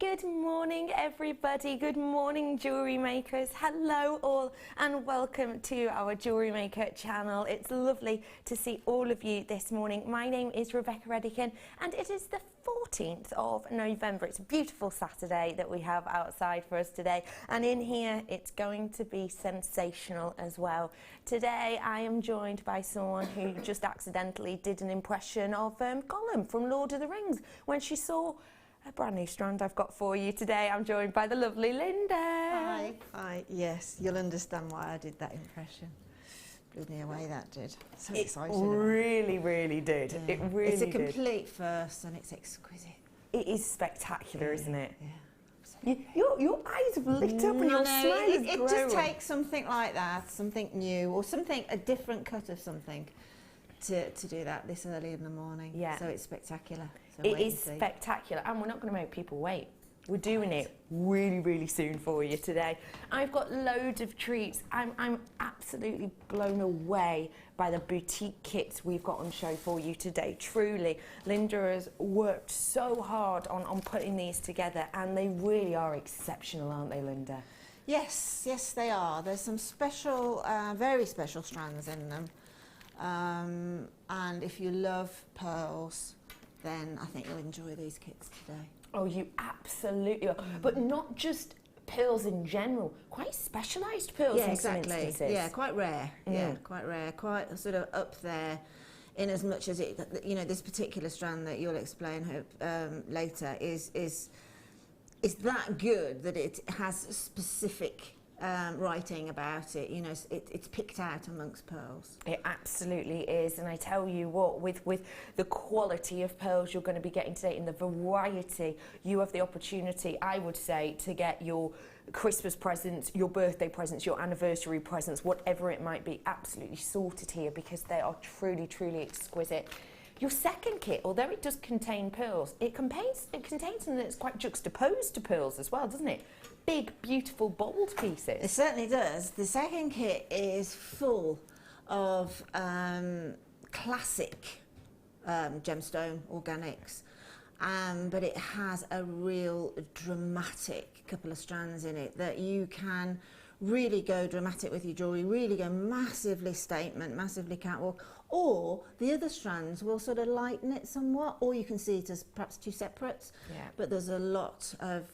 Good morning, everybody. Good morning, jewellery makers. Hello all and welcome to our Jewellery Maker channel. It's lovely to see all of you this morning. My name is Rebecca Redican and it is the 14th of November. It's a beautiful Saturday that we have outside for us today, and in here it's going to be sensational as well. Today I am joined by someone who just accidentally did an impression of Gollum from Lord of the Rings when she saw a brand new strand I've got for you today. I'm joined by the lovely Linda. Hi. Yes, you'll understand why I did that impression. Blew me away, that did. So excited. It really did. Yeah. It really did. It's a complete first and it's exquisite. It is spectacular, isn't it? Yeah. Your eyes have lit up and your smile is It just takes something like that, something new, or something, a different cut of something, to do that this early in the morning. Yeah. So it's spectacular. So it is spectacular, and we're not going to make people wait. We're doing it really soon for you today. I've got loads of treats. I'm absolutely blown away by the boutique kits we've got on show for you today. Truly, Linda has worked so hard on putting these together, and they really are exceptional, aren't they, Linda? Yes, they are. There's some special, very special strands in them. And if you love pearls, then I think you'll enjoy these kits today. Oh, you absolutely are. But not just pearls in general, quite specialised pearls in some instances. Yeah, quite rare. Yeah, quite rare, quite sort of up there, in as much as it, you know, this particular strand that you'll explain later is that good that it has specific writing about it. You know, it's picked out amongst pearls. It absolutely is, and I tell you what, with the quality of pearls you're going to be getting today and the variety, you have the opportunity, I would say, to get your Christmas presents, your birthday presents, your anniversary presents, whatever it might be, absolutely sorted here, because they are truly exquisite. Your second kit, although it does contain pearls, it contains something that's quite juxtaposed to pearls as well, doesn't it? Big, beautiful, bold pieces. It certainly does. The second kit is full of classic gemstone organics, but it has a real dramatic couple of strands in it that you can really go dramatic with your jewellery, really go massively statement, massively catwalk, or the other strands will sort of lighten it somewhat, or you can see it as perhaps two separates. Yeah. But there's a lot of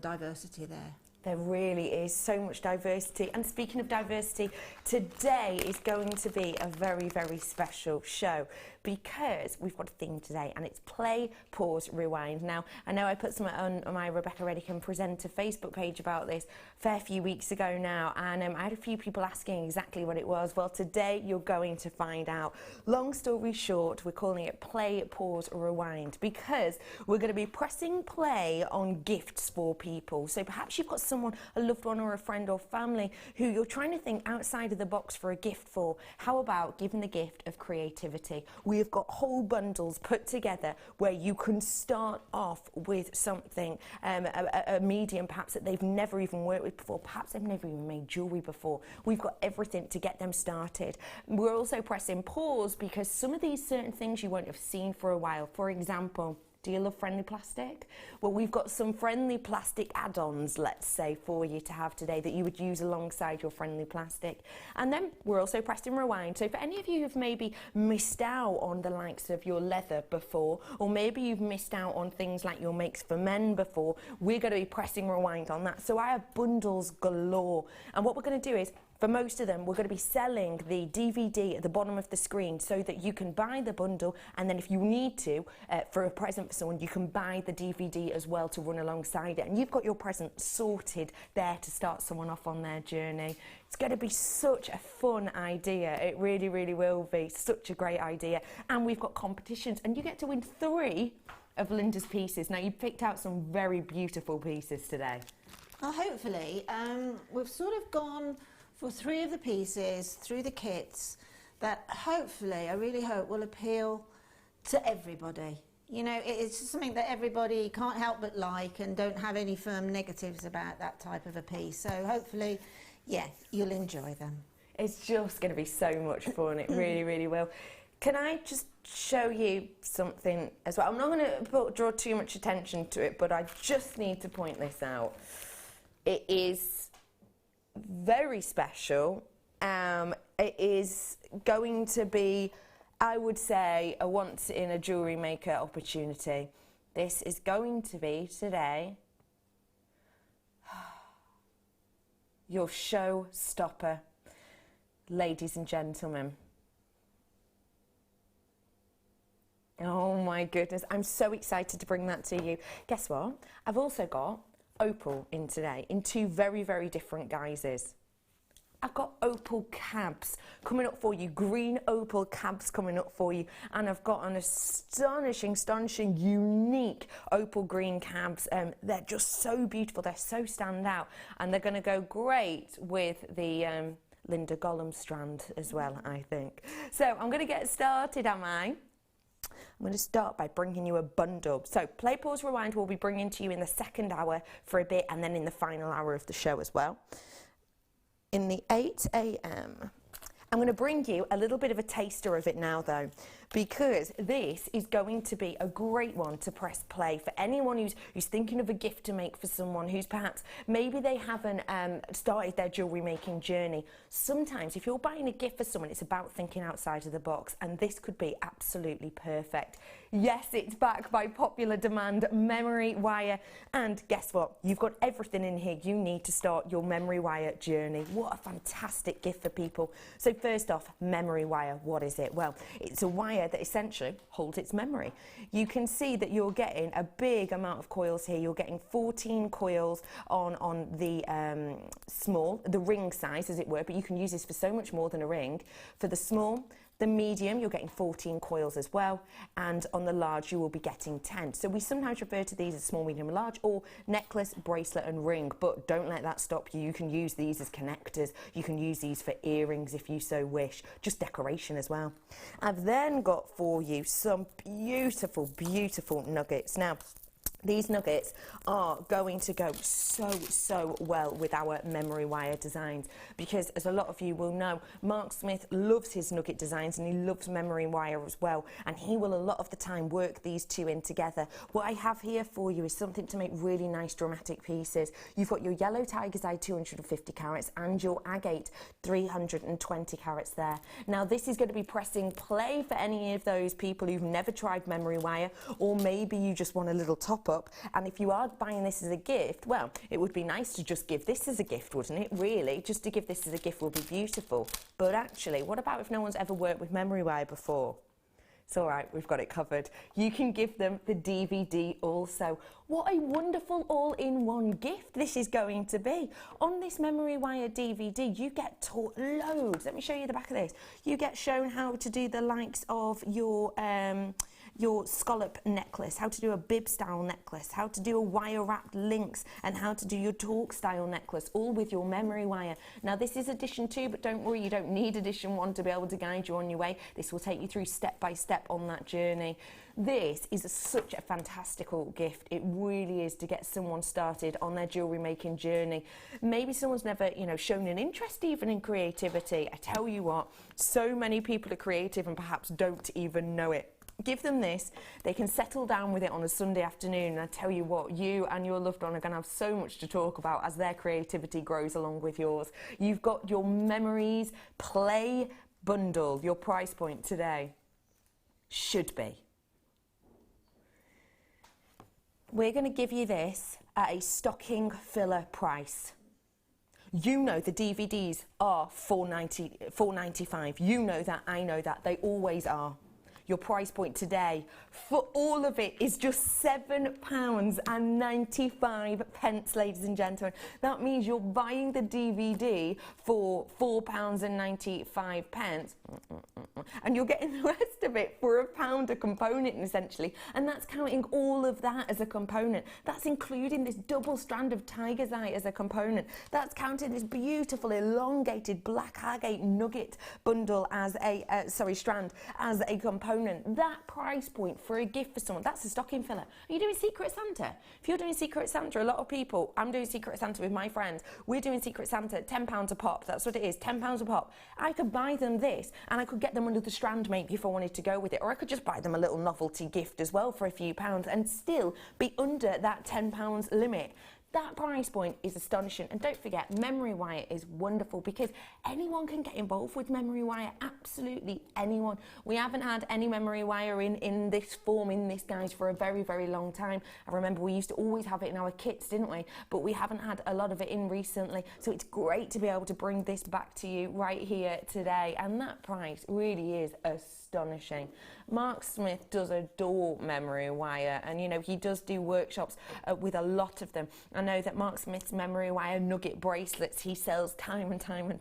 diversity there. There really is so much diversity. And speaking of diversity, today is going to be a very special show, because we've got a theme today, and it's play, pause, rewind. Now, I know I put something on my Rebecca Redican Presenter Facebook page about this a fair few weeks ago now, and I had a few people asking exactly what it was. Well, today you're going to find out. Long story short, we're calling it play, pause, rewind, because we're going to be pressing play on gifts for people. So perhaps you've got someone, a loved one or a friend or family, who you're trying to think outside of the box for a gift for. How about giving the gift of creativity? We have got whole bundles put together where you can start off with something, a medium perhaps that they've never even worked with before, perhaps they've never even made jewellery before. We've got everything to get them started. We're also pressing pause because some of these certain things you won't have seen for a while. For example, do you love friendly plastic? Well, we've got some friendly plastic add-ons, let's say, for you to have today that you would use alongside your friendly plastic. And then we're also pressing rewind. So for any of you who've maybe missed out on the likes of your leather before, or maybe you've missed out on things like your makes for men before, we're going to be pressing rewind on that. So I have bundles galore. And what we're going to do is, for most of them, we're going to be selling the DVD at the bottom of the screen so that you can buy the bundle, and then if you need to, for a present for someone, you can buy the DVD as well to run alongside it. And you've got your present sorted there to start someone off on their journey. It's going to be such a fun idea. It really will be. Such a great idea. And we've got competitions, and you get to win 3 of Linda's pieces. Now, you've picked out some very beautiful pieces today. Well, hopefully, we've sort of gone for 3 of the pieces through the kits that hopefully, I really hope, will appeal to everybody. You know, it's something that everybody can't help but like and don't have any firm negatives about that type of a piece. So hopefully, yeah, you'll enjoy them. It's just going to be so much fun. It really will. Can I just show you something as well? I'm not going to draw too much attention to it, but I just need to point this out. It is very special. It is going to be, I would say, a once in a jewellery maker opportunity. This is going to be today your showstopper, ladies and gentlemen. Oh my goodness, I'm so excited to bring that to you. Guess what? I've also got opal in today, in two very, very different guises. I've got opal cabs coming up for you, green opal cabs coming up for you, and I've got an astonishing, unique opal green cabs. They're just so beautiful, they're so stand out, and they're going to go great with the Linda Gollum strand as well, I think. So I'm going to get started, am I? I'm going to start by bringing you a bundle. So Play, Pause, Rewind will be bringing to you in the second hour for a bit, and then in the final hour of the show as well. In the 8 a.m. I'm going to bring you a little bit of a taster of it now though, because this is going to be a great one to press play for anyone who's thinking of a gift to make for someone who's perhaps, maybe they haven't started their jewellery making journey. Sometimes if you're buying a gift for someone, it's about thinking outside of the box, and this could be absolutely perfect. Yes, it's back by popular demand, memory wire, and guess what? You've got everything in here you need to start your memory wire journey. What a fantastic gift for people. So first off, memory wire, what is it? Well, it's a wire that essentially holds its memory. You can see that you're getting a big amount of coils here. You're getting 14 coils on the the ring size as it were, but you can use this for so much more than a ring. For the small, the medium, you're getting 14 coils as well, and on the large you will be getting 10. So we sometimes refer to these as small, medium and large, or necklace, bracelet and ring, but don't let that stop you. You can use these as connectors, you can use these for earrings if you so wish, just decoration as well. I've then got for you some beautiful, beautiful nuggets. Now, these nuggets are going to go so well with our memory wire designs, because as a lot of you will know, Mark Smith loves his nugget designs and he loves memory wire as well, and he will a lot of the time work these two in together. What I have here for you is something to make really nice dramatic pieces. You've got your yellow tiger's eye 250 carats and your agate 320 carats there. Now this is going to be pressing play for any of those people who've never tried memory wire, or maybe you just want a little top up, and if you are buying this as a gift, well, it would be nice to just give this as a gift, wouldn't it? Really, just to give this as a gift would be beautiful. But actually, what about if no one's ever worked with memory wire before? It's all right, we've got it covered. You can give them the DVD also. What a wonderful all-in-one gift this is going to be. On this memory wire DVD, you get taught loads. Let me show you the back of this. You get shown how to do the likes of your scallop necklace, how to do a bib style necklace, how to do a wire wrapped links, and how to do your torque style necklace, all with your memory wire. Now this is edition 2, but don't worry, you don't need edition 1 to be able to guide you on your way. This will take you through step by step on that journey. This is such a fantastical gift. It really is, to get someone started on their jewellery making journey. Maybe someone's never, shown an interest even in creativity. I tell you what, so many people are creative and perhaps don't even know it. Give them this, they can settle down with it on a Sunday afternoon, and I tell you what, you and your loved one are going to have so much to talk about as their creativity grows along with yours. You've got your Memories Play bundle. Your price point today should be, we're going to give you this at a stocking filler price. You know the DVDs are $4.95. You know that, I know that, they always are. Your price point today for all of it is just £7.95, ladies and gentlemen. That means you're buying the DVD for £4.95, and you're getting the rest of it for £1 a component, essentially. And that's counting all of that as a component. That's including this double strand of tiger's eye as a component. That's counting this beautiful elongated black agate nugget bundle as a strand as a component. component, that price point for a gift for someone, that's a stocking filler. Are you doing Secret Santa? If you're doing Secret Santa, a lot of people, I'm doing Secret Santa with my friends, we're doing Secret Santa, £10 a pop, that's what it is, £10 a pop. I could buy them this, and I could get them another strand maybe if I wanted to go with it, or I could just buy them a little novelty gift as well for a few pounds and still be under that £10 limit. That price point is astonishing. And don't forget, memory wire is wonderful because anyone can get involved with memory wire, absolutely anyone. We haven't had any memory wire in this form, in this guise, for a very, very long time. I remember we used to always have it in our kits, didn't we? But we haven't had a lot of it in recently. So it's great to be able to bring this back to you right here today. And that price really is astonishing. Mark Smith does adore memory wire, and you know, he does do workshops with a lot of them. I know that Mark Smith's memory wire nugget bracelets he sells time and time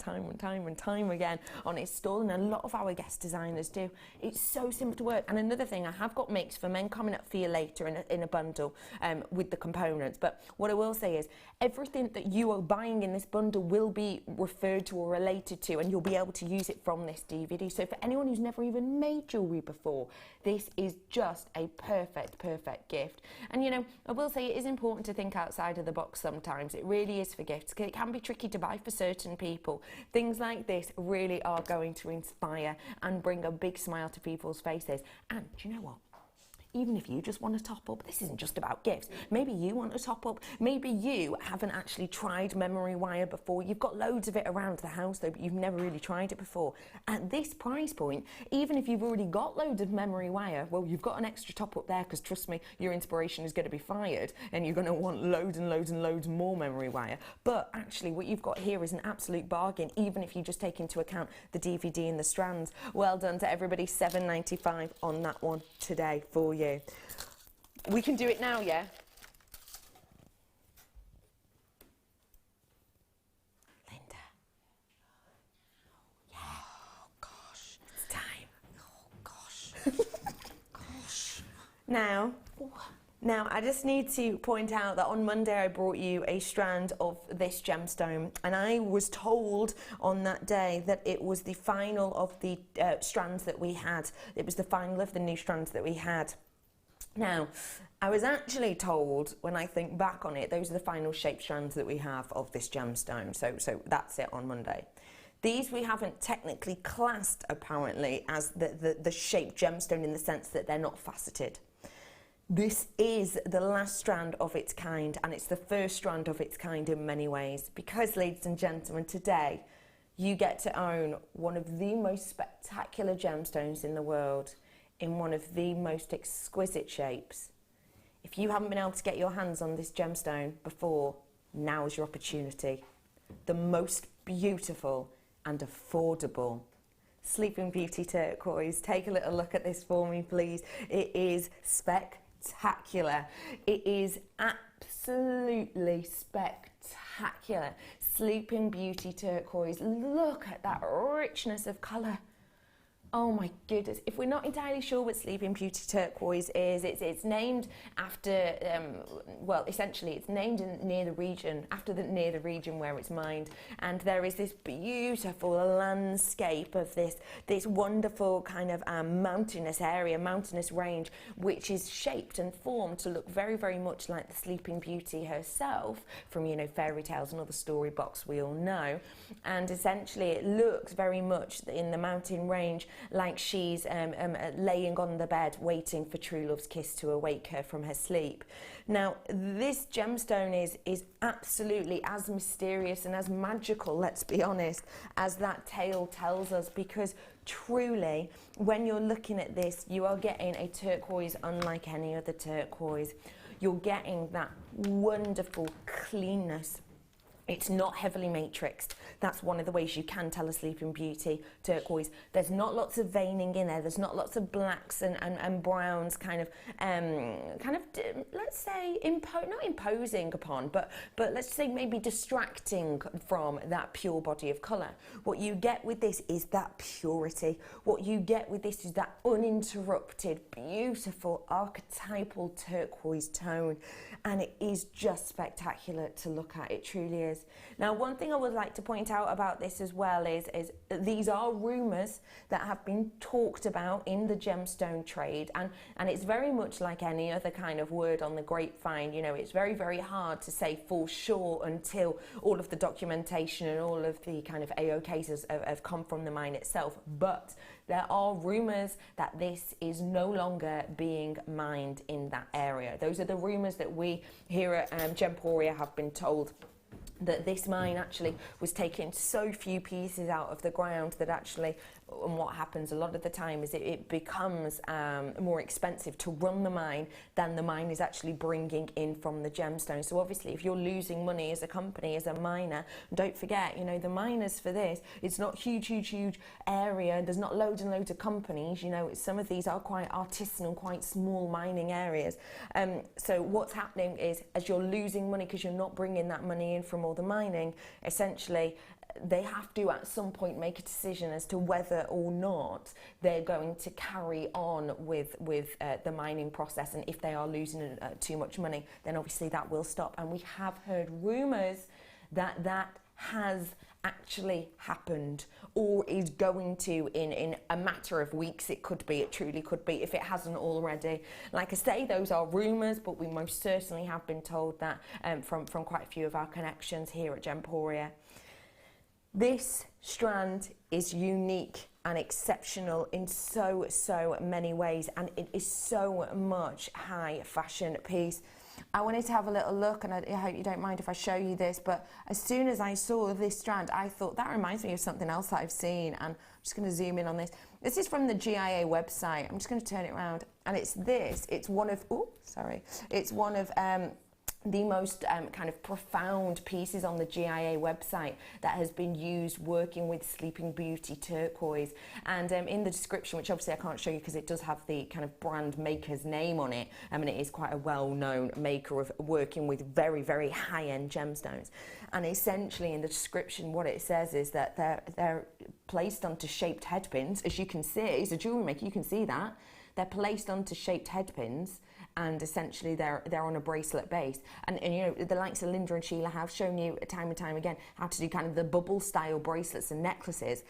again on his stall, and a lot of our guest designers do. It's so simple to work. And another thing, I have got makes for men coming up for you later in a bundle with the components. But what I will say is everything that you are buying in this bundle will be referred to or related to, and you'll be able to use it from this DVD. So for anyone who's never even made jewellery before, this is just a perfect gift. And you know, I will say it is important to think outside of the box sometimes. It really is for gifts, because it can be tricky to buy for certain people. Things like this really are going to inspire and bring a big smile to people's faces. And do you know what? Even if you just want to top up, this isn't just about gifts. Maybe you want to top up. Maybe you haven't actually tried memory wire before. You've got loads of it around the house though, but you've never really tried it before. At this price point, even if you've already got loads of memory wire, well, you've got an extra top up there, because trust me, your inspiration is going to be fired and you're going to want loads and loads and loads more memory wire. But actually what you've got here is an absolute bargain, even if you just take into account the DVD and the strands. Well done to everybody, £7.95 on that one today for you. We can do it now, yeah? Linda. Yeah. Oh, gosh. It's time. Oh, gosh. Gosh. Now, I just need to point out that on Monday I brought you a strand of this gemstone, and I was told on that day that it was the final of the strands that we had. It was the final of the new strands that we had. Now, I was actually told, when I think back on it, those are the final shape strands that we have of this gemstone. So that's it on Monday. These we haven't technically classed, apparently, as the shaped gemstone, in the sense that they're not faceted. This is the last strand of its kind, and it's the first strand of its kind in many ways, because, ladies and gentlemen, today you get to own one of the most spectacular gemstones in the world, in one of the most exquisite shapes. If you haven't been able to get your hands on this gemstone before, now is your opportunity. The most beautiful and affordable Sleeping Beauty turquoise. Take a little look at this for me, please. It is spectacular. It is absolutely spectacular. Sleeping Beauty turquoise. Look at that richness of colour. Oh my goodness, if we're not entirely sure what Sleeping Beauty turquoise is, it's named after, well, essentially it's named near the region where it's mined, and there is this beautiful landscape of this wonderful kind of mountainous area, mountainous range, which is shaped and formed to look very, very much like the Sleeping Beauty herself from, you know, fairy tales and other storybooks we all know. And essentially it looks very much in the mountain range like she's laying on the bed waiting for true love's kiss to awake her from her sleep. Now, this gemstone is absolutely as mysterious and as magical, let's be honest, as that tale tells us, because truly, when you're looking at this, you are getting a turquoise unlike any other turquoise. You're getting that wonderful cleanness. It's not heavily matrixed. That's one of the ways you can tell a Sleeping Beauty turquoise. There's not lots of veining in there. There's not lots of blacks and browns kind of let's say, not imposing upon, but let's say maybe distracting from that pure body of colour. What you get with this is that purity. What you get with this is that uninterrupted, beautiful, archetypal turquoise tone. And it is just spectacular to look at. It truly is. rumours. Now, one thing I would like to point out about this as well is these are rumours that have been talked about in the gemstone trade, and it's very much like any other kind of word on the grapevine. You know, it's very, very hard to say for sure until all of the documentation and all of the kind of AO cases have come from the mine itself. But there are rumours that this is no longer being mined in that area. Those are the rumours that we here at Gemporia have been told, that this mine actually was taking so few pieces out of the ground that actually, and what happens a lot of the time is it becomes more expensive to run the mine than the mine is actually bringing in from the gemstone. So obviously if you're losing money as a company, as a miner, don't forget, you know, the miners for this, it's not huge area, there's not loads and loads of companies, you know, some of these are quite artisanal, quite small mining areas. So what's happening is, as you're losing money because you're not bringing that money in from all the mining, essentially they have to at some point make a decision as to whether or not they're going to carry on with the mining process, and if they are losing too much money, then obviously that will stop. And we have heard rumours that that has actually happened or is going to in a matter of weeks. It could be, it truly could be, if it hasn't already. Like I say, those are rumours, but we most certainly have been told that from quite a few of our connections here at Gemporia. This strand is unique and exceptional in so many ways, and it is so much high fashion piece. I wanted to have a little look, and I hope you don't mind if I show you this, but as soon as I saw this strand, I thought that reminds me of something else that I've seen, and I'm just going to zoom in on this. This is from the GIA website. I'm just going to turn it around, and it's this. It's one of, it's one of the most kind of profound pieces on the GIA website that has been used working with Sleeping Beauty turquoise. And in the description, which obviously I can't show you because it does have the kind of brand maker's name on it, and it is quite a well-known maker of working with very high-end gemstones. And essentially in the description, what it says is that they're placed onto shaped headpins. As you can see, it's a jewellery maker, you can see that. They're placed onto shaped headpins, and essentially they're on a bracelet base. And you know, the likes of Linda and Sheila have shown you time and time again how to do kind of the bubble style bracelets and necklaces.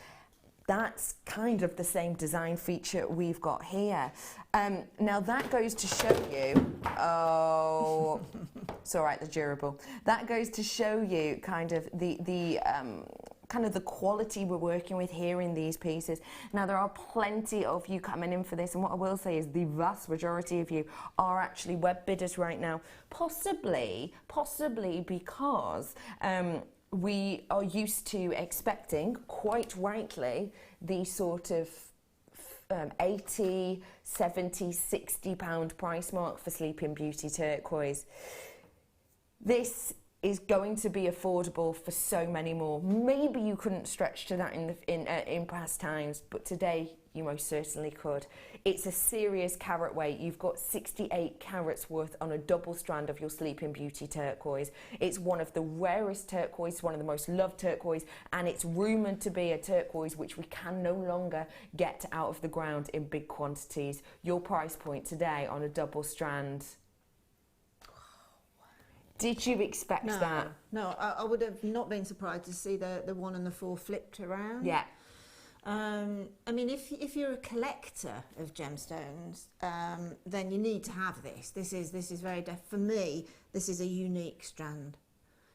That's kind of the same design feature we've got here. Now that goes to show you, oh, it's all right, they're durable. That goes to show you kind of the quality we're working with here in these pieces. Now there are plenty of you coming in for this, and what I will say is the vast majority of you are actually web bidders right now, possibly because we are used to expecting, quite rightly, the sort of 80, 70, 60 pound price mark for Sleeping Beauty turquoise. This is going to be affordable for so many more. Maybe you couldn't stretch to that in past times, but today you most certainly could. It's a serious carat weight. You've got 68 carats worth on a double strand of your Sleeping Beauty turquoise. It's one of the rarest turquoise, one of the most loved turquoise, and it's rumoured to be a turquoise which we can no longer get out of the ground in big quantities. Your price point today on a double strand. Did you expect that? No, I would have not been surprised to see the 1 and the 4 flipped around. Yeah. I mean, if you're a collector of gemstones, then you need to have this. This is very for me. This is a unique strand.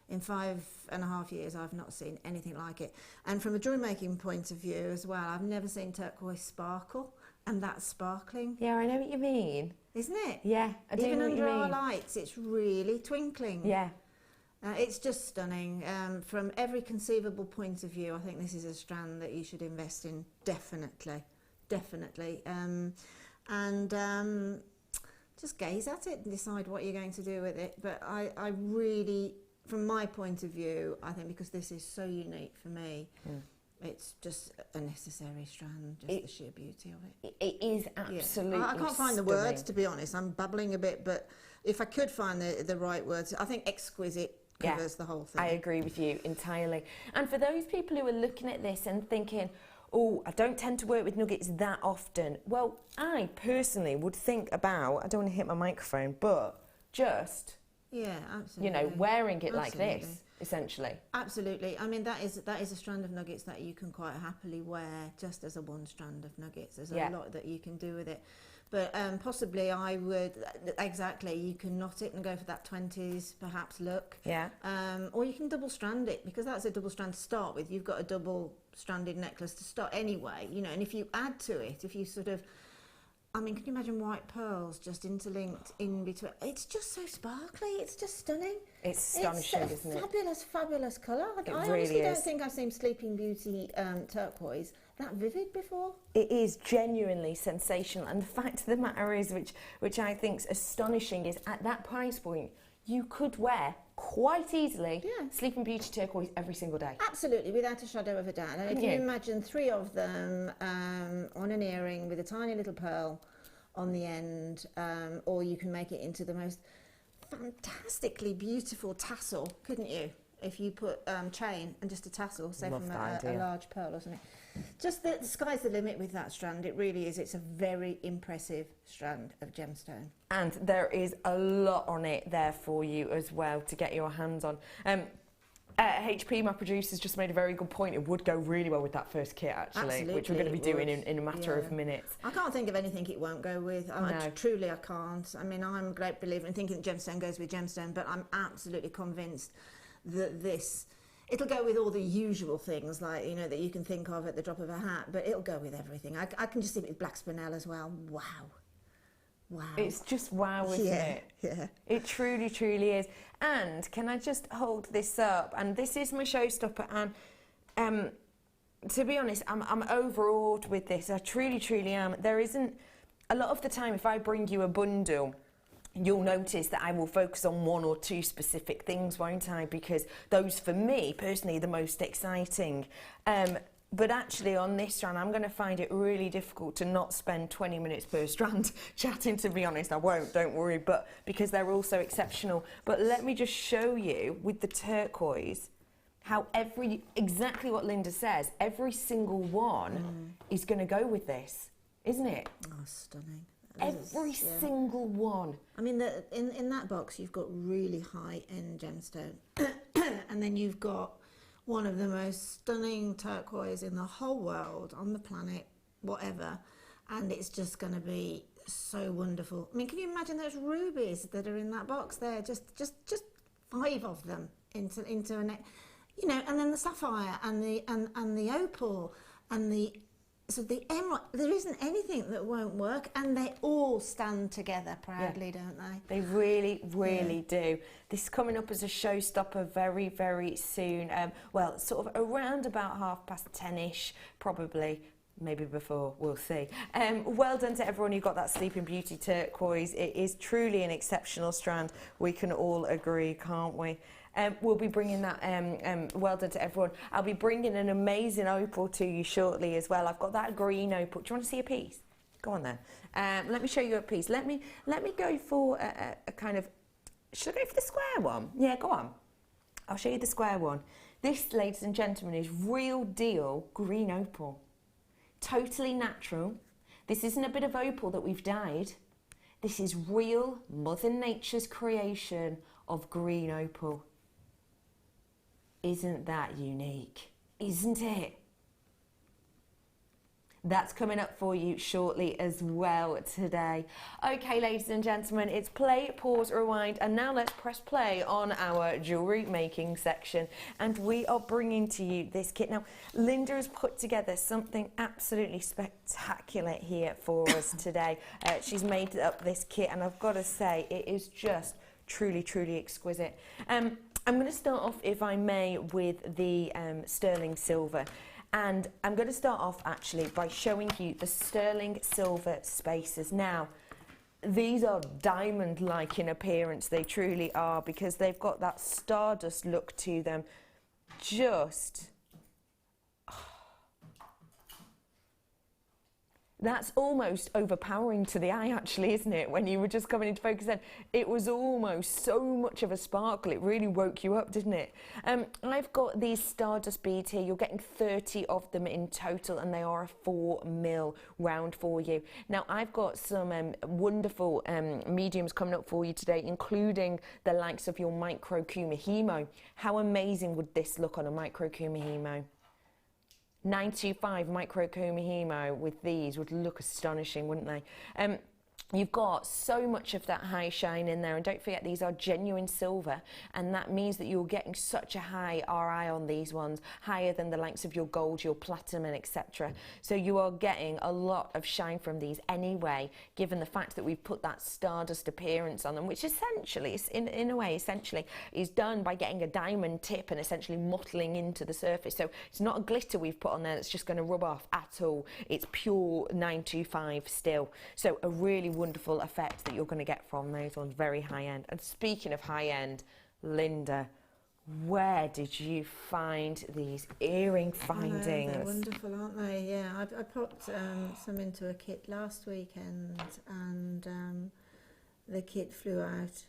In 5.5 years, I've not seen anything like it. And from a jewellery making point of view as well, I've never seen turquoise sparkle, and that's sparkling. Yeah, I know what you mean. Isn't it? Yeah, I do know what you mean. Even under our lights, it's really twinkling. Yeah. It's just stunning. From every conceivable point of view, I think this is a strand that you should invest in, definitely. Just gaze at it and decide what you're going to do with it. But I really, from my point of view, I think because this is so unique for me, it's just a necessary strand, just the sheer beauty of it. It is absolutely I can't find the words, to be honest. I'm babbling a bit, but if I could find the right words, I think exquisite covers the whole thing. I agree with you entirely. And for those people who are looking at this and thinking, oh, I don't tend to work with nuggets that often. Well, I personally would think about, I don't want to hit my microphone, but just, Yeah, absolutely. You know, wearing it like Absolutely. this, essentially. Absolutely. I mean, that is a strand of nuggets that you can quite happily wear just as a one strand of nuggets. There's a lot that you can do with it. But possibly I would, exactly, you can knot it and go for that 20s perhaps look. Yeah. Or you can double strand it, because that's a double strand to start with. You've got a double stranded necklace to start anyway, you know, and if you add to it, if you sort of, I mean, can you imagine white pearls just interlinked in between? It's just so sparkly. It's just stunning. It's astonishing, isn't it? Fabulous, fabulous colour. I really honestly don't is. think I've seen Sleeping Beauty turquoise that vivid before. It is genuinely sensational, and the fact of the matter is, which I think's astonishing, is at that price point, you could wear quite easily Sleeping Beauty turquoise every single day. Absolutely, without a shadow of a doubt. And if you imagine 3 of them on an earring with a tiny little pearl on the end, or you can make it into the most fantastically beautiful tassel, couldn't you? If you put chain and just a tassel, say from a large pearl or something. Just the sky's the limit with that strand. It really is. It's a very impressive strand of gemstone. And there is a lot on it there for you as well to get your hands on. HP, my producer's just made a very good point. It would go really well with that first kit, actually, Absolutely, which we're going to be doing in a matter of minutes. I can't think of anything it won't go with. Truly, I can't. I mean, I'm a great believer in thinking that gemstone goes with gemstone, but I'm absolutely convinced that it'll go with all the usual things, like, you know, that you can think of at the drop of a hat, but it'll go with everything. I can just see it with black spinel as well. Wow. Wow. It's just wow, isn't it? Yeah. It truly, truly is. And can I just hold this up? And this is my showstopper. And to be honest, I'm overawed with this. I truly, truly am. There isn't, a lot of the time, if I bring you a bundle, you'll notice that I will focus on 1 or 2 specific things, won't I? Because those, for me, personally, are the most exciting. But actually on this strand, I'm going to find it really difficult to not spend 20 minutes per strand chatting, to be honest. I won't, don't worry, but because they're all so exceptional. But let me just show you with the turquoise how exactly what Linda says, every single one is going to go with this, isn't it? Oh, stunning. Every single one. I mean, in that box, you've got really high-end gemstone. And then you've got one of the most stunning turquoise in the whole world, on the planet, whatever, and it's just going to be so wonderful. I mean, can you imagine those rubies that are in that box there? Just 5 of them into a neck, you know, and then the sapphire and the opal and the emerald. There isn't anything that won't work, and they all stand together proudly, don't they? They really, really do. This is coming up as a showstopper very, very soon. Well, sort of around about 10:30ish, probably. Maybe before, we'll see. Well done to everyone who got that Sleeping Beauty turquoise. It is truly an exceptional strand. We can all agree, can't we? We'll be bringing that, well done to everyone. I'll be bringing an amazing opal to you shortly as well. I've got that green opal. Do you want to see a piece? Go on then. Let me show you a piece. Let me go for a kind of, should I go for the square one? Yeah, go on. I'll show you the square one. This, ladies and gentlemen, is real deal green opal. Totally natural. This isn't a bit of opal that we've dyed. This is real Mother Nature's creation of green opal. Isn't that unique? Isn't it? That's coming up for you shortly as well today. Okay, ladies and gentlemen, it's play, pause, rewind, and now let's press play on our jewellery making section. And we are bringing to you this kit. Now, Linda has put together something absolutely spectacular here for us today. She's made up this kit, and I've got to say, it is just truly, truly exquisite. I'm going to start off, if I may, with the sterling silver. And I'm going to start off actually by showing you the sterling silver spacers. Now, these are diamond-like in appearance, they truly are, because they've got that stardust look to them. That's almost overpowering to the eye, actually, isn't it? When you were just coming into focus then, it was almost so much of a sparkle. It really woke you up, didn't it? I've got these stardust beads here. You're getting 30 of them in total, and they are a 4mm round for you. Now, I've got some wonderful mediums coming up for you today, including the likes of your micro kumihimo. How amazing would this look on a micro kumihimo? 925 micro kumihimo with these would look astonishing, wouldn't they? You've got so much of that high shine in there, and don't forget these are genuine silver, and that means that you're getting such a high RI on these ones, higher than the likes of your gold, your platinum, and etc. So you are getting a lot of shine from these anyway, given the fact that we've put that stardust appearance on them, which essentially, in a way, essentially is done by getting a diamond tip and essentially mottling into the surface. So it's not a glitter we've put on there that's just going to rub off at all. It's pure 925 still. So a really wonderful effect that you're going to get from those ones, very high end. And speaking of high end, Linda, where did you find these earring findings? They're wonderful, aren't they? Yeah, I popped some into a kit last weekend, and the kit flew out.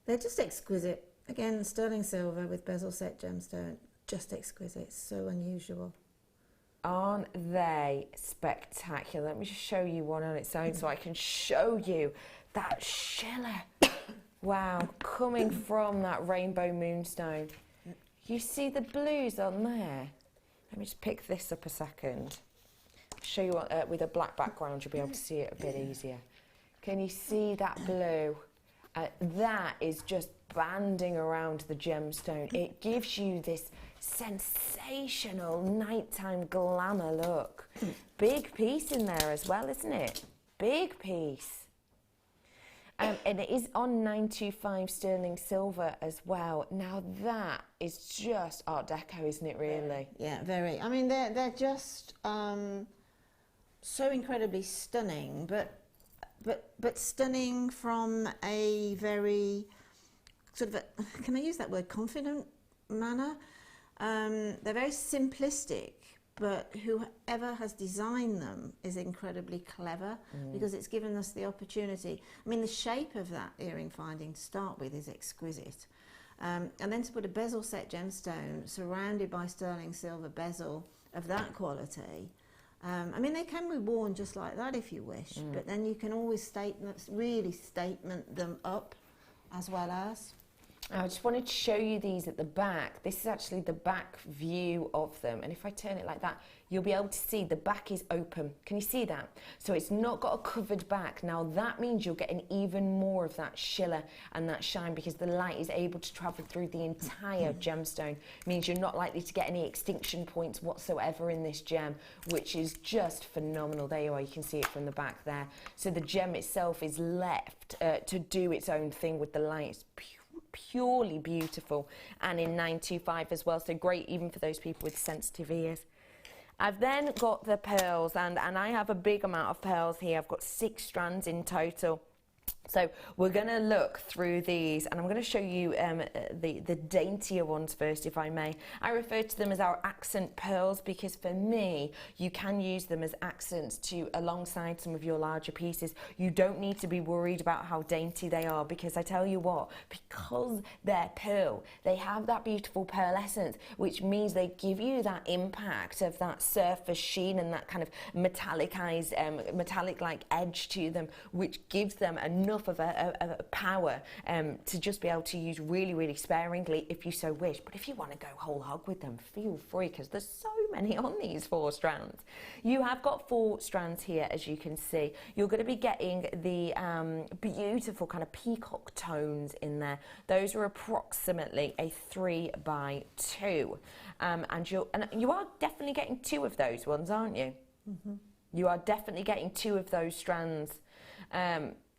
They're just exquisite. Again, sterling silver with bezel set gemstone, just exquisite, so unusual. Aren't they spectacular? Let me just show you one on its own so I can show you that shimmer. Wow, coming from that rainbow moonstone. You see the blues on there? Let me just pick this up a second. Show you what, with a black background, you'll be able to see it a bit easier. Can you see that blue? That is just banding around the gemstone. It gives you this sensational nighttime glamour look. Big piece in there as well, isn't it? Big piece. And it is on 925 sterling silver as well. Now that is just Art Deco, isn't it, really? Yeah, very. I mean, they're just so incredibly stunning, but stunning from a very sort of can I use that word, confident manner? They're very simplistic, but whoever has designed them is incredibly clever because it's given us the opportunity. I mean, the shape of that earring finding to start with is exquisite. And then to put a bezel set gemstone surrounded by sterling silver bezel of that quality. I mean, they can be worn just like that if you wish, but then you can always really statement them up as well as. I just wanted to show you these at the back. This is actually the back view of them. And if I turn it like that, you'll be able to see the back is open. Can you see that? So it's not got a covered back. Now that means you're getting even more of that shimmer and that shine because the light is able to travel through the entire gemstone. It means you're not likely to get any extinction points whatsoever in this gem, which is just phenomenal. There you are, you can see it from the back there. So the gem itself is left to do its own thing with the light. It's purely beautiful, and in 925 as well, so great even for those people with sensitive ears. I've then got the pearls, and I have a big amount of pearls here. I've got 6 strands in total. So we're going to look through these, and I'm going to show you the daintier ones first, if I may. I refer to them as our accent pearls because for me, you can use them as accents alongside some of your larger pieces. You don't need to be worried about how dainty they are because I tell you what, because they're pearl, they have that beautiful pearlescence, which means they give you that impact of that surface sheen and that kind of metallic-like edge to them, which gives them enough of a power to just be able to use really, really sparingly if you so wish. But if you want to go whole hog with them, feel free because there's so many on these 4 strands. You have got 4 strands here, as you can see. You're going to be getting the beautiful kind of peacock tones in there. Those are approximately a 3x2. And you are definitely getting 2 of those ones, aren't you? Mm-hmm. You are definitely getting 2 of those strands.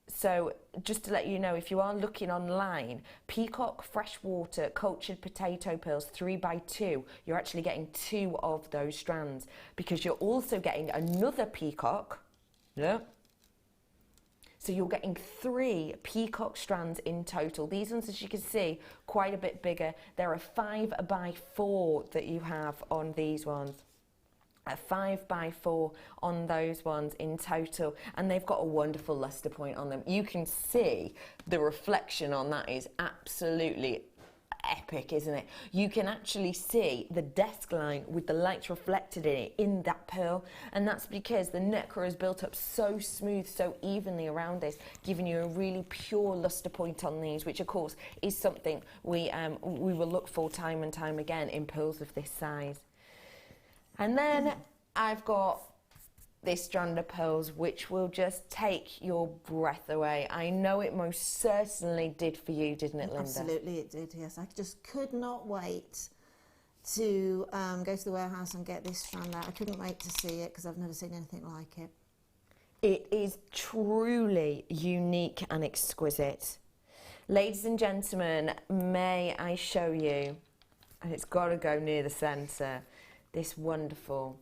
So just to let you know, if you are looking online, peacock freshwater cultured potato pearls 3x2, you're actually getting 2 of those strands because you're also getting another peacock. Yeah. So you're getting 3 peacock strands in total. These ones, as you can see, quite a bit bigger. There are 5x4 that you have on these ones. a 5x4 on those ones in total, and they've got a wonderful luster point on them. You can see the reflection on that is absolutely epic, isn't it? You can actually see the desk line with the lights reflected in it in that pearl, and that's because the nacre is built up so smooth, so evenly around this, giving you a really pure luster point on these, which of course is something we will look for time and time again in pearls of this size. And then I've got this strand of pearls which will just take your breath away. I know it most certainly did for you, didn't it, Linda? Absolutely it did, yes. I just could not wait to go to the warehouse and get this strand out. I couldn't wait to see it because I've never seen anything like it. It is truly unique and exquisite. Ladies and gentlemen, may I show you, and it's got to go near the centre, this wonderful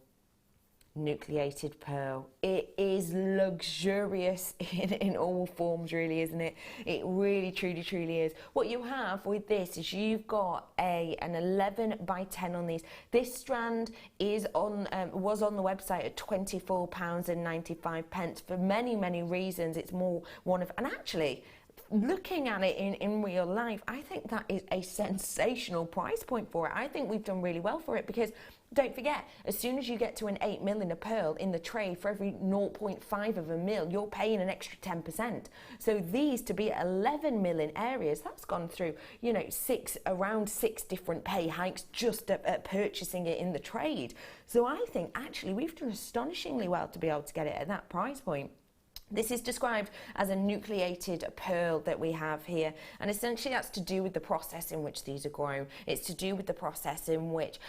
nucleated pearl. It is luxurious in all forms, really, isn't it? It really, truly is. What you have with this is you've got an 11 by 10 on these. This strand is on was on the website at £24.95 for many reasons. It's more one of, and actually, looking at it in real life, I think that is a sensational price point for it. I think we've done really well for it because don't forget, as soon as you get to an 8 mil in a pearl in the tray, for every 0.5 of a mil, you're paying an extra 10%. So these to be 11 mil in areas, that's gone through, you know, around six different pay hikes just at purchasing it in the trade. So I think actually we've done astonishingly well to be able to get it at that price point. This is described as a nucleated pearl that we have here, and essentially that's to do with the process in which these are grown. It's to do with the process in which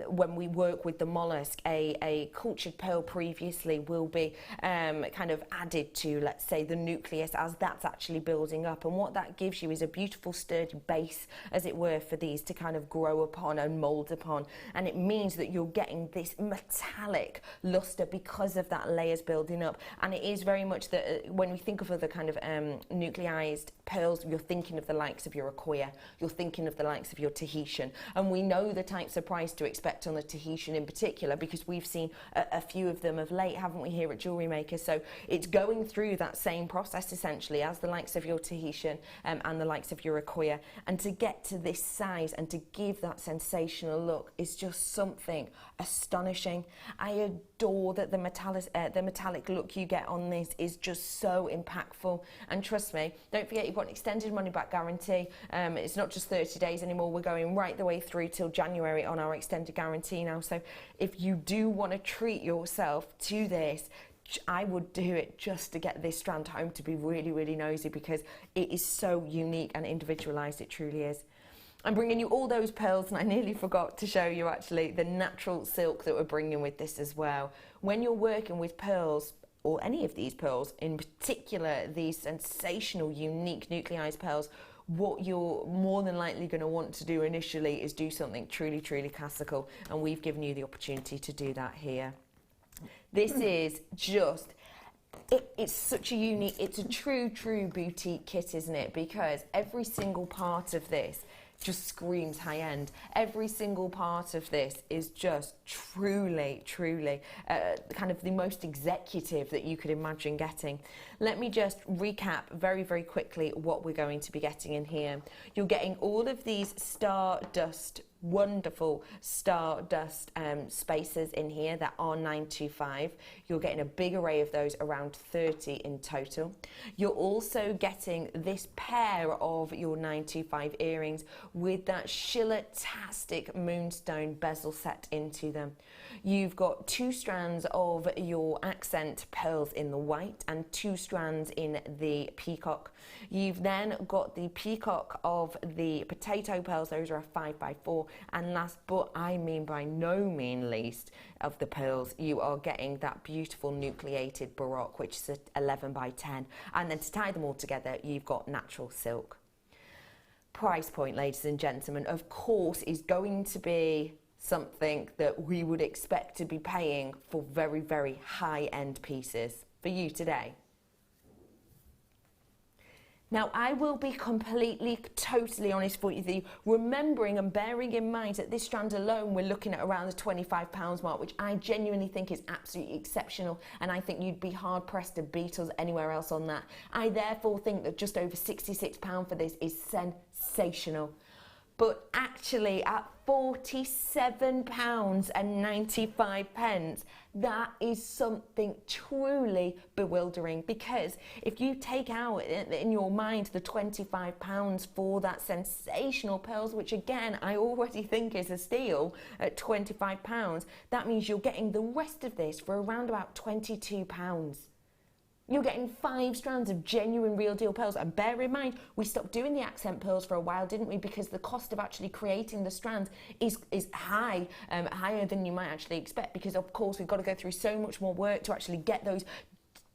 when we work with the mollusk, a cultured pearl previously will be kind of added to, let's say, the nucleus as that's actually building up, and what that gives you is a beautiful sturdy base, as it were, for these to kind of grow upon and mould upon, and it means that you're getting this metallic luster because of that layers building up. And it is very much that when we think of other kind of nucleized pearls, you're thinking of the likes of your Aquia, you're thinking of the likes of your Tahitian, and we know the types of price to expect on the Tahitian in particular because we've seen a few of them of late, haven't we, here at JewelleryMaker. So it's going through that same process essentially as the likes of your Tahitian and the likes of your Aquia, and to get to this size and to give that sensational look is just something astonishing. I adore that the metallic look you get on this is just so impactful, and trust me, don't forget you've got an extended money back guarantee. It's not just 30 days anymore, we're going right the way through till January on our extended guarantee now. So if you do want to treat yourself to this, I would do it just to get this strand home, to be really nosy, because it is so unique and individualized, it truly is. I'm bringing you all those pearls, and I nearly forgot to show you actually the natural silk that we're bringing with this as well. When you're working with pearls, or any of these pearls, in particular these sensational, unique nucleized pearls, what you're more than likely going to want to do initially is do something truly classical, and we've given you the opportunity to do that here. This is just, it's such a unique, it's a true boutique kit, isn't it? Because every single part of this just screams high end. Every single part of this is just truly kind of the most executive that you could imagine getting. Let me just recap very quickly what we're going to be getting in here. You're getting all of these stardust, wonderful stardust spacers in here that are 925. You're getting a big array of those, around 30 in total. You're also getting this pair of your 925 earrings with that Schiller-tastic moonstone bezel set into them. You've got 2 strands of your accent pearls in the white and 2 strands in the peacock. You've then got the peacock of the potato pearls, those are a 5x4, and last but I mean by no mean least of the pearls, you are getting that beautiful nucleated baroque, which is 11 by 10, and then to tie them all together you've got natural silk. Price point, ladies and gentlemen, of course is going to be something that we would expect to be paying for very high-end pieces. For you today, Now, I will be completely, totally honest with you, remembering and bearing in mind that this strand alone, we're looking at around the £25 mark, which I genuinely think is absolutely exceptional, and I think you'd be hard-pressed to beat us anywhere else on that. I therefore think that just over £66 for this is sensational. But actually, at £47.95, that is something truly bewildering, because if you take out in your mind the £25 for that sensational pearls, which again I already think is a steal at £25, that means you're getting the rest of this for around about £22. You're getting 5 strands of genuine real deal pearls. And bear in mind, we stopped doing the accent pearls for a while, didn't we? Because the cost of actually creating the strands is high, higher than you might actually expect, because of course we've got to go through so much more work to actually get those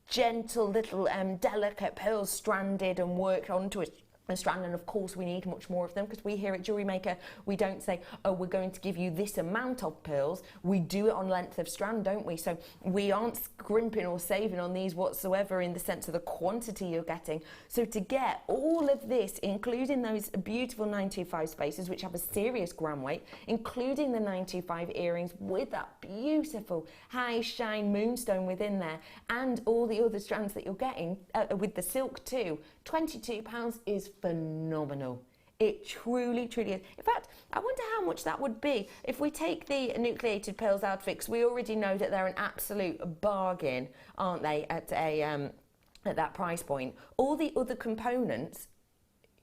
gentle little delicate pearls stranded and worked onto a strand. And of course we need much more of them, because we here at JewelleryMaker, we don't say, oh, we're going to give you this amount of pearls. We do it on length of strand, don't we? So we aren't scrimping or saving on these whatsoever in the sense of the quantity you're getting. So to get all of this, including those beautiful 925 spaces, which have a serious gram weight, including the 925 earrings with that beautiful high shine moonstone within there, and all the other strands that you're getting with the silk too, £22 is phenomenal. It truly, truly is. In fact, I wonder how much that would be if we take the nucleated pearls out of it, 'cause we already know that they're an absolute bargain, aren't they, at that price point. All the other components,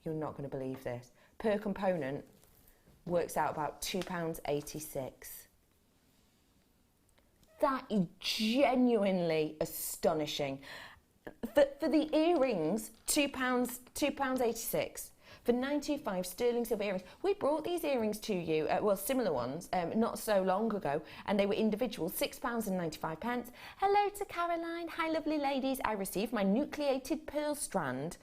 you're not going to believe this, per component works out about £2.86. That is genuinely astonishing. For the earrings, £2.86. For 925 sterling silver earrings, we brought these earrings to you, well, similar ones, not so long ago, and they were individual, £6.95. Hello to Caroline. Hi, lovely ladies. I received my nucleated pearl strand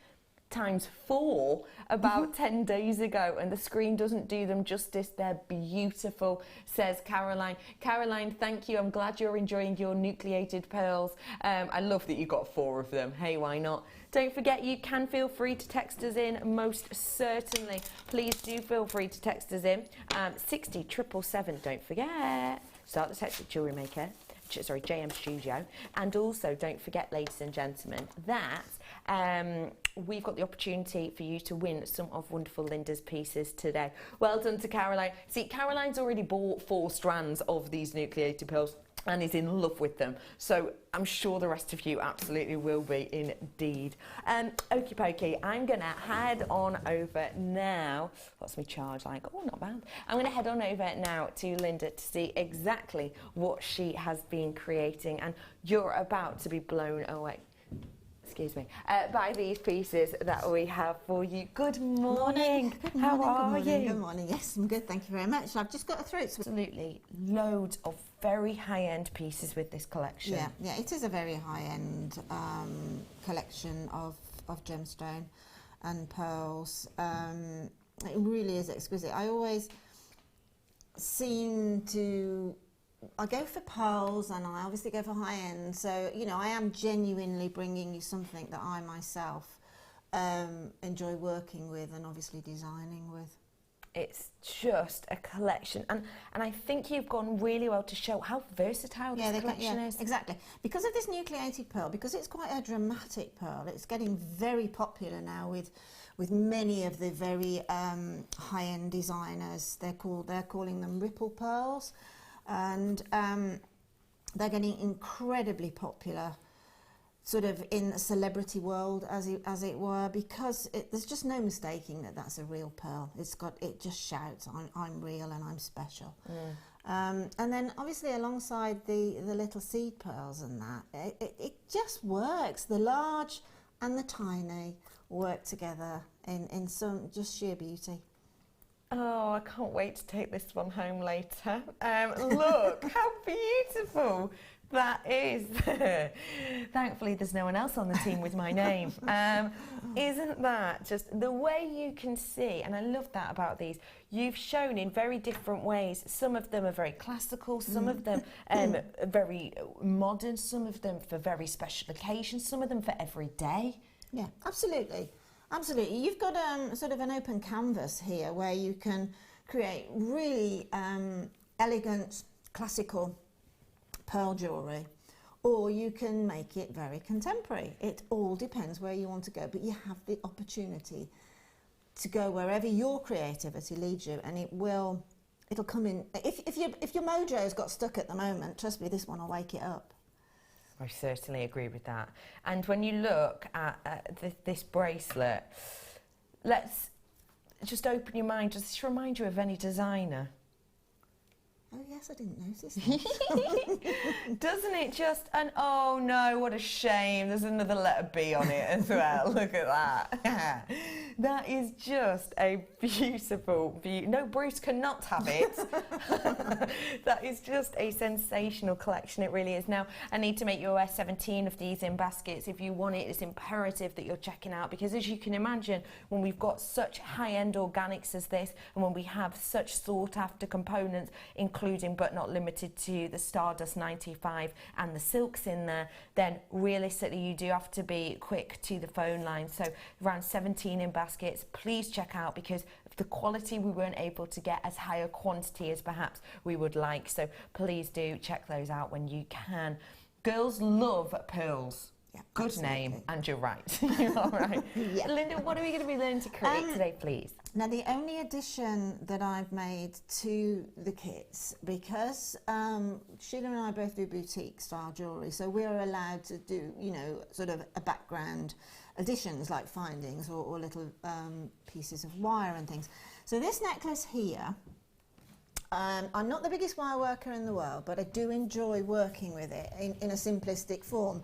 times 4 about 10 days ago, and the screen doesn't do them justice. They're beautiful, says Caroline. Caroline, thank you. I'm glad you're enjoying your nucleated pearls. I love that you got 4 of them. Hey, why not? Don't forget, you can feel free to text us in, most certainly. Please do feel free to text us in. 60777, don't forget. Start the text with JewelleryMaker. Sorry, JM Studio. And also, don't forget, ladies and gentlemen, that we've got the opportunity for you to win some of wonderful Linda's pieces today. Well done to Caroline. See, Caroline's already bought 4 strands of these nucleated pearls and is in love with them. So I'm sure the rest of you absolutely will be indeed. Okie pokey, I'm gonna head on over now. What's my charge like? Oh, not bad. I'm gonna head on over now to Linda to see exactly what she has been creating, and you're about to be blown away. Excuse me, by these pieces that we have for you. Good morning. Good morning. How are you? Good morning. Yes, I'm good. Thank you very much. I've just got a throat. Absolutely loads of very high-end pieces with this collection. Yeah, it is a very high-end collection of gemstone and pearls. It really is exquisite. I always seem to... I go for pearls and I obviously go for high-end, so, you know, I am genuinely bringing you something that I myself enjoy working with and obviously designing with. It's just a collection, and I think you've gone really well to show how versatile this collection is. Exactly. Because of this nucleated pearl, because it's quite a dramatic pearl, it's getting very popular now with many of the very high-end designers. They're calling them ripple pearls. And they're getting incredibly popular, sort of in the celebrity world, as it were, because there's just no mistaking that that's a real pearl. It just shouts, I'm real and I'm special. And then obviously alongside the little seed pearls and that, it just works. The large and the tiny work together in some just sheer beauty. Oh, I can't wait to take this one home later. Look, how beautiful that is. Thankfully, there's no one else on the team with my name. Isn't that just the way you can see? And I love that about these. You've shown in very different ways. Some of them are very classical, some of them very modern, some of them for very special occasions, some of them for every day. Yeah, absolutely. Absolutely. You've got sort of an open canvas here where you can create really elegant, classical pearl jewellery, or you can make it very contemporary. It all depends where you want to go, but you have the opportunity to go wherever your creativity leads you, and it'll come in. If your mojo's got stuck at the moment, trust me, this one will wake it up. I certainly agree with that. And when you look at this bracelet, let's just open your mind. Does this remind you of any designer? Oh yes, I didn't notice that. Doesn't it just? And oh no, what a shame. There's another letter B on it as well. Look at that. That is just a beautiful view. No, Bruce cannot have it. That is just a sensational collection. It really is. Now, I need to make you aware 17 of these in baskets. If you want it, it's imperative that you're checking out, because as you can imagine, when we've got such high-end organics as this, and when we have such sought-after components, including but not limited to the Stardust 95 and the silks in there, then realistically you do have to be quick to the phone line. So around 17 in baskets, please check out, because of the quality we weren't able to get as high a quantity as perhaps we would like. So please do check those out when you can. Girls love pearls. Yeah, good absolutely. Name, and you're right. You're all right. Yeah. Linda, what are we going to be learning to create today, please? Now, the only addition that I've made to the kits, because Sheila and I both do boutique style jewellery, so we're allowed to do, you know, sort of a background additions like findings or little pieces of wire and things. So this necklace here, I'm not the biggest wire worker in the world, but I do enjoy working with it in a simplistic form.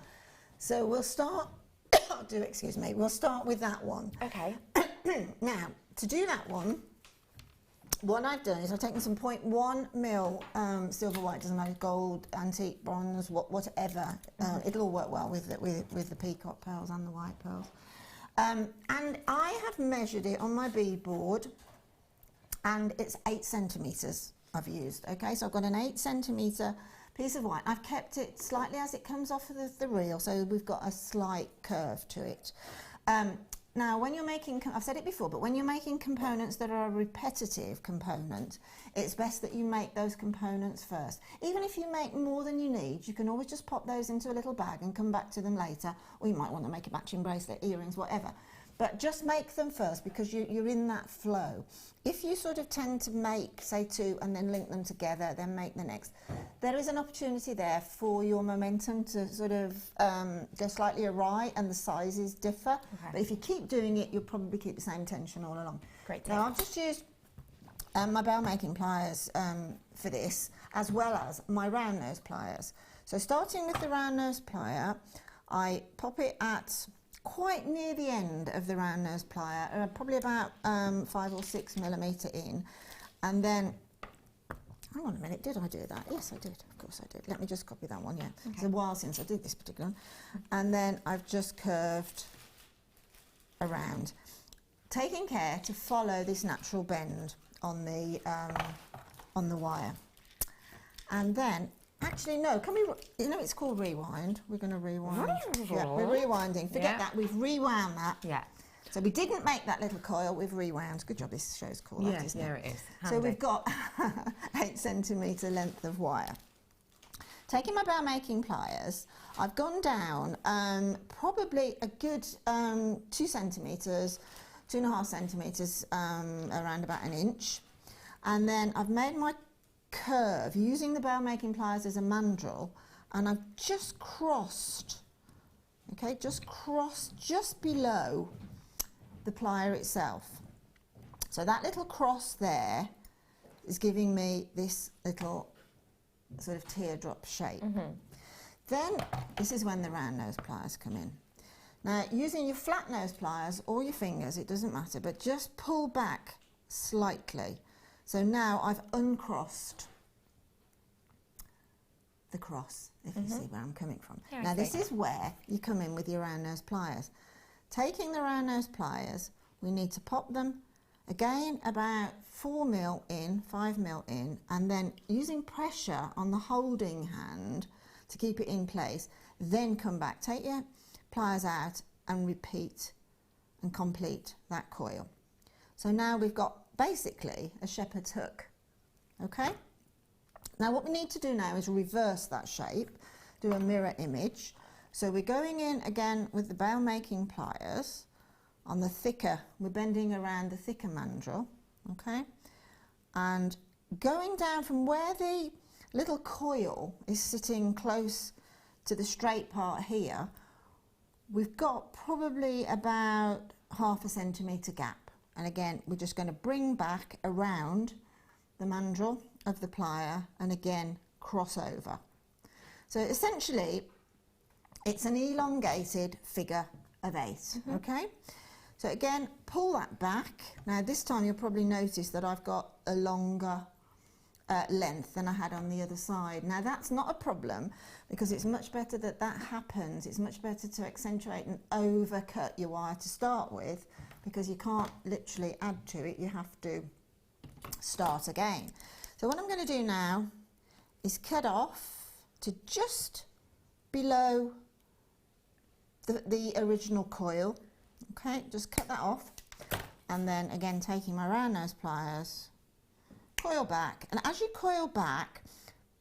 So we'll start, we'll start with that one. Okay. Now, to do that one, what I've done is I've taken some 0.1 mil silver white, doesn't matter, gold, antique, bronze, whatever. It'll all work well with the peacock pearls and the white pearls. And I have measured it on my bead board, and it's 8 centimetres I've used. Okay, so I've got an 8 centimetre piece of white. I've kept it slightly as it comes off of the reel, so we've got a slight curve to it. Now, when you're making, I've said it before, but when you're making components that are a repetitive component, it's best that you make those components first. Even if you make more than you need, you can always just pop those into a little bag and come back to them later, or you might want to make a matching bracelet, earrings, whatever. But just make them first, because you're in that flow. If you sort of tend to make, say, 2 and then link them together, then make the next, there is an opportunity there for your momentum to sort of go slightly awry and the sizes differ. Okay. But if you keep doing it, you'll probably keep the same tension all along. Great. Now, I've just used my bell making pliers for this, as well as my round nose pliers. So starting with the round nose plier, I pop it at quite near the end of the round nose plier, probably about 5 or 6 millimetre in, and then, hang on a minute, did I do that? Yes, I did, of course I did. Let me just copy that one, yeah. Okay. It's a while since I did this particular one. And then I've just curved around, taking care to follow this natural bend on the wire. And then, actually, no, can we, you know, it's called rewind. We're going to rewind. Yeah, we're rewinding. Forget that, we've rewound that. Yeah. So we didn't make that little coil, we've rewound. Good job, this show's cool, yeah, isn't it? Yeah, it is. Handy. So we've got 8 centimetre length of wire. Taking my bell making pliers, I've gone down probably a good 2 centimetres, 2.5 centimetres, around about an inch. And then I've made my curve using the bell making pliers as a mandrel, and I've just crossed, okay, just crossed just below the plier itself. So that little cross there is giving me this little sort of teardrop shape. Mm-hmm. Then this is when the round nose pliers come in. Now, using your flat nose pliers or your fingers, it doesn't matter, but just pull back slightly. So now I've uncrossed the cross, if you see where I'm coming from. Yeah, now this is where you come in with your round nose pliers. Taking the round nose pliers, we need to pop them again about 4 mil in, 5 mil in, and then using pressure on the holding hand to keep it in place, then come back, take your pliers out and repeat and complete that coil. So now we've got basically a shepherd's hook. Okay, now what we need to do now is reverse that shape, do a mirror image. So we're going in again with the bail making pliers on the thicker, we're bending around the thicker mandrel, okay, and going down from where the little coil is sitting close to the straight part here, we've got probably about ½ centimetre gap. And again, we're just going to bring back around the mandrel of the plier and again cross over. So essentially, it's an elongated figure of 8, okay? So again, pull that back. Now this time you'll probably notice that I've got a longer length than I had on the other side. Now that's not a problem because it's much better that that happens. It's much better to accentuate and overcut your wire to start with because you can't literally add to it. You have to start again. So what I'm going to do now is cut off to just below the original coil. Okay, just cut that off, and then again taking my round nose pliers, coil back, and as you coil back,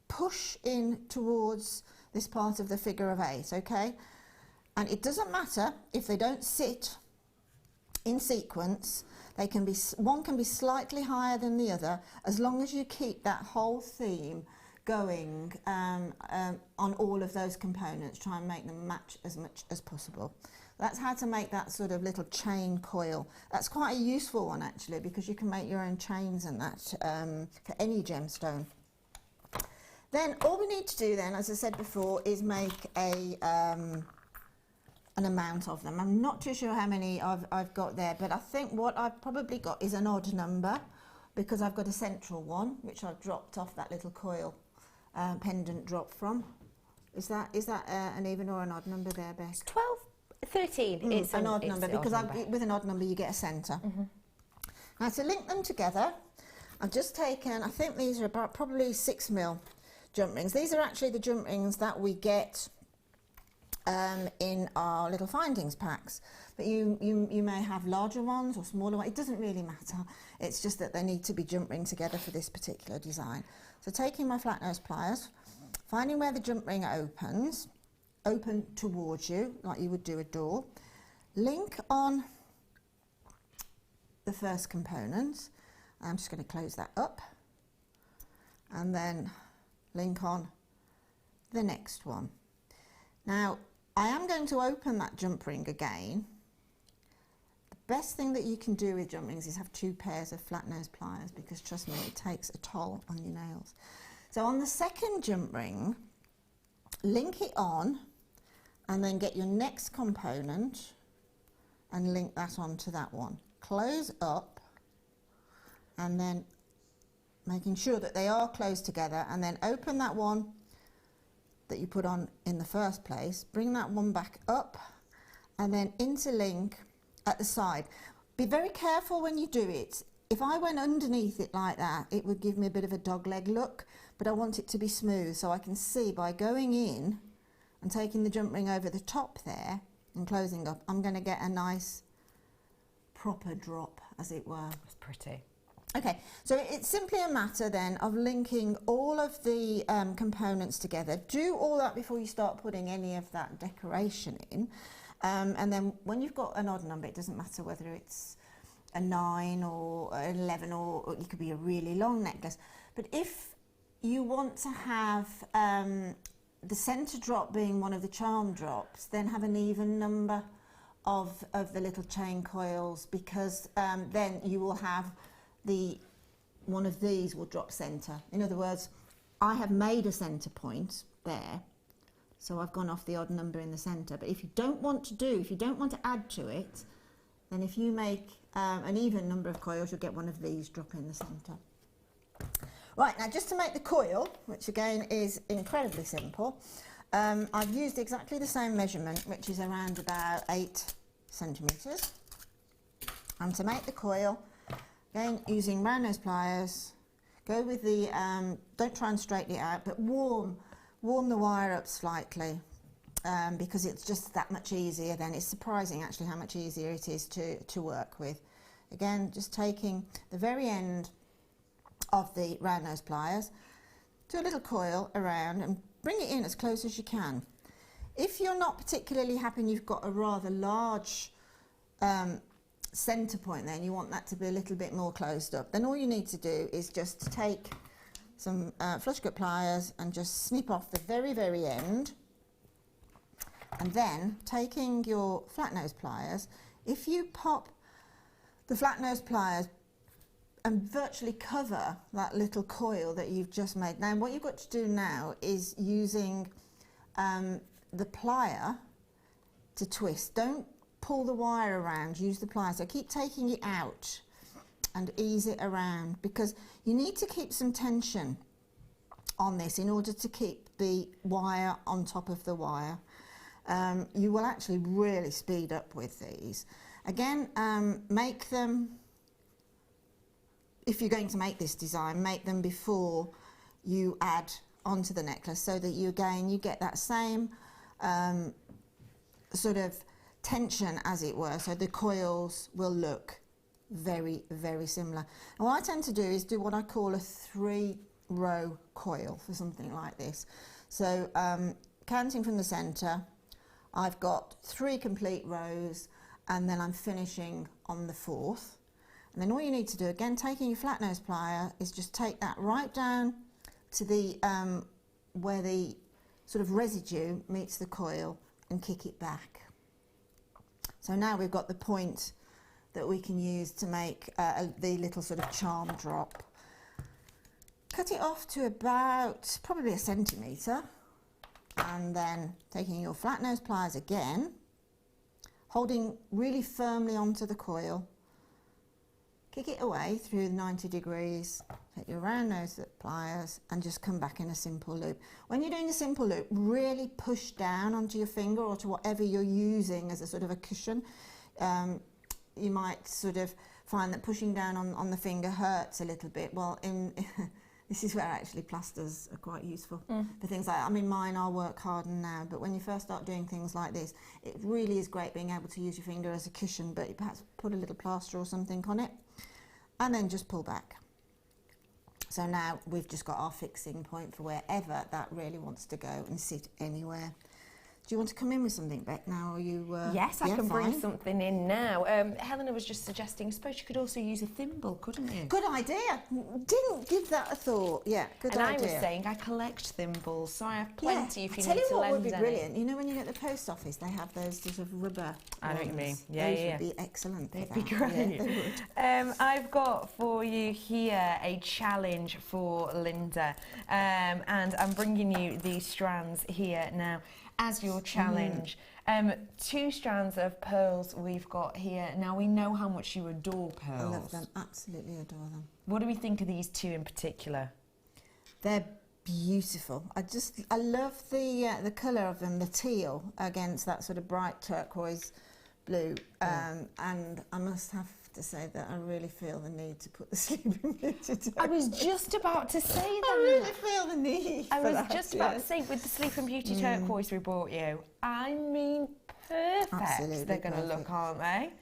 push in towards this part of the figure of 8, okay? And it doesn't matter if they don't sit in sequence. They can be, one can be slightly higher than the other, as long as you keep that whole theme going on all of those components. Try and make them match as much as possible. That's how to make that sort of little chain coil. That's quite a useful one actually, because you can make your own chains and that for any gemstone. Then all we need to do then, as I said before, is make a an amount of them. I'm not too sure how many I've got there, but I think what I've probably got is an odd number, because I've got a central one which I've dropped off that little coil pendant drop from. Is that an even or an odd number there, Beck? 12, 13. It's an odd number, because with an odd number you get a centre. Now to link them together, I've just taken, I think these are about probably 6mm jump rings. These are actually the jump rings that we get in our little findings packs, but you may have larger ones or smaller ones. It doesn't really matter. It's just that they need to be jump ring together for this particular design. So taking my flat nose pliers, finding where the jump ring opens, open towards you like you would do a door, link on the first component. I'm just going to close that up, and then link on the next one. Now I am going to open that jump ring again. The best thing that you can do with jump rings is have 2 pairs of flat nose pliers, because trust me, it takes a toll on your nails. So on the second jump ring, link it on, and then get your next component and link that onto that one. Close up, and then making sure that they are closed together, and then open that one that you put on in the first place, bring that one back up, and then interlink at the side. Be very careful when you do it. If I went underneath it like that, it would give me a bit of a dog leg look, but I want it to be smooth, so I can see by going in and taking the jump ring over the top there and closing up, I'm going to get a nice proper drop, as it were. That's pretty. Okay, so it's simply a matter then of linking all of the components together. Do all that before you start putting any of that decoration in. And then when you've got an odd number, it doesn't matter whether it's a 9 or an 11, or it could be a really long necklace. But if you want to have the centre drop being one of the charm drops, then have an even number of the little chain coils, because then you will have one of these will drop centre. In other words, I have made a centre point there, so I've gone off the odd number in the centre. But if you don't want to add to it, then if you make an even number of coils, you'll get one of these drop in the centre. Right, now just to make the coil, which again is incredibly simple, I've used exactly the same measurement, which is around about 8 centimetres. And to make the coil, again, using round nose pliers, go with the, don't try and straighten it out, but warm the wire up slightly, because it's just that much easier then. It's surprising actually how much easier it is to work with. Again, just taking the very end of the round nose pliers, do a little coil around and bring it in as close as you can. If you're not particularly happy and you've got a rather large centre point there and you want that to be a little bit more closed up, then all you need to do is just take some flush cut pliers and just snip off the very, very end. And then, taking your flat nose pliers, if you pop the flat nose pliers and virtually cover that little coil that you've just made. Now, what you've got to do now is using the plier to twist. Don't pull the wire around, use the plier. So keep taking it out and ease it around, because you need to keep some tension on this in order to keep the wire on top of the wire. You will actually really speed up with these. Again, make them, if you're going to make this design, make them before you add onto the necklace, so that you get that same sort of tension, as it were, so the coils will look very, very similar. And what I tend to do is do what I call a 3-row coil for something like this. So counting from the centre, I've got 3 complete rows, and then I'm finishing on the 4th. And then all you need to do, again, taking your flat nose plier, is just take that right down to the where the sort of residue meets the coil and kick it back. So now we've got the point that we can use to make the little sort of charm drop. Cut it off to about probably 1 centimetre, and then taking your flat nose pliers again, holding really firmly onto the coil, kick it away through the 90 degrees, take your round nose pliers and just come back in a simple loop. When you're doing a simple loop, really push down onto your finger or to whatever you're using as a sort of a cushion. You might sort of find that pushing down on the finger hurts a little bit. Well, this is where actually plasters are quite useful for things like that. I mean, mine are work hardened now, but when you first start doing things like this, it really is great being able to use your finger as a cushion, but you perhaps put a little plaster or something on it, and then just pull back. So now we've just got our fixing point for wherever that really wants to go and sit anywhere. Do you want to come in with something, Beck, now? Or you? Yes, I can bring something in now. Helena was just suggesting, I suppose you could also use a thimble, couldn't you? Good idea. Didn't give that a thought. Yeah, good idea. And I was saying I collect thimbles, so I have plenty if you need to lend any. Tell you what would be brilliant. You know, when you get the post office, they have those sort of rubber I know what you mean. Yeah, those would be excellent. They'd be great. Yeah, they would. I've got for you here a challenge for Linda, and I'm bringing you these strands here now as your challenge. 2 strands of pearls we've got here. Now, we know how much you adore pearls. I love them, absolutely adore them. What do we think of these 2 in particular? They're beautiful. I love the colour of them, the teal against that sort of bright turquoise blue. And I must have to say that I really feel the need to put the Sleeping Beauty turquoise. I was just about to say that. I really feel the need I was that, just about to say, with the Sleeping Beauty turquoise we brought you, I mean, perfect. Absolutely they're going to look, aren't they?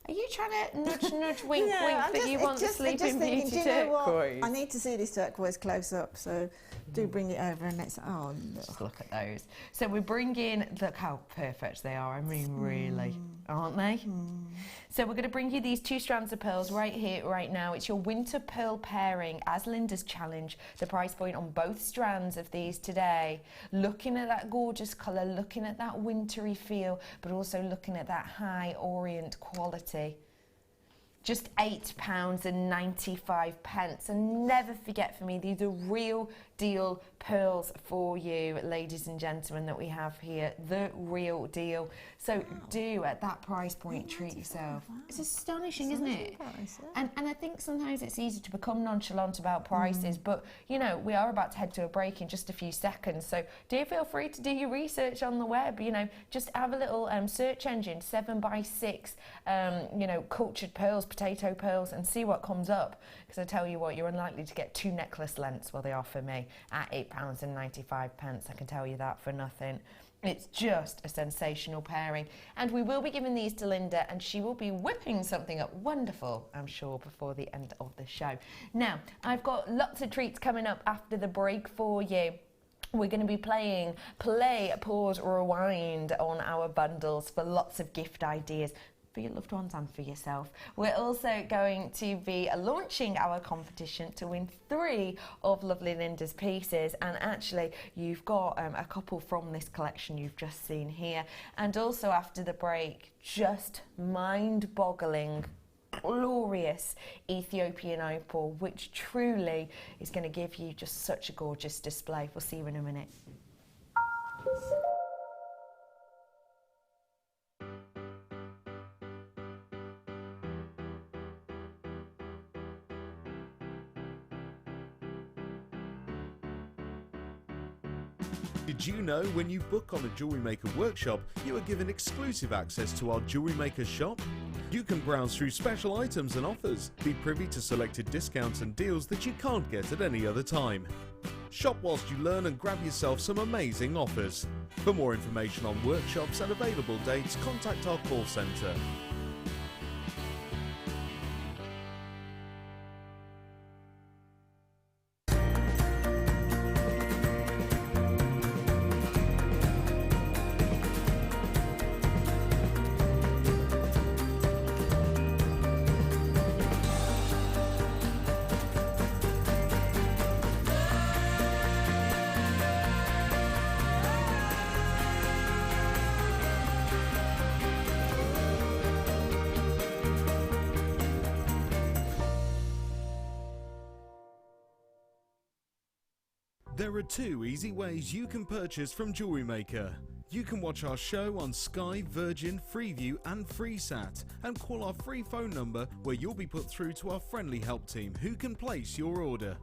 Are you trying to nudge, wink, No, wink that you want the Sleeping Beauty do you know turquoise? what? I need to see this turquoise close up, so do bring it over and let's. Oh, look. Just look at those. So we're bringing, look how perfect they are. I mean, really, aren't they? So we're going to bring you these 2 strands of pearls right here, right now. It's your winter pearl pairing as Linda's challenge. The price point on both strands of these today. Looking at that gorgeous colour, looking at that wintry feel, but also looking at that high orient quality. Just £8.95. And never forget, for me, these are real deal pearls for you, ladies and gentlemen, that we have here. The real deal. So do, at that price point, treat yourself. It's astonishing, isn't it? And I think sometimes it's easy to become nonchalant about prices, but, you know, we are about to head to a break in just a few seconds. So do feel free to do your research on the web. You know, just have a little search engine, 7x6, you know, cultured pearls, potato pearls, and see what comes up. Because I tell you what, you're unlikely to get 2 necklace lengths, well, they are for me, at £8.95. I can tell you that for nothing. It's just a sensational pairing. And we will be giving these to Linda, and she will be whipping something up wonderful, I'm sure, before the end of the show. Now, I've got lots of treats coming up after the break for you. We're going to be playing Play, Pause, Rewind on our bundles for lots of gift ideas for your loved ones and for yourself. We're also going to be launching our competition to win 3 of lovely Linda's pieces, and actually you've got a couple from this collection you've just seen here. And also after the break, just mind-boggling, glorious Ethiopian opal, which truly is going to give you just such a gorgeous display. We'll see you in a minute. Did you know when you book on a Jewellery Maker workshop, you are given exclusive access to our Jewellery Maker shop? You can browse through special items and offers, be privy to selected discounts and deals that you can't get at any other time. Shop whilst you learn and grab yourself some amazing offers. For more information on workshops and available dates, contact our call centre. There are 2 easy ways you can purchase from Jewellery Maker. You can watch our show on Sky, Virgin, Freeview and FreeSat, and call our free phone number where you'll be put through to our friendly help team who can place your order.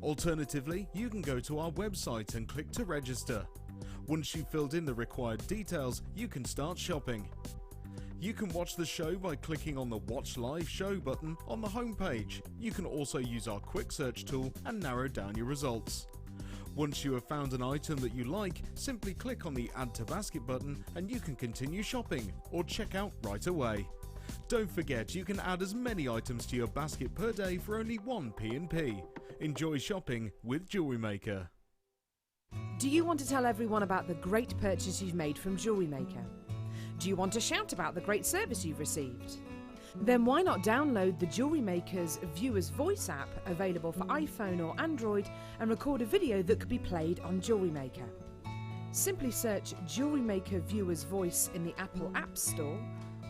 Alternatively, you can go to our website and click to register. Once you've filled in the required details, you can start shopping. You can watch the show by clicking on the Watch Live Show button on the homepage. You can also use our quick search tool and narrow down your results. Once you have found an item that you like, simply click on the Add to Basket button and you can continue shopping or check out right away. Don't forget, you can add as many items to your basket per day for only 1 P&P. Enjoy shopping with Jewellery Maker. Do you want to tell everyone about the great purchase you've made from Jewellery Maker? Do you want to shout about the great service you've received? Then why not download the Jewellery Maker's Viewer's Voice app, available for iPhone or Android, and record a video that could be played on Jewellery Maker. Simply search Jewellery Maker Viewer's Voice in the Apple App Store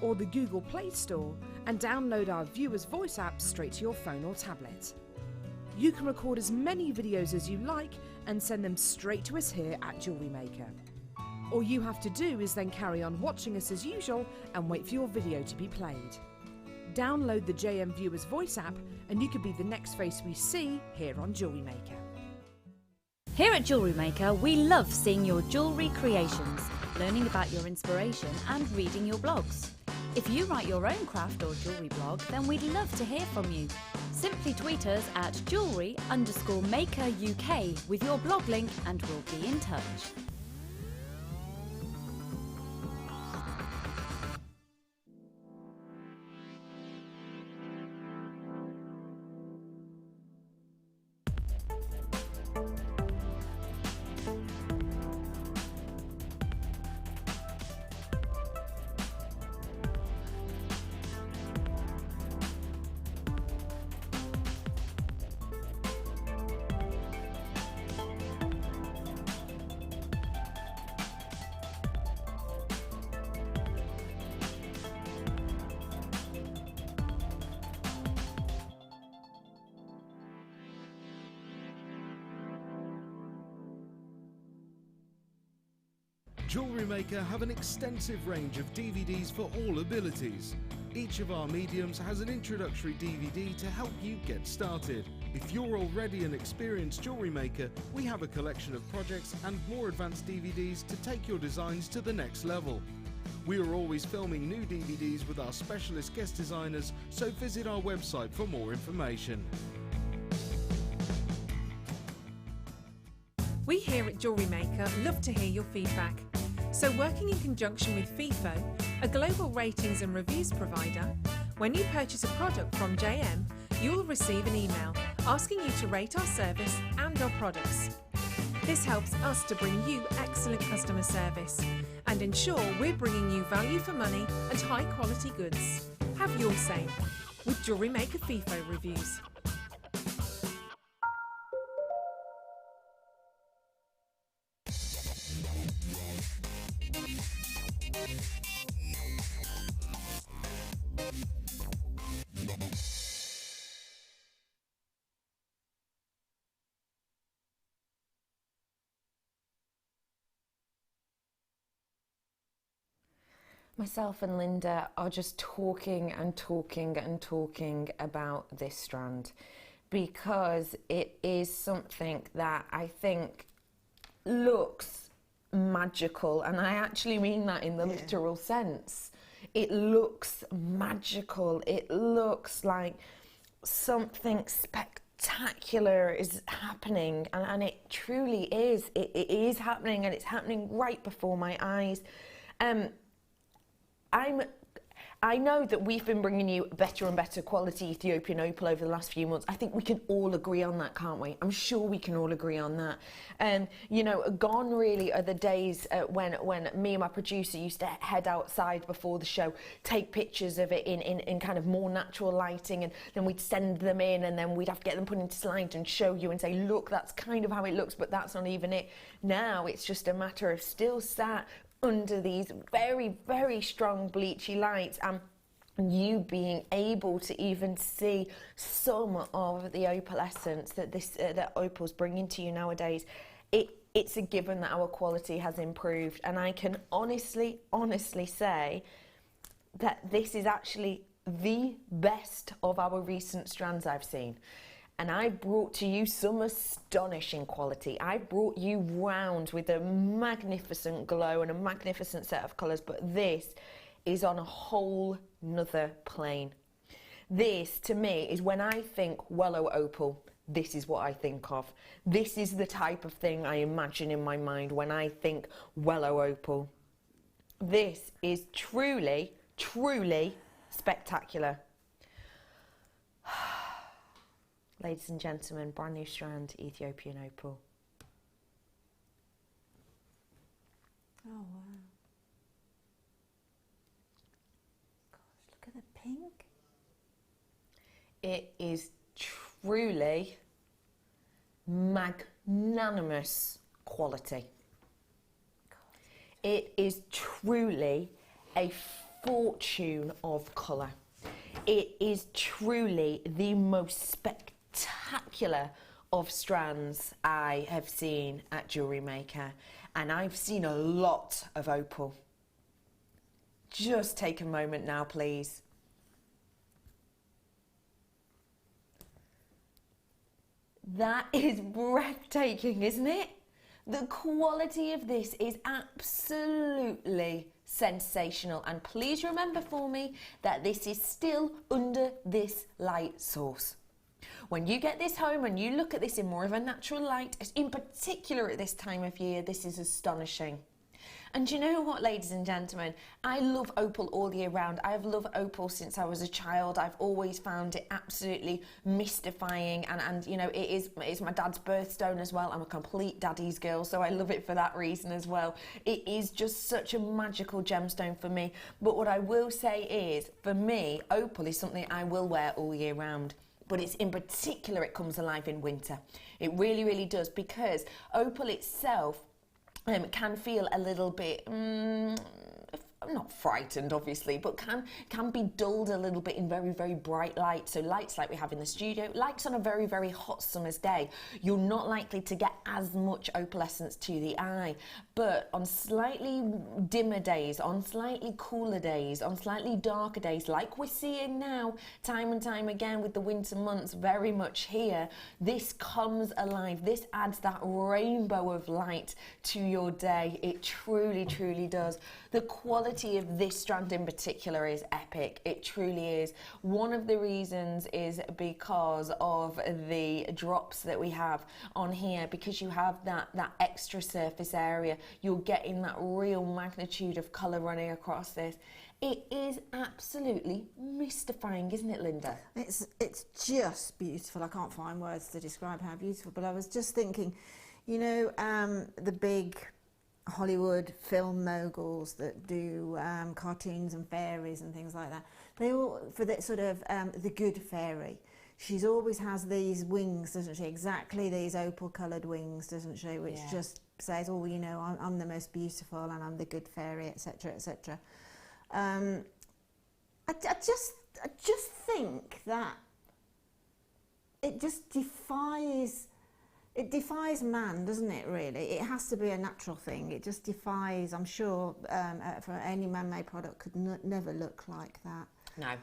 or the Google Play Store and download our Viewer's Voice app straight to your phone or tablet. You can record as many videos as you like and send them straight to us here at Jewellery Maker. All you have to do is then carry on watching us as usual and wait for your video to be played. Download the JM Viewer's Voice app and you could be the next face we see here on Jewellery Maker. Here at Jewellery Maker, we love seeing your jewellery creations, learning about your inspiration and reading your blogs. If you write your own craft or jewellery blog, then we'd love to hear from you. Simply tweet us at jewellery_maker UK with your blog link and we'll be in touch. Jewellery Maker have an extensive range of DVDs for all abilities. Each of our mediums has an introductory DVD to help you get started. If you're already an experienced jewellery maker, we have a collection of projects and more advanced DVDs to take your designs to the next level. We are always filming new DVDs with our specialist guest designers, so visit our website for more information. We here at JewelleryMaker love to hear your feedback. So working in conjunction with FIFO, a global ratings and reviews provider, when you purchase a product from JM, you will receive an email asking you to rate our service and our products. This helps us to bring you excellent customer service and ensure we're bringing you value for money and high quality goods. Have your say with JewelleryMaker FIFO reviews. Myself and Linda are just talking and talking and talking about this strand because it is something that I think looks magical, and I actually mean that in the literal sense. It looks magical. It looks like something spectacular is happening, and it truly is. It is happening, and it's happening right before my eyes. I know that we've been bringing you better and better quality Ethiopian opal over the last few months. I think we can all agree on that, can't we? I'm sure we can all agree on that. You know, gone really are the days when me and my producer used to head outside before the show, take pictures of it in kind of more natural lighting, and then we'd send them in, and then we'd have to get them put into slides and show you and say, look, that's kind of how it looks, but that's not even it. Now it's just a matter of still sat under these very, very strong bleachy lights, and you being able to even see some of the opalescence that that opal's bringing to you nowadays. It's a given that our quality has improved, and I can honestly say that this is actually the best of our recent strands I've seen. And I brought to you some astonishing quality. I brought you round with a magnificent glow and a magnificent set of colours, but this is on a whole nother plane. This, to me, is when I think Wellow Opal, this is what I think of. This is the type of thing I imagine in my mind when I think Wellow Opal. This is truly, truly spectacular. Ladies and gentlemen, brand new strand, Ethiopian opal. Oh, wow. Gosh, look at the pink. It is truly magnanimous quality. It is truly a fortune of colour. It is truly the most spectacular of strands I have seen at JewelleryMaker, and I've seen a lot of opal. Just take a moment now, please. That is breathtaking, isn't it? The quality of this is absolutely sensational, and please remember for me that this is still under this light source. When you get this home and you look at this in more of a natural light, in particular at this time of year, this is astonishing. And you know what, ladies and gentlemen, I love opal all year round. I've loved opal since I was a child. I've always found it absolutely mystifying, and you know, it's my dad's birthstone as well. I'm a complete daddy's girl, so I love it for that reason as well. It is just such a magical gemstone for me. But what I will say is, for me, opal is something I will wear all year round. But it's in particular, it comes alive in winter. It really, really does, because opal itself can feel a little bit, not frightened obviously, but can be dulled a little bit in very, very bright light. So lights like we have in the studio, lights on a very, very hot summer's day, you're not likely to get as much opalescence to the eye. But on slightly dimmer days, on slightly cooler days, on slightly darker days, like we're seeing now time and time again with the winter months very much here, this comes alive. This adds that rainbow of light to your day. It truly, truly does. The quality quality of this strand in particular is epic. It truly is. One of the reasons is because of the drops that we have on here, because you have that extra surface area. You're getting that real magnitude of colour running across this. It is absolutely mystifying, isn't it, Linda? It's just beautiful. I can't find words to describe how beautiful, but I was just thinking, you know, the big Hollywood film moguls that do cartoons and fairies and things like that, they all, for that sort of the good fairy, she always has these wings, doesn't she? Exactly these opal coloured wings, doesn't she? Which just says, oh, you know, I'm the most beautiful and I'm the good fairy, etc., etc. I just think that it just defies man, doesn't it, really? It has to be a natural thing. It just defies, I'm sure, for any man-made product could never look like that. No.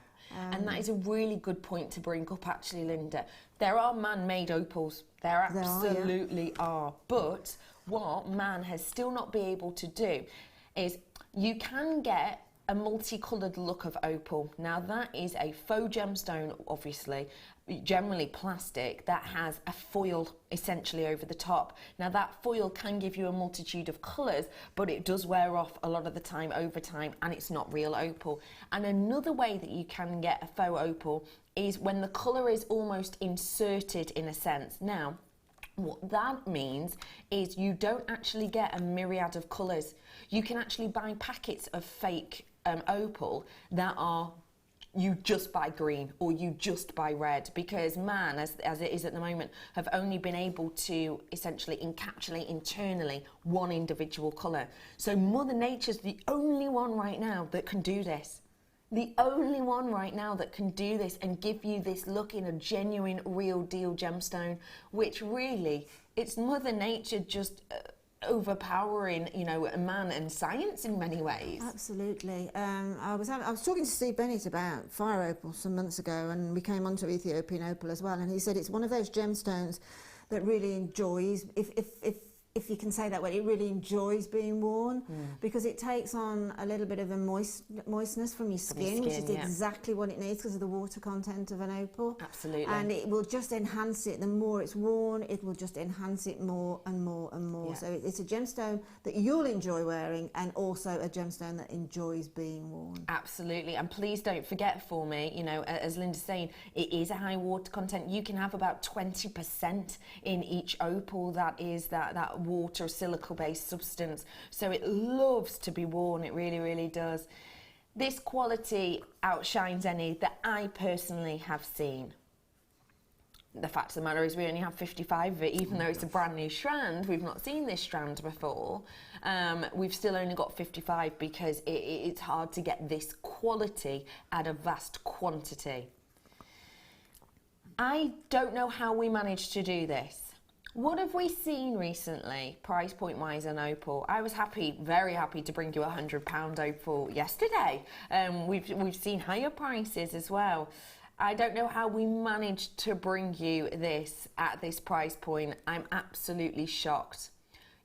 And that is a really good point to bring up, actually, Linda. There are man-made opals. There absolutely are. But what man has still not been able to do is you can get a multicoloured look of opal. Now that is a faux gemstone, obviously, generally plastic, that has a foil essentially over the top. Now that foil can give you a multitude of colours, but it does wear off a lot of the time over time, and it's not real opal. And another way that you can get a faux opal is when the colour is almost inserted, in a sense. Now what that means is you don't actually get a myriad of colours. You can actually buy packets of fake opal that are, you just buy green or you just buy red, because man, as it is at the moment, have only been able to essentially encapsulate internally one individual colour. So Mother Nature's the only one right now that can do this. The only one right now that can do this and give you this look in a genuine, real deal gemstone, which really, it's Mother Nature just overpowering, you know, man and science in many ways. Absolutely. I was talking to Steve Bennett about fire opal some months ago, and we came onto Ethiopian opal as well, and he said it's one of those gemstones that really enjoys, if you can say that way, it really enjoys being worn, because it takes on a little bit of a moistness from your skin, which is exactly what it needs because of the water content of an opal. Absolutely. And it will just enhance it. The more it's worn, it will just enhance it more and more and more. Yeah. So it's a gemstone that you'll enjoy wearing, and also a gemstone that enjoys being worn. Absolutely. And please don't forget for me, you know, as Linda's saying, it is a high water content. You can have about 20% in each opal that is that water silica based substance, so it loves to be worn. It really, really does. This quality outshines any that I personally have seen. The fact of the matter is we only have 55 of it, even though it's a brand new strand. We've not seen this strand before. We've still only got 55 because it's hard to get this quality at a vast quantity. I don't know how we managed to do this. What have we seen recently, price point wise, on opal? I was happy, very happy to bring you a £100 opal yesterday. We've seen higher prices as well. I don't know how we managed to bring you this at this price point. I'm absolutely shocked.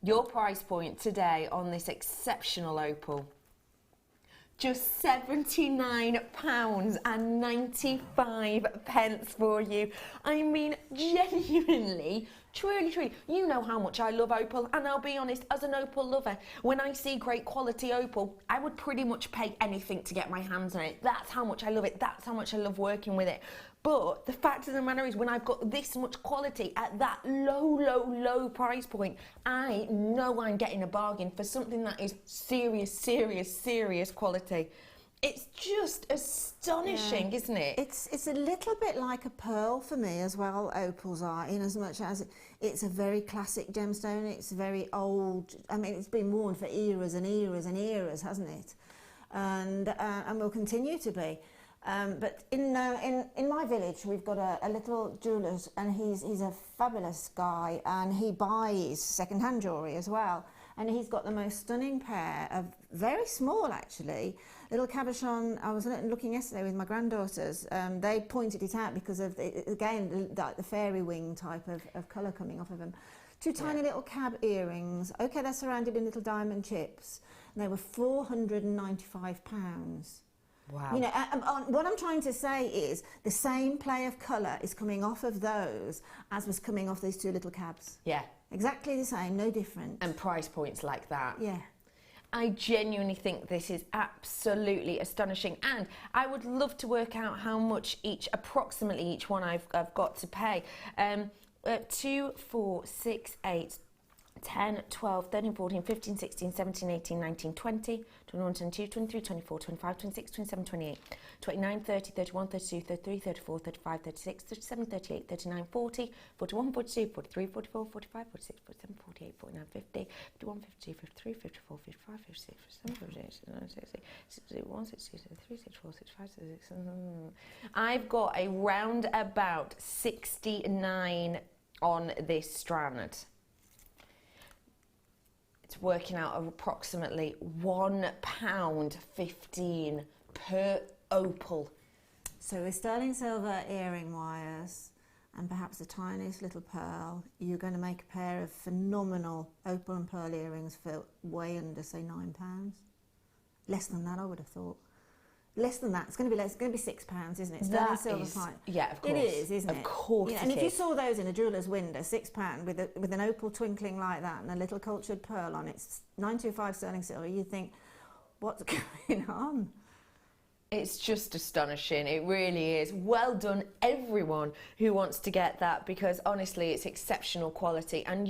Your price point today on this exceptional opal, just £79.95 for you. I mean, genuinely, truly, you know how much I love opal, and I'll be honest, as an opal lover, when I see great quality opal, I would pretty much pay anything to get my hands on it. That's how much I love it. That's how much I love working with it. But the fact of the matter is, when I've got this much quality at that low price point, I know I'm getting a bargain for something that is serious quality. It's just astonishing, isn't it? It's a little bit like a pearl for me as well, opals are, in as much as it's a very classic gemstone. It's very old. I mean, it's been worn for eras and eras and eras, hasn't it? And will continue to be. But in my village, we've got a little jeweller's, and he's a fabulous guy, and he buys second-hand jewellery as well. And he's got the most stunning pair of, very small actually, little cabochon. I was looking yesterday with my granddaughters. They pointed it out because of, again, the fairy wing type of colour coming off of them. Two tiny little cab earrings. Okay, they're surrounded in little diamond chips. And they were £495. Wow. You know, what I'm trying to say is the same play of colour is coming off of those as was coming off these two little cabs. Yeah. Exactly the same, no different. And price points like that. Yeah. I genuinely think this is absolutely astonishing, and I would love to work out how much approximately each one I've got to pay. 2, 4, 6, 8, 10, 12, 13, 14, 15, 16, 17, 18, 19, 20, 21, 22, 23, 24, 25, 26, 27, 28, 29, 30, 31, 32, 33, 34, 35, 36, 37, 38, 39, 40, 41, 42, 43, 44, 45, 46, 47, 48, 49, 50, 51, 52, 53, 54, 55, 56, 57, 58, 59, 60, 61, 62, 63, 64, 65, 66. I've got a round about 69 on this strand. It's working out approximately £1.15 per opal. So with sterling silver earring wires and perhaps the tiniest little pearl, you're going to make a pair of phenomenal opal and pearl earrings for way under, say, £9. Less than that, I would have thought. Less than that. It's going to be less. It's going to be £6, isn't it? Sterling silver fine. Yeah, of course. It is, isn't it? Of course, and if you saw those in a jeweller's window, £6 with an opal twinkling like that and a little cultured pearl on it, 925 sterling silver, you'd think, what's going on? It's just astonishing. It really is. Well done, everyone who wants to get that, because honestly, it's exceptional quality. And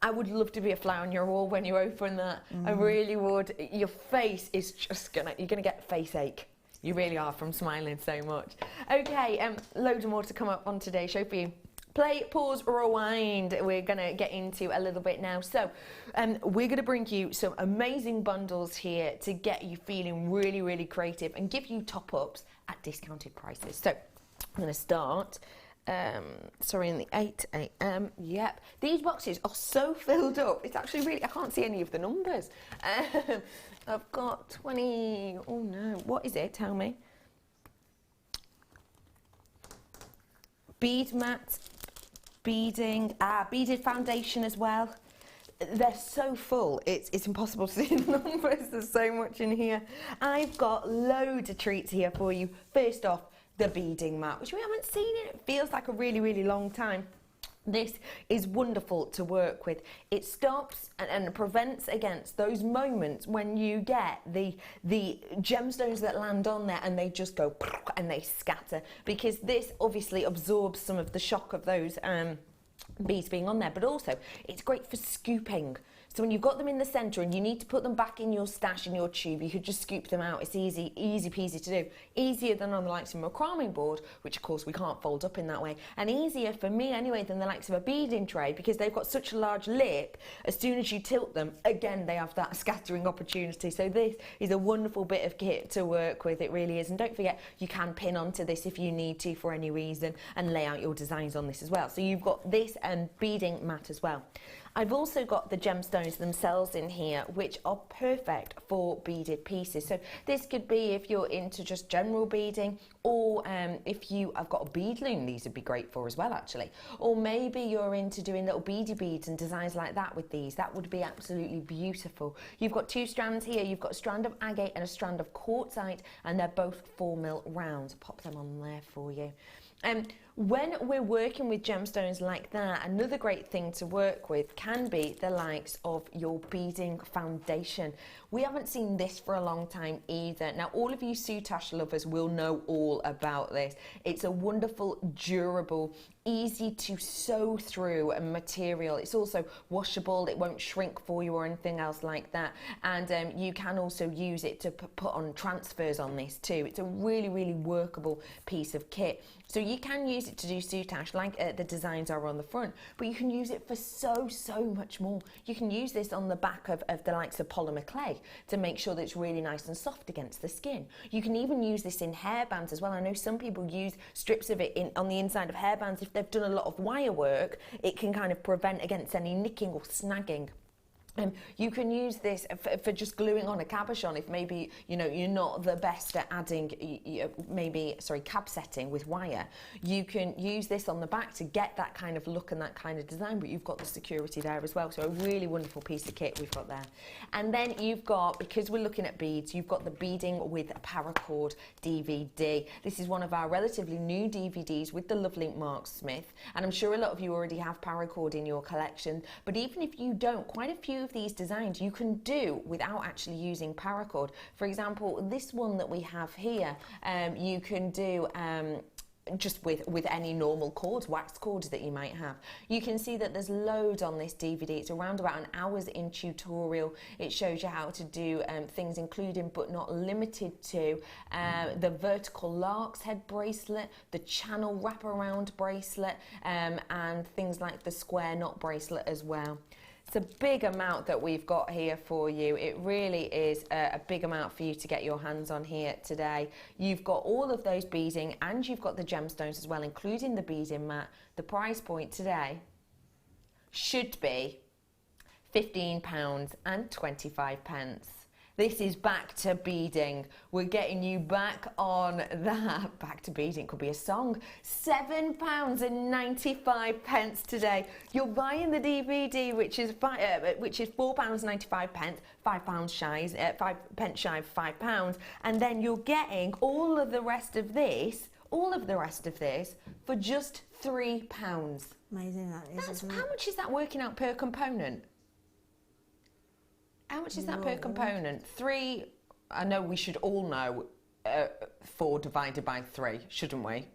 I would love to be a fly on your wall when you open that. I really would. Your face is just you're gonna get face ache. You really are, from smiling so much. Okay, loads more to come up on today's show for you. Play, pause, rewind. We're going to get into a little bit now. So we're going to bring you some amazing bundles here to get you feeling really, really creative and give you top-ups at discounted prices. So I'm going to start, in the 8 a.m. Yep. These boxes are so filled up. It's actually really, I can't see any of the numbers. I've got 20, oh no, what is it? Tell me. Bead mat, beading, beaded foundation as well. They're so full, it's impossible to see the numbers. There's so much in here. I've got loads of treats here for you. First off, the beading mat, which we haven't seen in, it feels like a really, really long time. This is wonderful to work with. It stops and prevents against those moments when you get the gemstones that land on there and they just go and they scatter, because this obviously absorbs some of the shock of those beads being on there, but also it's great for scooping. So when you've got them in the centre and you need to put them back in your stash, in your tube, you could just scoop them out. It's easy peasy to do. Easier than on the likes of a macrame board, which of course we can't fold up in that way. And easier for me anyway than the likes of a beading tray, because they've got such a large lip. As soon as you tilt them, again, they have that scattering opportunity. So this is a wonderful bit of kit to work with. It really is. And don't forget, you can pin onto this if you need to for any reason and lay out your designs on this as well. So you've got this beading mat as well. I've also got the gemstones themselves in here, which are perfect for beaded pieces. So this could be if you're into just general beading, or if you have got a bead loom, these would be great for as well, actually. Or maybe you're into doing little beady beads and designs like that with these. That would be absolutely beautiful. You've got two strands here. You've got a strand of agate and a strand of quartzite, and they're both 4mm rounds. Pop them on there for you. When we're working with gemstones like that, another great thing to work with can be the likes of your beading foundation. We haven't seen this for a long time either. Now, all of you soutache lovers will know all about this. It's a wonderful, durable, easy to sew through material. It's also washable. It won't shrink for you or anything else like that. And you can also use it to put on transfers on this too. It's a really, really workable piece of kit. So you can use it to do soutache like the designs are on the front, but you can use it for so much more. You can use this on the back of the likes of polymer clay to make sure that it's really nice and soft against the skin. You can even use this in hairbands as well. I know some people use strips of it on the inside of hairbands. If they've done a lot of wire work, it can kind of prevent against any nicking or snagging. You can use this for just gluing on a cabochon if maybe, you know, you're not the best at adding, cap setting with wire. You can use this on the back to get that kind of look and that kind of design, but you've got the security there as well. So a really wonderful piece of kit we've got there. And then you've got, because we're looking at beads, you've got the beading with a paracord DVD. This is one of our relatively new DVDs with the lovely Mark Smith. And I'm sure a lot of you already have paracord in your collection, but even if you don't, quite a few of these designs you can do without actually using paracord. For example, this one that we have here, you can do just with any normal cords, wax cords that you might have. You can see that there's loads on this DVD. It's around about an hour's in tutorial. It shows you how to do things including but not limited to the vertical lark's head bracelet, the channel wraparound bracelet, and things like the square knot bracelet as well. It's a big amount that we've got here for you. It really is a big amount for you to get your hands on here today. You've got all of those beading and you've got the gemstones as well, including the beading mat. The price point today should be £15.25. This is back to beading. We're getting you back on that. Back to beading could be a song. £7.95 today. You're buying the DVD, which is £4.95, £5 shy, 5 pence shy of £5, and then you're getting all of the rest of this, for just £3. Amazing that is, isn't it? How much is that working out per component? How much is that per component? 3, I know we should all know 4 divided by 3, shouldn't we?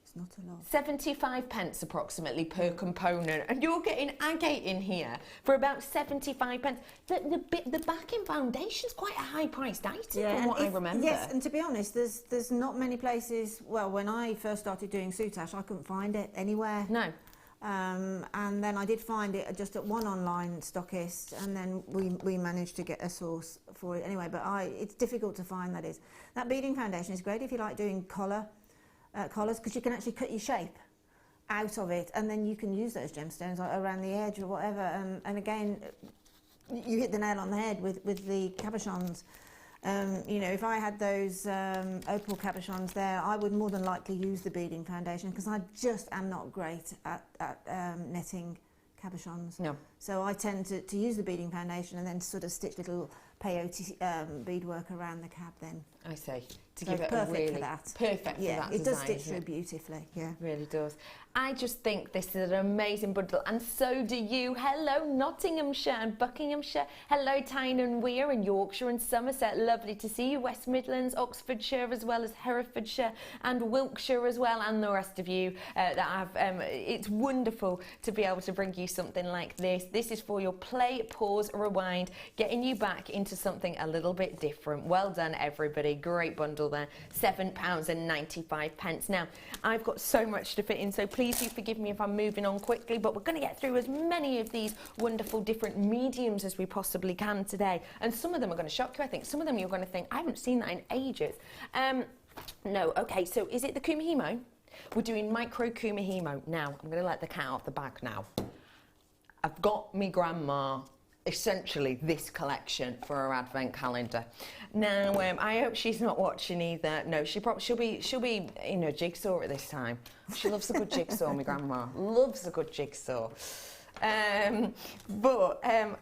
It's not a lot. 75 pence approximately per component. And you're getting agate in here for about 75 pence. The backing foundation's quite a high-priced item from what I remember. Yes, and to be honest, there's not many places. Well, when I first started doing soutache, I couldn't find it anywhere. No. And then I did find it just at one online stockist, and then we managed to get a source for it anyway. But it's difficult to find, that is. That beading foundation is great if you like doing collars, because you can actually cut your shape out of it, and then you can use those gemstones around the edge or whatever. And again, you hit the nail on the head with the cabochons. You know, if I had those opal cabochons there, I would more than likely use the beading foundation, because I just am not great at netting cabochons. No. So I tend to use the beading foundation and then sort of stitch little peyote beadwork around the cab then. I see. To So give it perfect a really for that. perfect for that it design, does stitch isn't through it? beautifully. Yeah, It really does. I just think this is an amazing bundle, and so do you. Hello Nottinghamshire and Buckinghamshire. Hello Tyne and Weir and Yorkshire and Somerset. Lovely to see you. West Midlands, Oxfordshire, as well as Herefordshire and Wiltshire as well, and the rest of you that have. It's wonderful to be able to bring you something like this. This is for your play, pause, rewind, getting you back into something a little bit different. Well done, everybody. Great bundle there. £7.95. Now, I've got so much to fit in, so please do forgive me if I'm moving on quickly, but we're going to get through as many of these wonderful different mediums as we possibly can today. And some of them are going to shock you, I think. Some of them you're going to think, I haven't seen that in ages. No, okay, so is it the Kumihimo? We're doing micro Kumihimo. Now, I'm going to let the cat out the bag now. I've got me grandma essentially this collection for her advent calendar. Now, I hope she's not watching either. No, she'll be in a jigsaw at this time. She loves a good jigsaw, my grandma. Loves a good jigsaw. But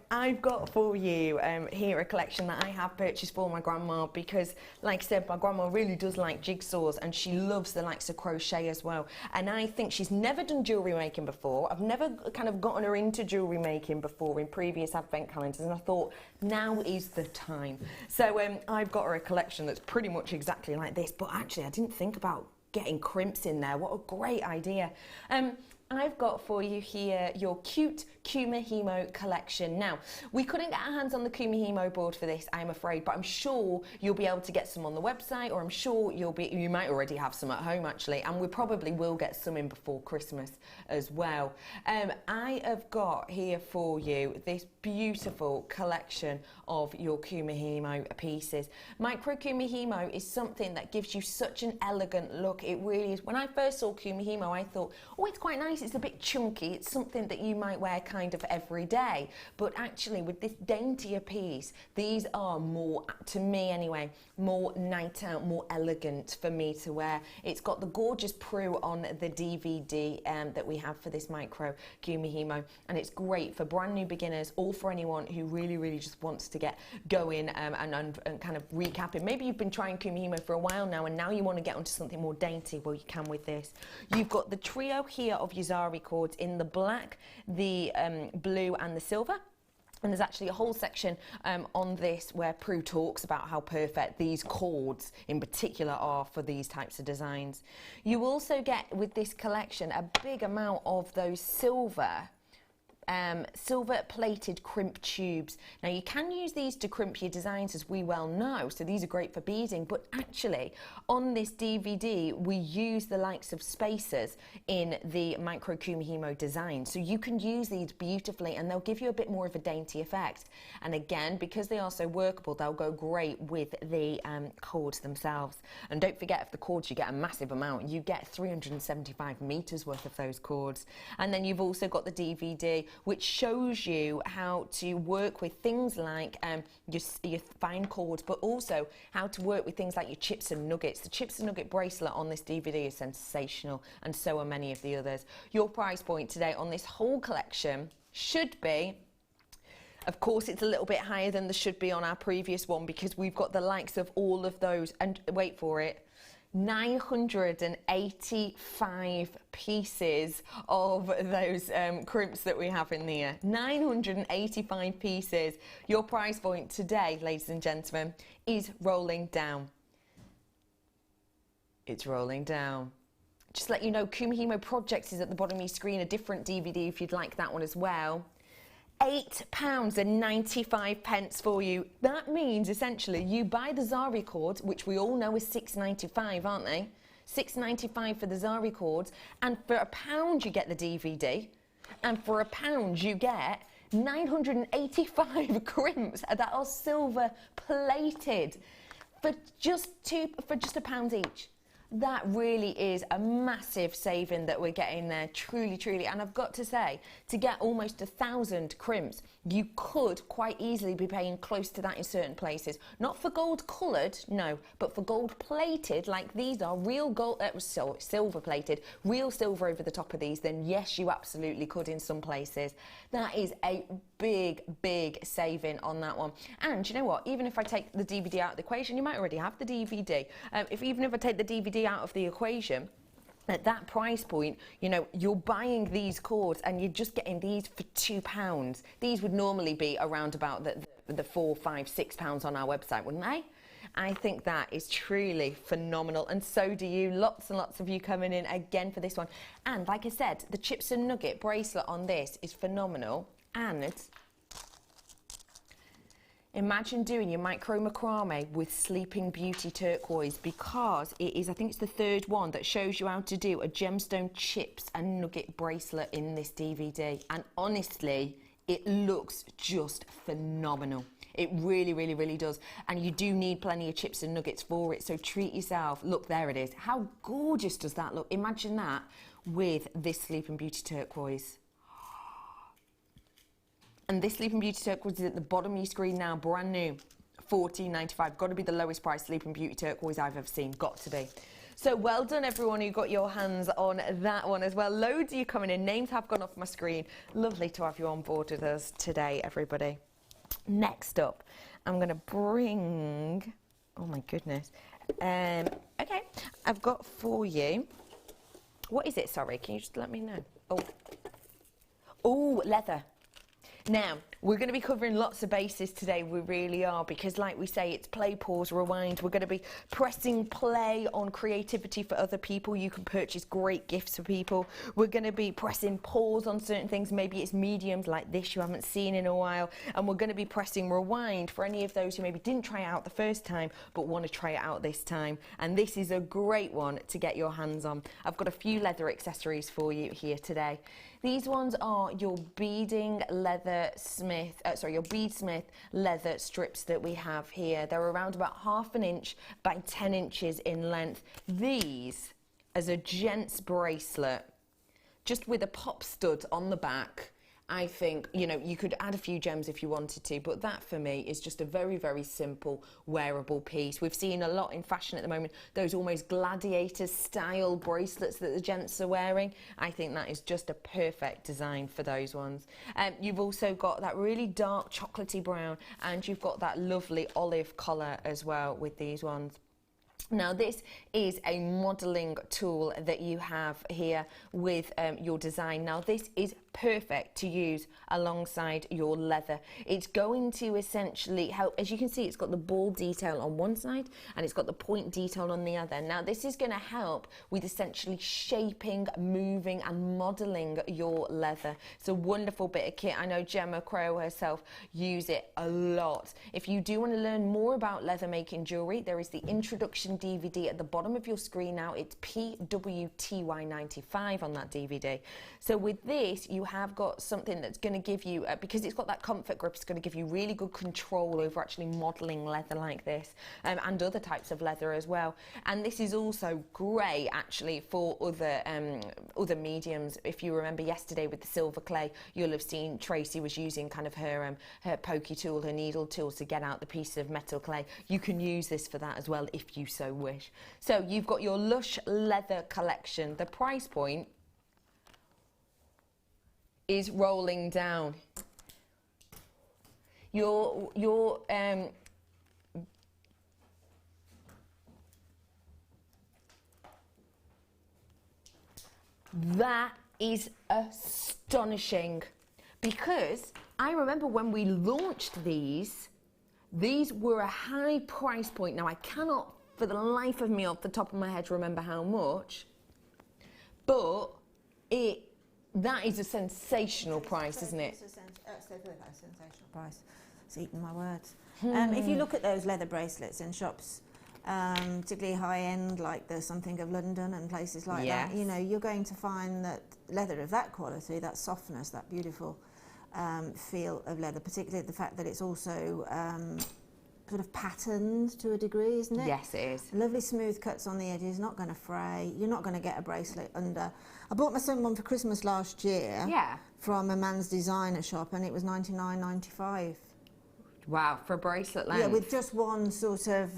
I've got for you here a collection that I have purchased for my grandma, because, like I said, my grandma really does like jigsaws, and she loves the likes of crochet as well. And I think she's never done jewellery making before. I've never kind of gotten her into jewellery making before in previous advent calendars, and I thought now is the time. So I've got her a collection that's pretty much exactly like this, but actually I didn't think about getting crimps in there. What a great idea. I've got for you here your cute Kumihimo collection. Now, we couldn't get our hands on the Kumihimo board for this, I'm afraid, but I'm sure you'll be able to get some on the website, or I'm sure you might already have some at home actually, and we probably will get some in before Christmas as well. I have got here for you this beautiful collection of your Kumihimo pieces. Micro Kumihimo is something that gives you such an elegant look. It really is. When I first saw Kumihimo, I thought, oh, it's quite nice might, it's a bit chunky. It's something that you might wear kind of every day. But actually, with this daintier piece, these are more, to me anyway, more night out, more elegant for me to wear. It's got the gorgeous prue on the DVD that we have for this micro Kumihimo, and it's great for brand new beginners or for anyone who really just wants to get going and kind of recapping. Maybe you've been trying Kumihimo for a while now and now you want to get onto something more dainty. Well, you can with this. You've got the trio here of Yuzari cords in the black, the blue and the silver. And there's actually a whole section on this where Prue talks about how perfect these cords in particular are for these types of designs. You also get with this collection a big amount of those silver plated crimp tubes. Now you can use these to crimp your designs, as we well know, so these are great for beading, but actually on this DVD we use the likes of spacers in the micro Kumihimo design, so you can use these beautifully and they'll give you a bit more of a dainty effect. And again, because they are so workable, they'll go great with the cords themselves. And don't forget, if the cords, you get a massive amount. You get 375 meters worth of those cords. And then you've also got the DVD which shows you how to work with things like your fine cords, but also how to work with things like your chips and nuggets. The chips and nugget bracelet on this DVD is sensational, and so are many of the others. Your price point today on this whole collection should be, of course, it's a little bit higher than the should be on our previous one, because we've got the likes of all of those, and wait for it, 985 pieces of those crimps that we have in there. 985 pieces. Your price point today, ladies and gentlemen, is rolling down. It's rolling down. Just let you know, Kumihimo Projects is at the bottom of your screen, a different DVD if you'd like that one as well. £8.95 for you. That means essentially you buy the Zari cords, which we all know is £6.95, aren't they? £6.95 for the Zari cords, and for £1 you get the DVD, and for £1 you get 985 crimps that are silver plated for just £1 each. That really is a massive saving that we're getting there, truly. And I've got to say, to get almost 1,000 crimps, you could quite easily be paying close to that in certain places. Not for gold coloured, no, but for gold plated, like these are real gold, silver plated, real silver over the top of these, then yes, you absolutely could in some places. That is a big saving on that one. And you know what, even if I take the DVD out of the equation, you might already have the DVD. Even if I take the DVD out of the equation, at that price point, you know, you're buying these cords and you're just getting these for £2. These would normally be around about the £4, £5, £6 on our website, wouldn't they? I think that is truly phenomenal, and so do you. Lots and lots of you coming in again for this one. And like I said, the chips and nugget bracelet on this is phenomenal. And imagine doing your micro macrame with Sleeping Beauty turquoise, because it is, I think it's the third one that shows you how to do a gemstone chips and nugget bracelet in this DVD. And honestly, it looks just phenomenal. It really does. And you do need plenty of chips and nuggets for it, so treat yourself. Look, there it is. How gorgeous does that look? Imagine that with this Sleeping Beauty turquoise. And this Sleeping Beauty turquoise is at the bottom of your screen now, brand new, £14.95. Got to be the lowest price Sleeping Beauty turquoise I've ever seen. Got to be. So well done, everyone who got your hands on that one as well. Loads of you coming in. Names have gone off my screen. Lovely to have you on board with us today, everybody. Next up, I'm going to bring... Oh, my goodness. Okay, I've got for you... What is it? Sorry, can you just let me know? Oh, leather. Now, we're going to be covering lots of bases today, we really are, because like we say, it's play, pause, rewind. We're going to be pressing play on creativity for other people. You can purchase great gifts for people. We're going to be pressing pause on certain things. Maybe it's mediums like this you haven't seen in a while. And we're going to be pressing rewind for any of those who maybe didn't try it out the first time, but want to try it out this time. And this is a great one to get your hands on. I've got a few leather accessories for you here today. These ones are your beading your beadsmith leather strips that we have here. They're around about 1/2 inch by 10 inches in length. These, as a gent's bracelet, just with a pop stud on the back, I think, you know, you could add a few gems if you wanted to, but that for me is just a very, very simple wearable piece. We've seen a lot in fashion at the moment, those almost gladiator style bracelets that the gents are wearing. I think that is just a perfect design for those ones. You've also got that really dark chocolatey brown, and you've got that lovely olive colour as well with these ones. Now this is a modelling tool that you have here with your design. Now this is perfect to use alongside your leather. It's going to essentially help, as you can see, it's got the ball detail on one side and it's got the point detail on the other. Now this is going to help with essentially shaping, moving and modelling your leather. It's a wonderful bit of kit. I know Gemma Crow herself use it a lot. If you do want to learn more about leather making jewellery, there is the introduction DVD at the bottom of your screen now. It's PWTY95 on that DVD. So with this, you have got something that's going to give you, because it's got that comfort grip, it's going to give you really good control over actually modelling leather like this, and other types of leather as well. And this is also great actually for other mediums. If you remember yesterday with the silver clay, you'll have seen Tracy was using kind of her pokey tool, her needle tool to get out the piece of metal clay. You can use this for that as well if you so wish. So you've got your Lush leather collection. The price point is rolling down. That is astonishing, because I remember when we launched these were a high price point. Now I cannot for the life of me off the top of my head remember how much, but that is a sensational price, isn't it? It's a sensational price. It's eating my words. If you look at those leather bracelets in shops, particularly high-end, like the Something of London and places like that, you know, you're going to find that leather of that quality, that softness, that beautiful feel of leather, particularly the fact that it's also sort of patterned to a degree, isn't it? Yes, it is. Lovely smooth cuts on the edges, not going to fray. You're not going to get a bracelet under. I bought my son one for Christmas last year. Yeah. From a man's designer shop, and it was $99.95. Wow, for a bracelet length. Yeah, with just one sort of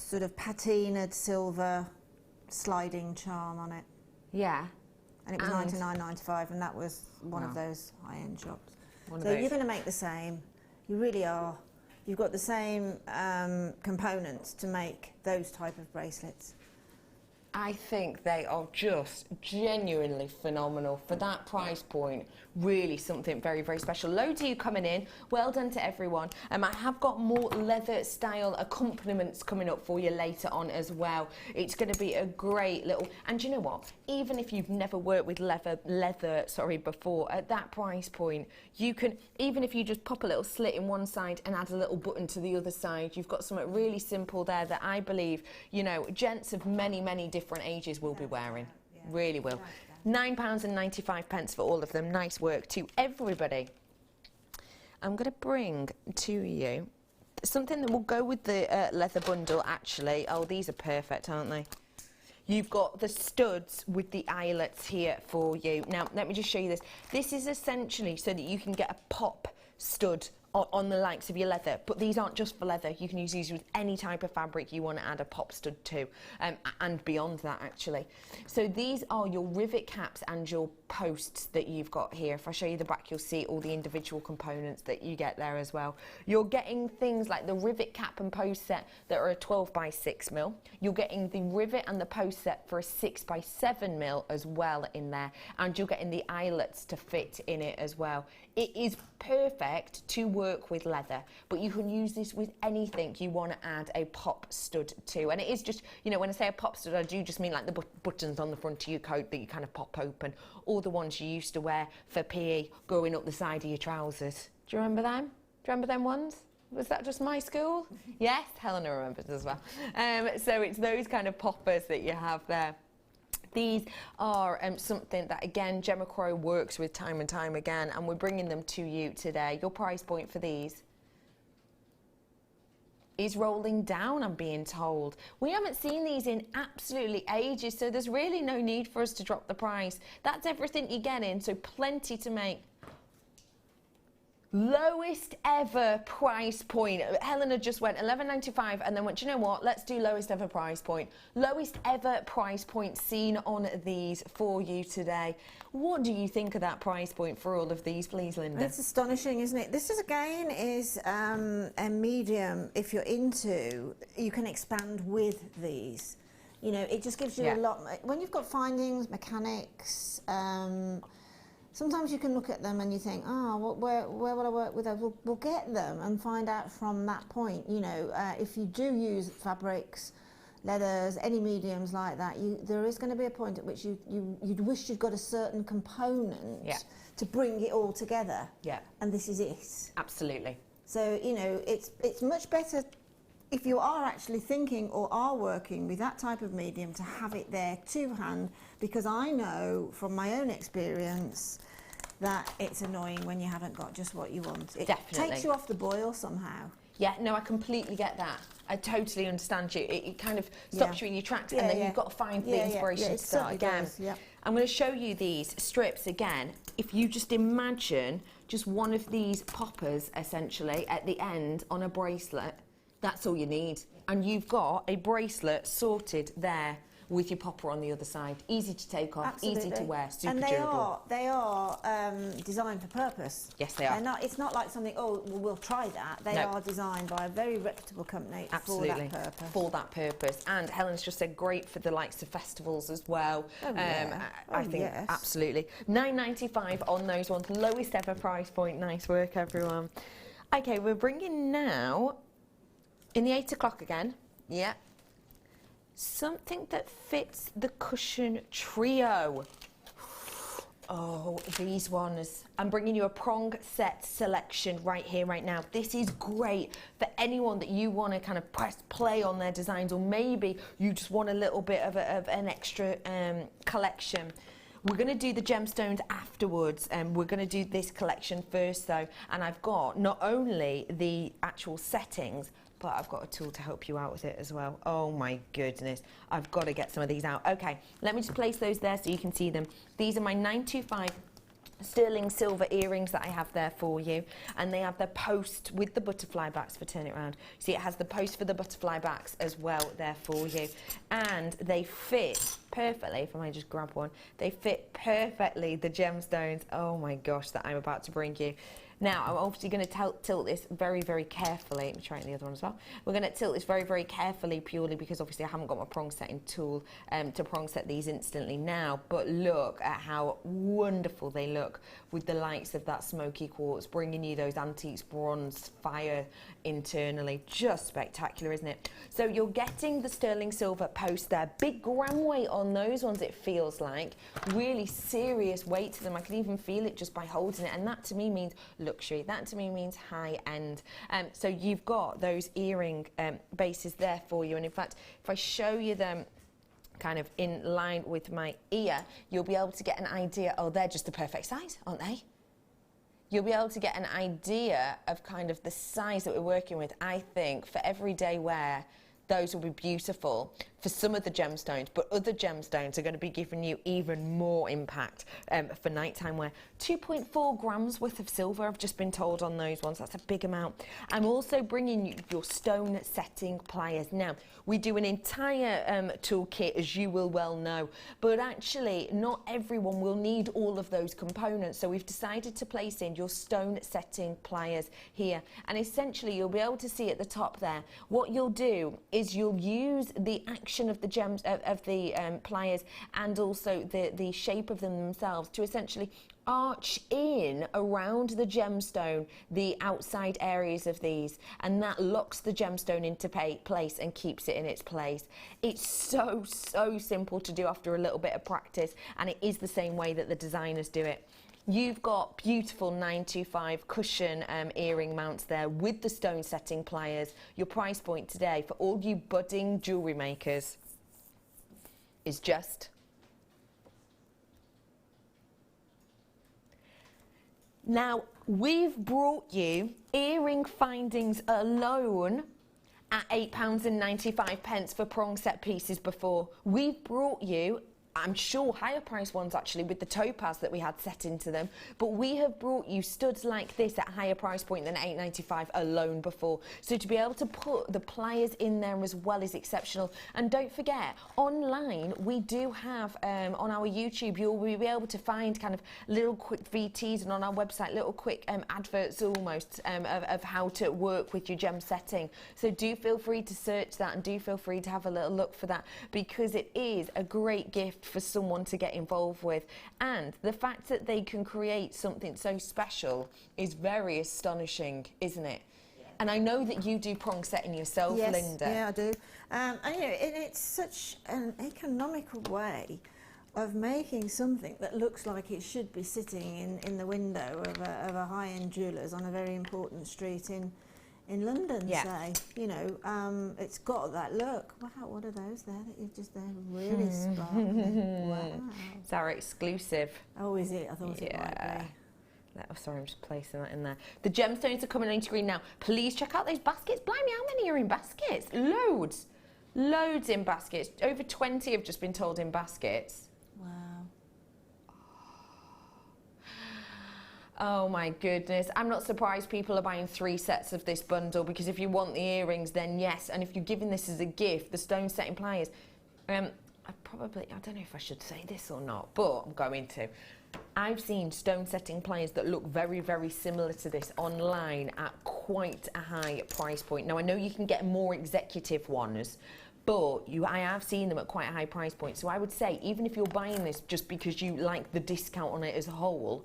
patinaed silver sliding charm on it. Yeah. And it was $99.95, and that was one of those high-end shops. So you're going to make the same. You really are. You've got the same components to make those type of bracelets. I think they are just genuinely phenomenal for that price point. Really something very, very special. Loads of you coming in. Well done to everyone. I have got more leather style accompaniments coming up for you later on as well. It's going to be a great little, and you know what? Even if you've never worked with leather before, at that price point, you can, even if you just pop a little slit in one side and add a little button to the other side, you've got something really simple there that I believe, you know, gents of many, many different ages will be wearing. Really will. £9.95 for all of them. Nice work to everybody. I'm going to bring to you something that will go with the leather bundle, actually. Oh, these are perfect, aren't they? You've got the studs with the eyelets here for you. Now, let me just show you this. This is essentially so that you can get a pop stud on the likes of your leather, but these aren't just for leather. You can use these with any type of fabric you want to add a pop stud to, and beyond that actually. So these are your rivet caps and your posts that you've got here. If I show you the back, you'll see all the individual components that you get there as well. You're getting things like the rivet cap and post set that are a 12x6mm. You're getting the rivet and the post set for a 6x7mm as well in there, and you're getting the eyelets to fit in it as well. It is perfect to work with leather, but you can use this with anything you want to add a pop stud to. And it is just, you know, when I say a pop stud, I do just mean like the buttons on the front of your coat that you kind of pop open, or the ones you used to wear for PE going up the side of your trousers. Do you remember them? Do you remember them ones? Was that just my school? Yes, Helena remembers as well. So it's those kind of poppers that you have there. These are something that, again, Gemma Crow works with time and time again, and we're bringing them to you today. Your price point for these? is rolling down, I'm being told. We haven't seen these in absolutely ages, so there's really no need for us to drop the price. That's everything you're getting, so plenty to make. Lowest ever price point. Helena just went $11.95 and then went, you know what, let's do lowest ever price point. Lowest ever price point seen on these for you today. What do you think of that price point for all of these, please, Linda? It's astonishing, isn't it? This is again a medium. If you're into, you can expand with these. You know, it just gives you a lot. When you've got findings, mechanics, sometimes you can look at them and you think, where will I work with those? We'll get them and find out from that point. You know, if you do use fabrics, leathers, any mediums like that, there is going to be a point at which you'd wish you'd got a certain component to bring it all together. Yeah. And this is it. Absolutely. So, you know, it's much better if you are actually thinking or are working with that type of medium to have it there to hand, because I know from my own experience that it's annoying when you haven't got just what you want. It takes you off the boil somehow. Yeah, no, I completely get that. I totally understand you. It kind of stops you in your tracks, and then you've got to find the inspiration to start again. I'm going to show you these strips again. If you just imagine just one of these poppers, essentially, at the end on a bracelet, that's all you need. And you've got a bracelet sorted there with your popper on the other side. Easy to take off, easy to wear, super durable. And they are designed for purpose. Yes, they are. It's not like something, we'll try that. They are designed by a very reputable company for that purpose. For that purpose. And Helen's just said great for the likes of festivals as well. I think absolutely. $9.95 on those ones. Lowest ever price point. Nice work, everyone. Okay, we're bringing now, in the 8 o'clock again, something that fits the cushion trio. Oh, these ones. I'm bringing you a prong set selection right here, right now. This is great for anyone that you want to kind of press play on their designs, or maybe you just want a little bit of an extra collection. We're going to do the gemstones afterwards, and we're going to do this collection first though. And I've got not only the actual settings, but I've got a tool to help you out with it as well. Oh my goodness, I've got to get some of these out. Okay, let me just place those there so you can see them. These are my 925 sterling silver earrings that I have there for you, and they have the post with the butterfly backs for turn it around. See, it has the post for the butterfly backs as well there for you, and they fit perfectly. If I may just grab one, they fit perfectly the gemstones, oh my gosh, that I'm about to bring you. Now, I'm obviously going to tilt this very, very carefully. Let me try the other one as well. We're going to tilt this very, very carefully, purely because obviously I haven't got my prong setting tool to prong set these instantly now. But look at how wonderful they look with the likes of that smoky quartz, bringing you those antiques bronze fire internally. Just spectacular, isn't it? So you're getting the sterling silver post there. Big gram weight on those ones, it feels like. Really serious weight to them. I can even feel it just by holding it. And that to me means luxury. That to me means high end. So you've got those earring bases there for you, and in fact if I show you them kind of in line with my ear, you'll be able to get an idea. Oh, they're just the perfect size, aren't they? You'll be able to get an idea of kind of the size that we're working with. I think for everyday wear, those will be beautiful for some of the gemstones, but other gemstones are going to be giving you even more impact for nighttime wear. 2.4 grams worth of silver, I've just been told on those ones. That's a big amount. I'm also bringing you your stone setting pliers. Now, we do an entire toolkit, as you will well know, but actually not everyone will need all of those components. So we've decided to place in your stone setting pliers here. And essentially, you'll be able to see at the top there, what you'll do is you'll use the action of the gems of the pliers, and also the shape of them themselves, to essentially arch in around the gemstone the outside areas of these, and that locks the gemstone into place and keeps it in its place. It's so simple to do after a little bit of practice, and it is the same way that the designers do it. You've got beautiful 925 cushion earring mounts there with the stone setting pliers. Your price point today for all you budding jewellery makers is just now, we've brought you earring findings alone at £8.95 for prong set pieces before. We've brought you, I'm sure, higher price ones actually with the topaz that we had set into them, but we have brought you studs like this at a higher price point than £8.95 alone before. So to be able to put the pliers in there as well is exceptional. And don't forget, online we do have on our YouTube, you'll be able to find kind of little quick VTs, and on our website little quick adverts almost of how to work with your gem setting. So do feel free to search that, and do feel free to have a little look for that, because it is a great gift for someone to get involved with. And the fact that they can create something so special is very astonishing, isn't it? Yeah. And I know that you do prong setting yourself, yes, Linda. Yeah, I do. And you know, it's such an economical way of making something that looks like it should be sitting in the window of a high-end jeweller's on a very important street in London, say. You know, it's got that look. Wow, what are those there that you've just there? Really sparkling. Wow. It's our exclusive. Oh, is it? I thought it might be. Oh, sorry, I'm just placing that in there. The gemstones are coming into green now. Please check out those baskets. Blimey, how many are in baskets? Loads. Loads in baskets. Over 20 have just been told in baskets. Wow. Oh my goodness. I'm not surprised people are buying 3 sets of this bundle, because if you want the earrings, then yes. And if you're giving this as a gift, the stone setting pliers, I don't know if I should say this or not, but I'm going to. I've seen stone setting pliers that look very, very similar to this online at quite a high price point. Now, I know you can get more executive ones, but I have seen them at quite a high price point. So I would say, even if you're buying this just because you like the discount on it as a whole,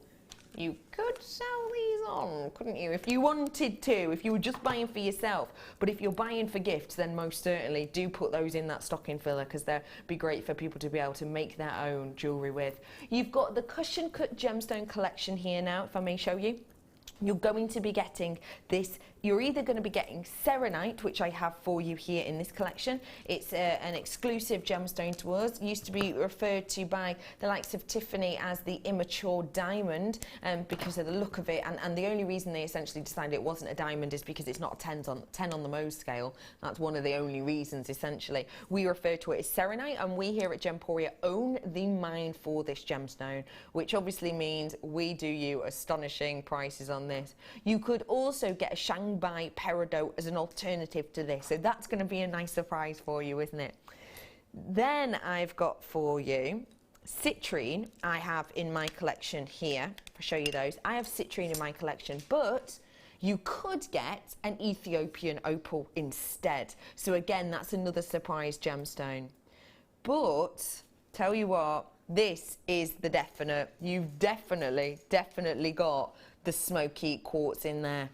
you could sell these on, couldn't you? If you wanted to, if you were just buying for yourself. But if you're buying for gifts, then most certainly do put those in that stocking filler, because they'll be great for people to be able to make their own jewellery with. You've got the cushion cut gemstone collection here now, if I may show you. You're going to be getting this. You're either going to be getting Serenite, which I have for you here in this collection. It's an exclusive gemstone to us. Used to be referred to by the likes of Tiffany as the immature diamond, because of the look of it. And the only reason they essentially decided it wasn't a diamond is because it's not a 10 on the Mohs scale. That's one of the only reasons, essentially. We refer to it as Serenite, and we here at Gemporia own the mine for this gemstone, which obviously means we do you astonishing prices on this. You could also get a Shanghai peridot as an alternative to this, so that's going to be a nice surprise for you, isn't it? Then I've got for you citrine. I have in my collection here. I'll show you those. I have citrine in my collection, but you could get an Ethiopian opal instead. So again, that's another surprise gemstone. But tell you what, this is the definite. You've definitely got the smoky quartz in there.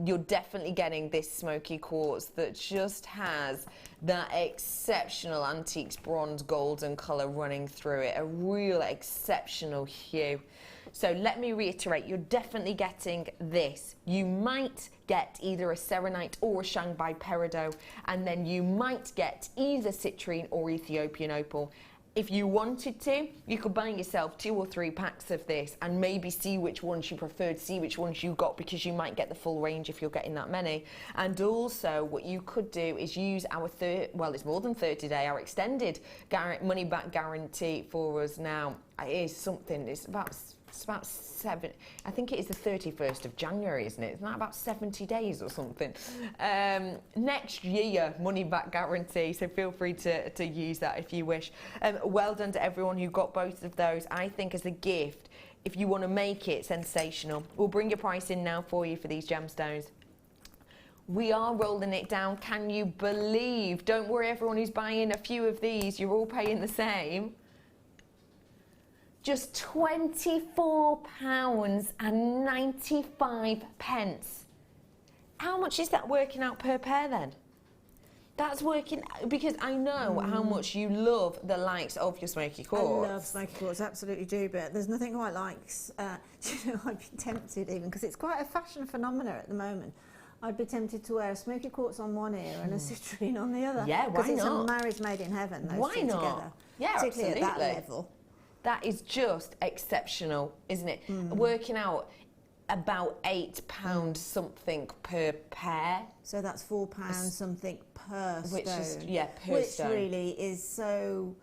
You're definitely getting this smoky quartz that just has that exceptional antiques bronze golden colour running through it, a real exceptional hue. So let me reiterate, you're definitely getting this. You might get either a Serenite or a Shanghai peridot, and then you might get either citrine or Ethiopian opal. If you wanted to, you could buy yourself 2 or 3 packs of this and maybe see which ones you preferred, see which ones you got, because you might get the full range if you're getting that many. And also what you could do is use our it's more than 30-day, our extended money back guarantee for us now. It is something, it's about 7, I think it is the 31st of January, isn't it? Isn't that about 70 days or something? Next year, money back guarantee, so feel free to use that if you wish. Well done to everyone who got both of those. I think as a gift, if you want to make it sensational, we'll bring your price in now for you for these gemstones. We are rolling it down, can you believe? Don't worry, everyone who's buying a few of these, you're all paying the same. Just £24.95. How much is that working out per pair then? That's working, because I know how much you love the likes of your smoky quartz. I love smoky quartz, absolutely do, but there's nothing quite like, you know, I'd be tempted even, because it's quite a fashion phenomena at the moment. I'd be tempted to wear a smoky quartz on one ear and a citrine on the other. Yeah, why not? Because it's a marriage made in heaven, those why two not? together. Yeah, particularly absolutely. at that level. That is just exceptional, isn't it? Working out about £8 something per pair. So that's £4 something per stone. Which is, yeah, per which stone. really is so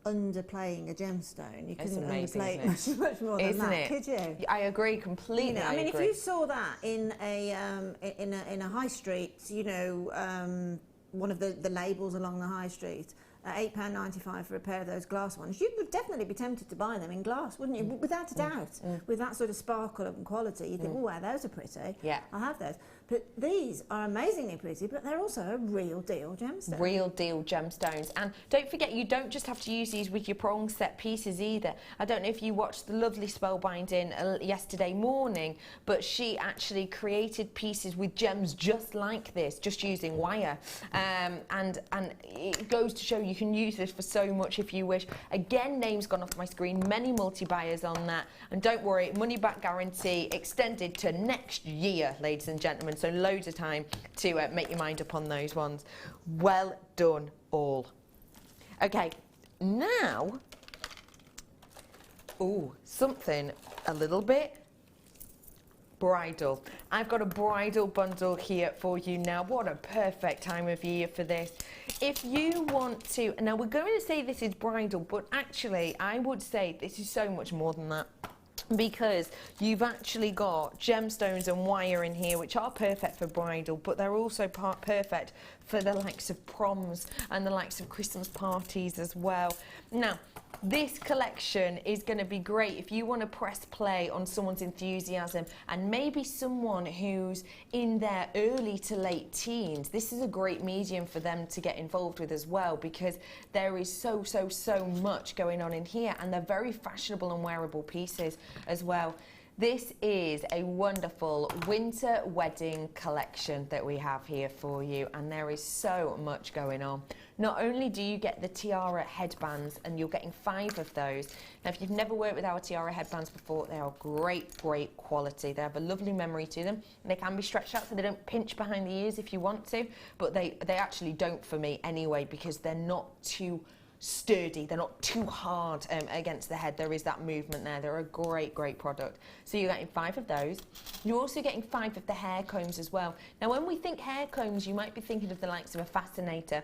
underplaying a gemstone. You It's couldn't amazing, underplay isn't it much more than Isn't that, it? could you? I agree completely. You know, I mean, agree. if you saw that in a high street, you know, one of the labels along the high street, at £8.95 for a pair of those glass ones, you would definitely be tempted to buy them in glass, wouldn't you? Without a doubt. With that sort of sparkle and quality, you think, oh, wow, those are pretty. Yeah. I'll have those. But these are amazingly pretty, but they're also a real deal gemstone. Real deal gemstones. And don't forget, you don't just have to use these with your prong set pieces either. I don't know if you watched the lovely spellbinding yesterday morning, but she actually created pieces with gems just like this, just using wire. And it goes to show you can use this for so much if you wish. Again, name's gone off my screen, many multi-buyers on that. And don't worry, money back guarantee extended to next year, ladies and gentlemen. So loads of time to make your mind up on those ones. Well done all. Okay, now, something a little bit bridal. I've got a bridal bundle here for you now. What a perfect time of year for this. If you want to, now we're going to say this is bridal, but actually I would say this is so much more than that, because you've actually got gemstones and wire in here which are perfect for bridal, but they're also perfect for the likes of proms and the likes of Christmas parties as well. Now, this collection is going to be great if you want to press play on someone's enthusiasm, and maybe someone who's in their early to late teens. This is a great medium for them to get involved with as well, because there is so much going on in here, and they're very fashionable and wearable pieces as well. This is a wonderful winter wedding collection that we have here for you, and there is so much going on. Not only do you get the tiara headbands, and you're getting 5 of those. Now, if you've never worked with our tiara headbands before, they are great quality. They have a lovely memory to them. They can be stretched out so they don't pinch behind the ears if you want to, but they actually don't for me anyway, because they're not too sturdy, they're not too hard against the head. There is that movement there. They're a great product. So you're getting 5 of those. You're also getting 5 of the hair combs as well. Now, when we think hair combs, you might be thinking of the likes of a fascinator,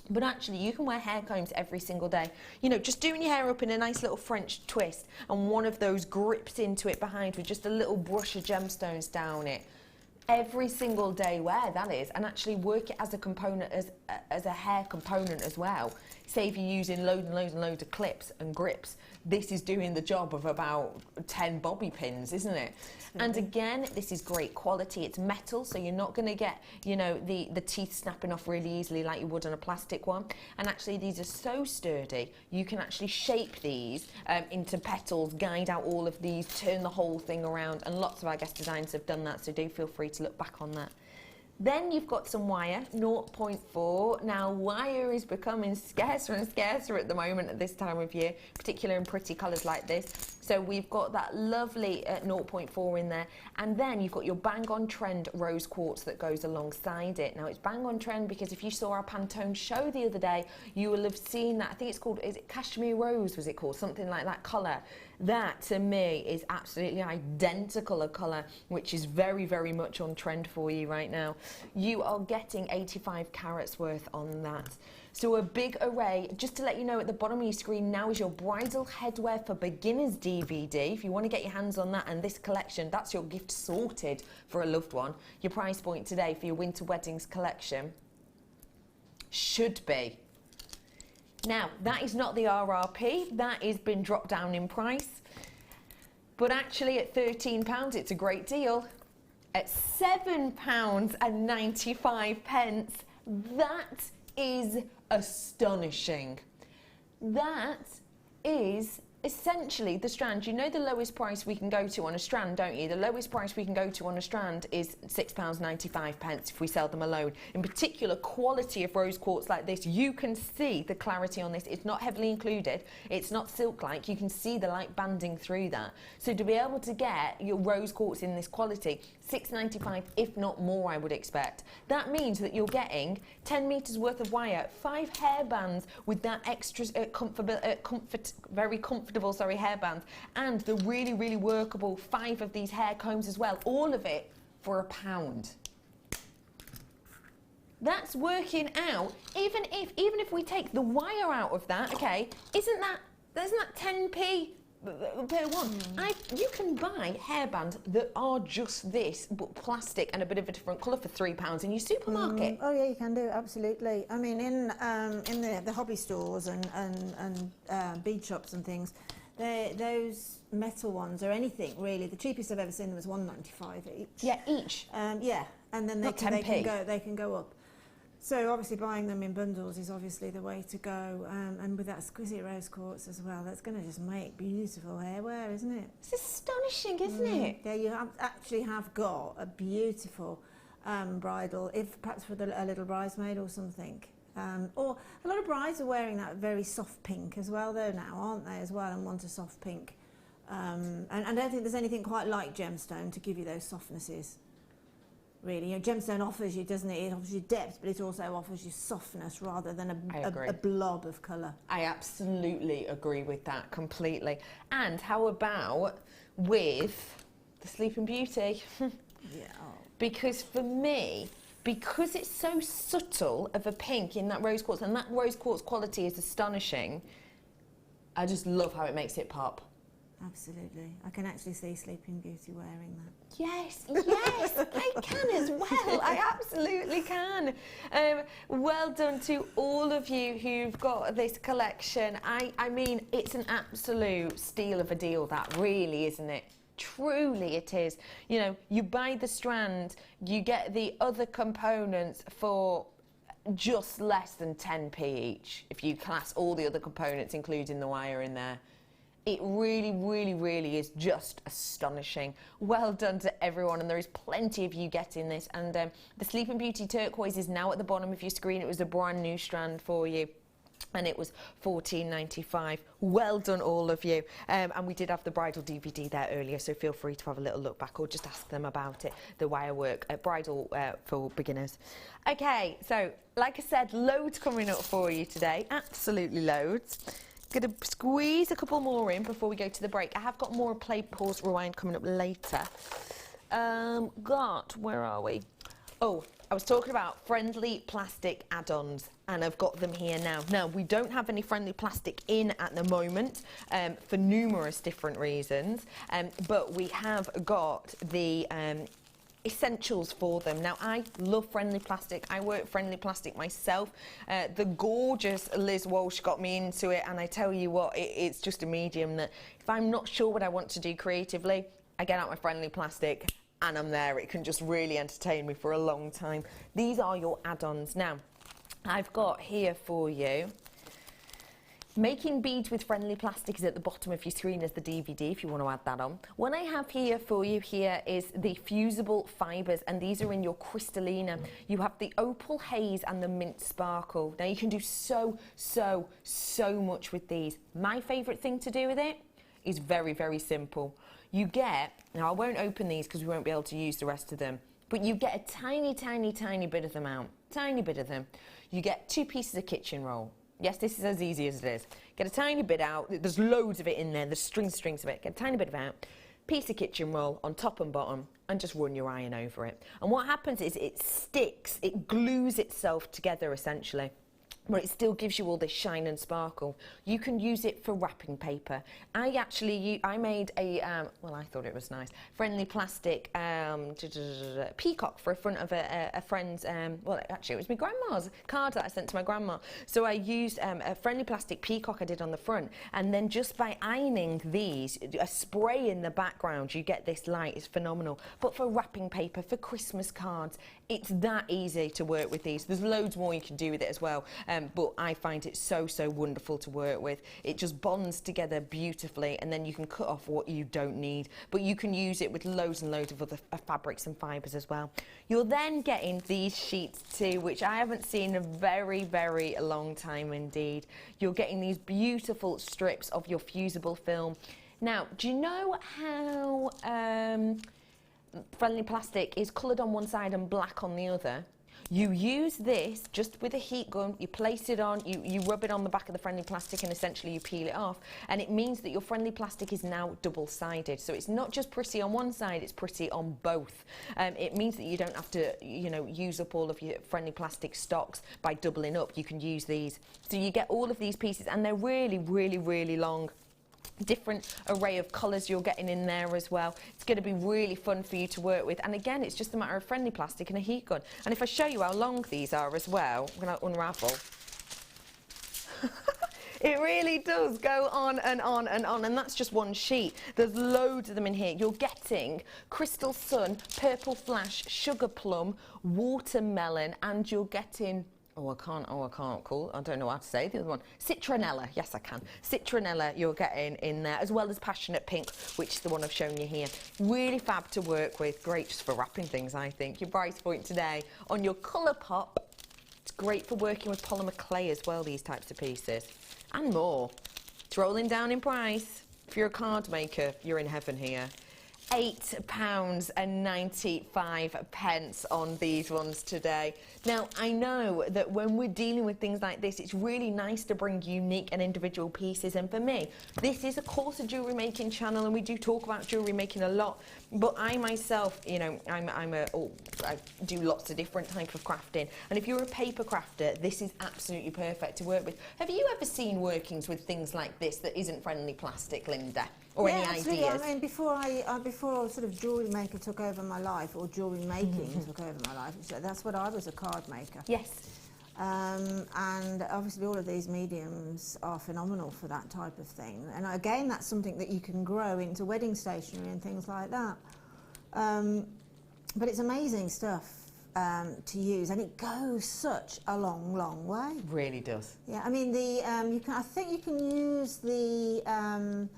but actually you can wear hair combs every single day. You know, just doing your hair up in a nice little French twist, and one of those grips into it behind with just a little brush of gemstones down it. Every single day wear, that is, and actually work it as a component, as a hair component as well. Say if you're using loads of clips and grips, this is doing the job of about 10 bobby pins, isn't it? And again, this is great quality. It's metal, so you're not going to get, you know, the teeth snapping off really easily like you would on a plastic one. And actually, these are so sturdy, you can actually shape these into petals, guide out all of these, turn the whole thing around, and lots of our guest designers have done that, so do feel free to look back on that. Then you've got some wire, 0.4. Now, wire is becoming scarcer and scarcer at the moment at this time of year, particularly in pretty colours like this. So we've got that lovely 0.4 in there. And then you've got your bang on trend rose quartz that goes alongside it. Now, it's bang on trend because if you saw our Pantone show the other day, you will have seen that. I think it's called, is it Cashmere Rose, was it called? Something like that colour. That, to me, is absolutely identical a colour, which is very much on trend for you right now. You are getting 85 carats worth on that. So a big array. Just to let you know, at the bottom of your screen now is your Bridal Headwear for Beginners DVD. If you want to get your hands on that and this collection, that's your gift sorted for a loved one. Your price point today for your Winter Weddings collection should be... Now, that is not the RRP, that has been dropped down in price. But actually at £13, it's a great deal. At £7.95, that is astonishing. That is essentially the strand. You know the lowest price we can go to on a strand, don't you? The lowest price we can go to on a strand is £6.95 if we sell them alone. In particular, quality of rose quartz like this, you can see the clarity on this. It's not heavily included. It's not silk-like. You can see the light banding through that. So to be able to get your rose quartz in this quality, £6.95, if not more, I would expect. That means that you're getting 10 metres worth of wire, 5 hair bands with that extra very comfortable comfortable, sorry, hairbands, and the really, really workable 5 of these hair combs as well. All of it for £1. That's working out, even if we take the wire out of that, okay, isn't that 10p per one? You can buy hairbands that are just this, but plastic and a bit of a different colour for £3 in your supermarket. Oh yeah, you can do, absolutely. I mean, in the hobby stores and bead shops and things, those metal ones or anything really, the cheapest I've ever seen them was £1.95 each. Yeah, each. Yeah, and then they can go up. So obviously buying them in bundles is obviously the way to go, and with that exquisite rose quartz as well, that's going to just make beautiful hairwear, isn't it? It's astonishing, isn't it? Yeah, you actually have got a beautiful bridal, if perhaps for a little bridesmaid or something. Or a lot of brides are wearing that very soft pink as well, though, now, aren't they, as well, and want a soft pink. And I don't think there's anything quite like gemstone to give you those softnesses. Really, gemstone offers you, doesn't it? It offers you depth, but it also offers you softness rather than a blob of colour. I absolutely agree with that completely. And how about with the Sleeping Beauty? Yeah. Because for me, because it's so subtle of a pink in that rose quartz, and that rose quartz quality is astonishing, I just love how it makes it pop. Absolutely. I can actually see Sleeping Beauty wearing that. Yes, I can as well. I absolutely can. Well done to all of you who've got this collection. I mean, it's an absolute steal of a deal, that really, isn't it? Truly it is. You know, you buy the strand, you get the other components for just less than 10p each, if you class all the other components, including the wire in there. It really, really, really is just astonishing. Well done to everyone, and there is plenty of you getting this. And the Sleeping Beauty turquoise is now at the bottom of your screen. It was a brand new strand for you, and it was £14.95. Well done, all of you. And we did have the bridal DVD there earlier, so feel free to have a little look back or just ask them about it. The wire work, bridal for beginners. Okay, so like I said, loads coming up for you today. Absolutely loads. Going to squeeze a couple more in before we go to the break. I have got more Play, Pause, Rewind coming up later. Where are we? Oh, I was talking about friendly plastic add-ons, and I've got them here now. Now, we don't have any friendly plastic in at the moment for numerous different reasons, but we have got the essentials for them. Now, I love friendly plastic. I work friendly plastic myself. The gorgeous Liz Walsh got me into it, and I tell you what, it's just a medium that if I'm not sure what I want to do creatively, I get out my friendly plastic and I'm there. It can just really entertain me for a long time. These are your add-ons. Now, I've got here for you Making Beads with Friendly Plastic is at the bottom of your screen as the DVD if you want to add that on. What I have here for you here is the fusible fibres, and these are in your Crystallina. You have the Opal Haze and the Mint Sparkle. Now you can do so much with these. My favourite thing to do with it is very, very simple. You get, now I won't open these because we won't be able to use the rest of them, but you get a tiny bit of them out. Tiny bit of them. You get 2 pieces of kitchen roll. Yes, this is as easy as it is. Get a tiny bit out. There's loads of it in there. There's strings of it. Get a tiny bit of it out. Piece of kitchen roll on top and bottom, and just run your iron over it. And what happens is it sticks, it glues itself together essentially, but it still gives you all this shine and sparkle. You can use it for wrapping paper. I made a, well, I thought it was nice, friendly plastic peacock for a front of a friend's, well, actually it was my grandma's card that I sent to my grandma. So I used a friendly plastic peacock I did on the front, and then just by ironing these, a spray in the background, you get this light. It's phenomenal. But for wrapping paper, for Christmas cards, it's that easy to work with these. There's loads more you can do with it as well. But I find it so wonderful to work with. It just bonds together beautifully, and then you can cut off what you don't need. But you can use it with loads and loads of other fabrics and fibres as well. You're then getting these sheets too, which I haven't seen in a very long time indeed. You're getting these beautiful strips of your fusible film. Now, do you know how friendly plastic is coloured on one side and black on the other? You use this just with a heat gun, you place it on, you rub it on the back of the friendly plastic and essentially you peel it off, and it means that your friendly plastic is now double-sided. So it's not just pretty on one side, it's pretty on both. It means that you don't have to, you know, use up all of your friendly plastic stocks by doubling up. You can use these. So you get all of these pieces, and they're really, really, really long. Different array of colours you're getting in there as well. It's going to be really fun for you to work with, and again, it's just a matter of friendly plastic and a heat gun. And if I show you how long these are as well, I'm going to unravel. It really does go on and on and on, and that's just one sheet. There's loads of them in here. You're getting Crystal Sun, Purple Flash, Sugar Plum, Watermelon, and you're getting... I can't, cool. I don't know how to say the other one. Citronella, yes I can. Citronella you're getting in there, as well as Passionate Pink, which is the one I've shown you here. Really fab to work with, great just for wrapping things, I think. Your price point today on your colour pop. It's great for working with polymer clay as well, these types of pieces. And more. It's rolling down in price. If you're a card maker, you're in heaven here. £8.95 on these ones today. Now, I know that when we're dealing with things like this, it's really nice to bring unique and individual pieces, and for me, this is of course a jewellery making channel, and we do talk about jewellery making a lot, but I myself, you know, I do lots of different type of crafting, and if you're a paper crafter, this is absolutely perfect to work with. Have you ever seen workings with things like this that isn't friendly plastic, Linda? Or any absolutely. ideas? I mean, before sort of jewellery maker took over my life, or jewellery making took over my life, that's what I was, a card maker. Yes. And obviously all of these mediums are phenomenal for that type of thing. And again, that's something that you can grow into wedding stationery and things like that. But it's amazing stuff to use, and it goes such a long, long way. Really does. Yeah, I mean, I think you can use the...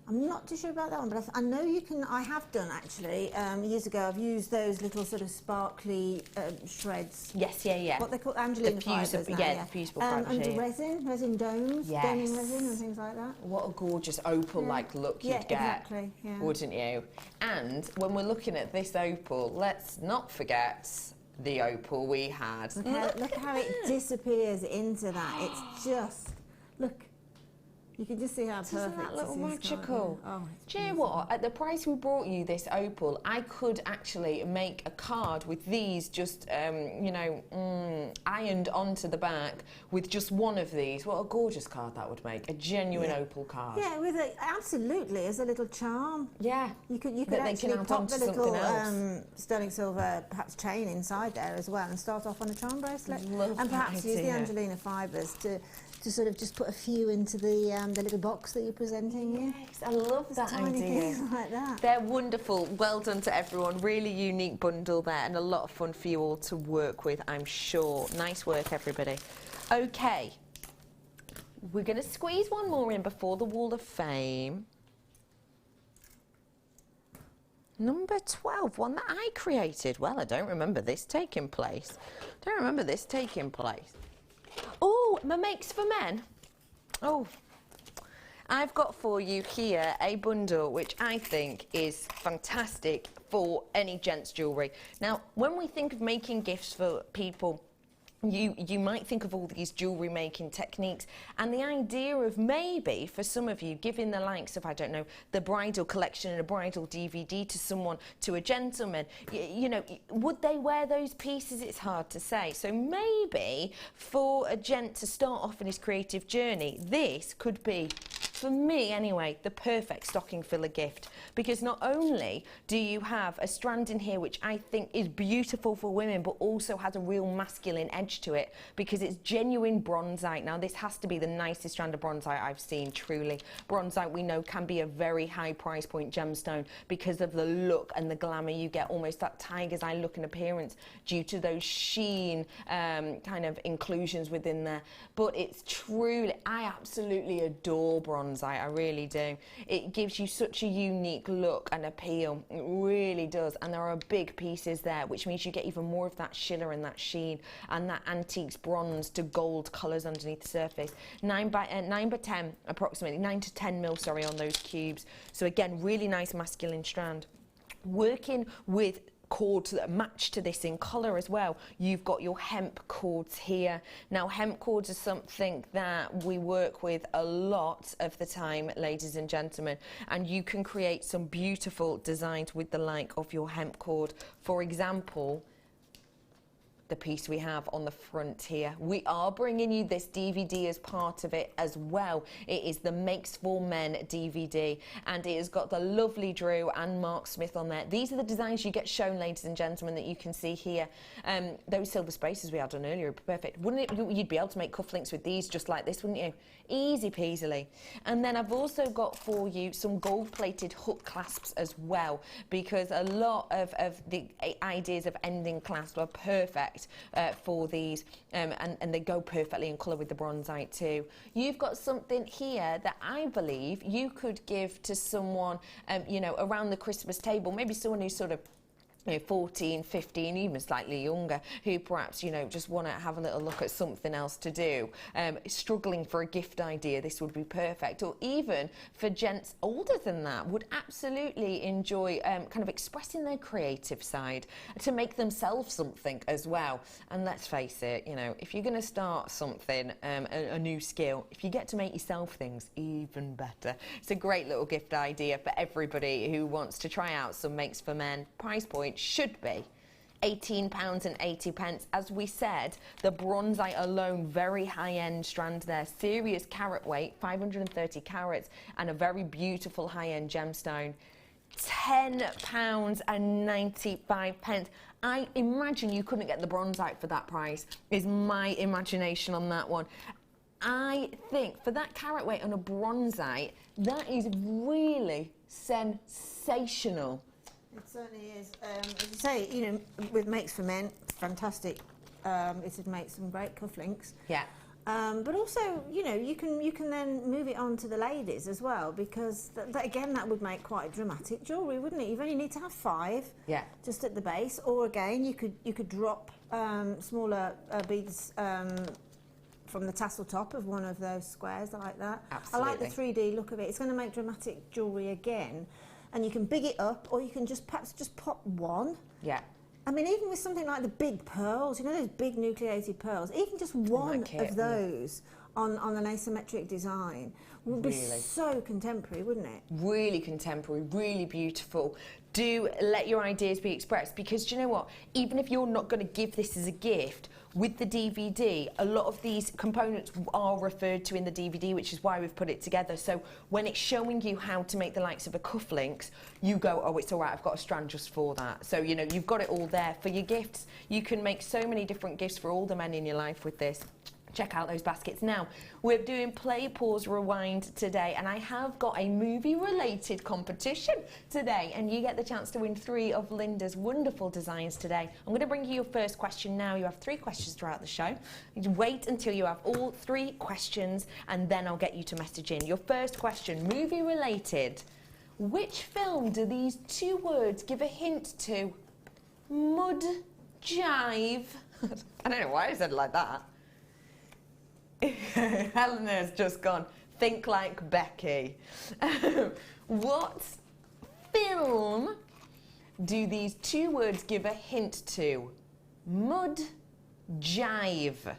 I'm not too sure about that one, but I know you can. I have done actually years ago. I've used those little sort of sparkly shreds. Yes, yeah. What they call Angelina fibres now, the fusible fibres. And resin domes, doming resin and things like that. What a gorgeous opal-like look you'd get, exactly, wouldn't you? And when we're looking at this opal, let's not forget the opal we had. Look how it disappears into that. It's just look. You can just see how perfect that look this magical? Oh, do you know what? At the price we brought you this opal, I could actually make a card with these just, you know, ironed onto the back with just one of these. What a gorgeous card that would make. A genuine opal card. Yeah, with absolutely as a little charm. Yeah. You could actually pop the little sterling silver perhaps chain inside there as well and start off on a charm bracelet. And perhaps use the Angelina fibres to sort of just put a few into the little box that you're presenting here. Yes, I love that tiny idea. Things like that. They're wonderful. Well done to everyone. Really unique bundle there, and a lot of fun for you all to work with, I'm sure. Nice work, everybody. Okay, we're going to squeeze one more in before the Wall of Fame. Number 12, one that I created. Well, I don't remember this taking place. Oh, my Makes for Men. Oh, I've got for you here a bundle which I think is fantastic for any gents jewellery. Now, when we think of making gifts for people, you might think of all these jewellery making techniques, and the idea of maybe for some of you giving the likes of, I don't know, the bridal collection and a bridal DVD to someone, to a gentleman, you know, would they wear those pieces? It's hard to say. So maybe for a gent to start off in his creative journey, this could be, for me anyway, the perfect stocking filler gift, because not only do you have a strand in here which I think is beautiful for women, but also has a real masculine edge to it because it's genuine bronzite. Now this has to be the nicest strand of bronzite I've seen, truly. Bronzite we know can be a very high price point gemstone because of the look and the glamour. You get almost that tiger's eye look and appearance due to those sheen kind of inclusions within there. But it's truly, I absolutely adore bronzite, I really do. It gives you such a unique look and appeal, it really does, and there are big pieces there, which means you get even more of that shimmer and that sheen and that antiques bronze to gold colours underneath the surface. 9 by 10 approximately, 9 to 10 mil, sorry, on those cubes. So again, really nice masculine strand. Working with cords that match to this in colour as well. You've got your hemp cords here. Now, hemp cords are something that we work with a lot of the time, ladies and gentlemen, and you can create some beautiful designs with the like of your hemp cord. For example, the piece we have on the front here. We are bringing you this DVD as part of it as well. It is the Makes for Men DVD, and it has got the lovely Drew and Mark Smith on there. These are the designs you get shown, ladies and gentlemen, that you can see here. Those silver spaces we had on earlier are perfect. Wouldn't it? You'd be able to make cufflinks with these just like this, wouldn't you? Easy peasily. And then I've also got for you some gold-plated hook clasps as well, because a lot of the ideas of ending clasps are perfect for these, and they go perfectly in colour with the bronzite too. You've got something here that I believe you could give to someone, you know, around the Christmas table, maybe someone who's sort of, you know, 14, 15, even slightly younger, who perhaps, you know, just want to have a little look at something else to do, struggling for a gift idea, this would be perfect. Or even for gents older than that, would absolutely enjoy kind of expressing their creative side to make themselves something as well. And let's face it, you know, if you're going to start something, a new skill, if you get to make yourself things, even better. It's a great little gift idea for everybody who wants to try out some Makes for Men. Price point should be £18.80. As we said, the bronzite alone, very high-end strand there, serious carat weight, 530 carats, and a very beautiful high-end gemstone. £10.95. I imagine you couldn't get the bronzite for that price, is my imagination on that one. I think for that carat weight on a bronzite, that is really sensational. It certainly is. As you say, you know, with Makes for Men, fantastic. It would make some great cufflinks. Yeah. But also, you know, you can then move it on to the ladies as well, because again, that would make quite a dramatic jewellery, wouldn't it? You only need to have 5, yeah, just at the base. Or again, you could drop smaller beads from the tassel top of one of those squares like that. Absolutely. I like the 3D look of it. It's going to make dramatic jewellery again. And you can big it up, or you can perhaps just pop one. Yeah. I mean, even with something like the big pearls, you know, those big nucleated pearls, even just one of those on an asymmetric design would be so contemporary, wouldn't it? Really contemporary, really beautiful. Do let your ideas be expressed, because do you know what? Even if you're not going to give this as a gift, with the DVD, a lot of these components are referred to in the DVD, which is why we've put it together. So when it's showing you how to make the likes of a cufflinks, you go, oh, it's all right, I've got a strand just for that. So, you know, you've got it all there for your gifts. You can make so many different gifts for all the men in your life with this. Check out those baskets. Now, we're doing Play, Pause, Rewind today, and I have got a movie-related competition today, and you get the chance to win 3 of Linda's wonderful designs today. I'm going to bring you your first question now. You have 3 questions throughout the show. You wait until you have all 3 questions, and then I'll get you to message in. Your first question, movie-related. Which film do these 2 words give a hint to? Mud jive. I don't know why I said it like that. Helena's just gone, think like Becky. What film do these 2 words give a hint to? Mud jive.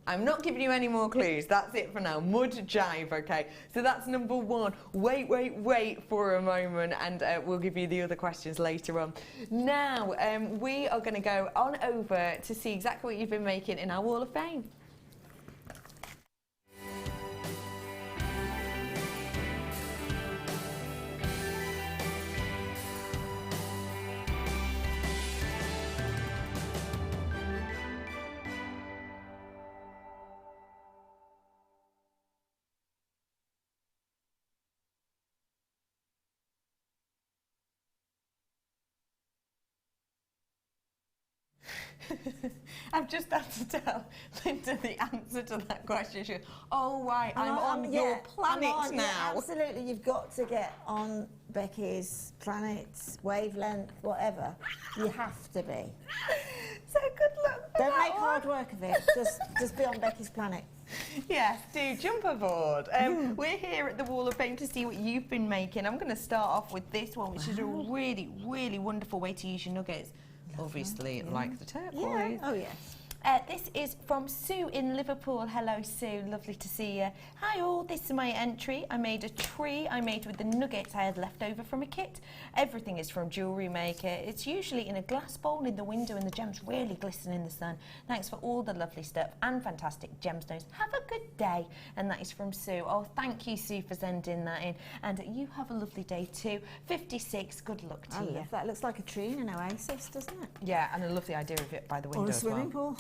I'm not giving you any more clues. That's it for now. Mud jive, okay? So that's number 1. Wait for a moment, and we'll give you the other questions later on. Now, we are going to go on over to see exactly what you've been making in our Wall of Fame. I've just had to tell Linda the answer to that question. She goes, oh, right, I'm on your planet now. Yeah, absolutely, you've got to get on Becky's planet, wavelength, whatever. You have to be. So good luck for Don't that make hard work of it. Just be on Becky's planet. Yes, do jump aboard. We're here at the Wall of Fame to see what you've been making. I'm going to start off with this one, which is a really, really wonderful way to use your nuggets. Obviously, like the turquoise. Yeah. Oh, yes. This is from Sue in Liverpool. Hello, Sue. Lovely to see you. Hi, all. This is my entry. I made a tree I made with the nuggets I had left over from a kit. Everything is from JewelleryMaker. It's usually in a glass bowl in the window and the gems really glisten in the sun. Thanks for all the lovely stuff and fantastic gemstones. Have a good day. And that is from Sue. Oh, thank you, Sue, for sending that in. And you have a lovely day too. 56. Good luck to you. That looks like a tree in an oasis, doesn't it? Yeah, and I love the idea of it by the window Or a as well. swimming pool.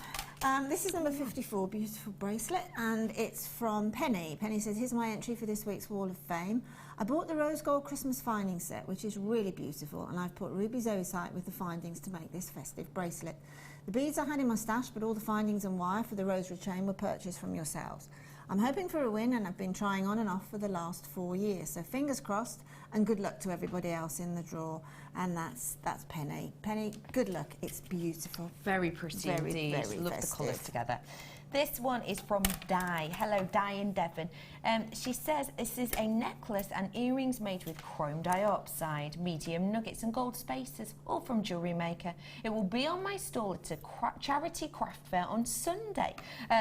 This is number 54, beautiful bracelet, and it's from Penny. Penny says, here's my entry for this week's Wall of Fame. I bought the rose gold Christmas finding set, which is really beautiful, and I've put ruby zoisite with the findings to make this festive bracelet. The beads I had in my stash, but all the findings and wire for the rosary chain were purchased from yourselves. I'm hoping for a win, and I've been trying on and off for the last 4 years, so fingers crossed, and good luck to everybody else in the draw. And that's Penny. Penny, good luck. It's beautiful. Very pretty indeed. Very Love festive. the colours together. This one is from Di. Hello, Di in Devon. She says this is a necklace and earrings made with chrome dioxide, medium nuggets and gold spacers, all from JewelleryMaker. It will be on my stall at a charity craft fair on Sunday.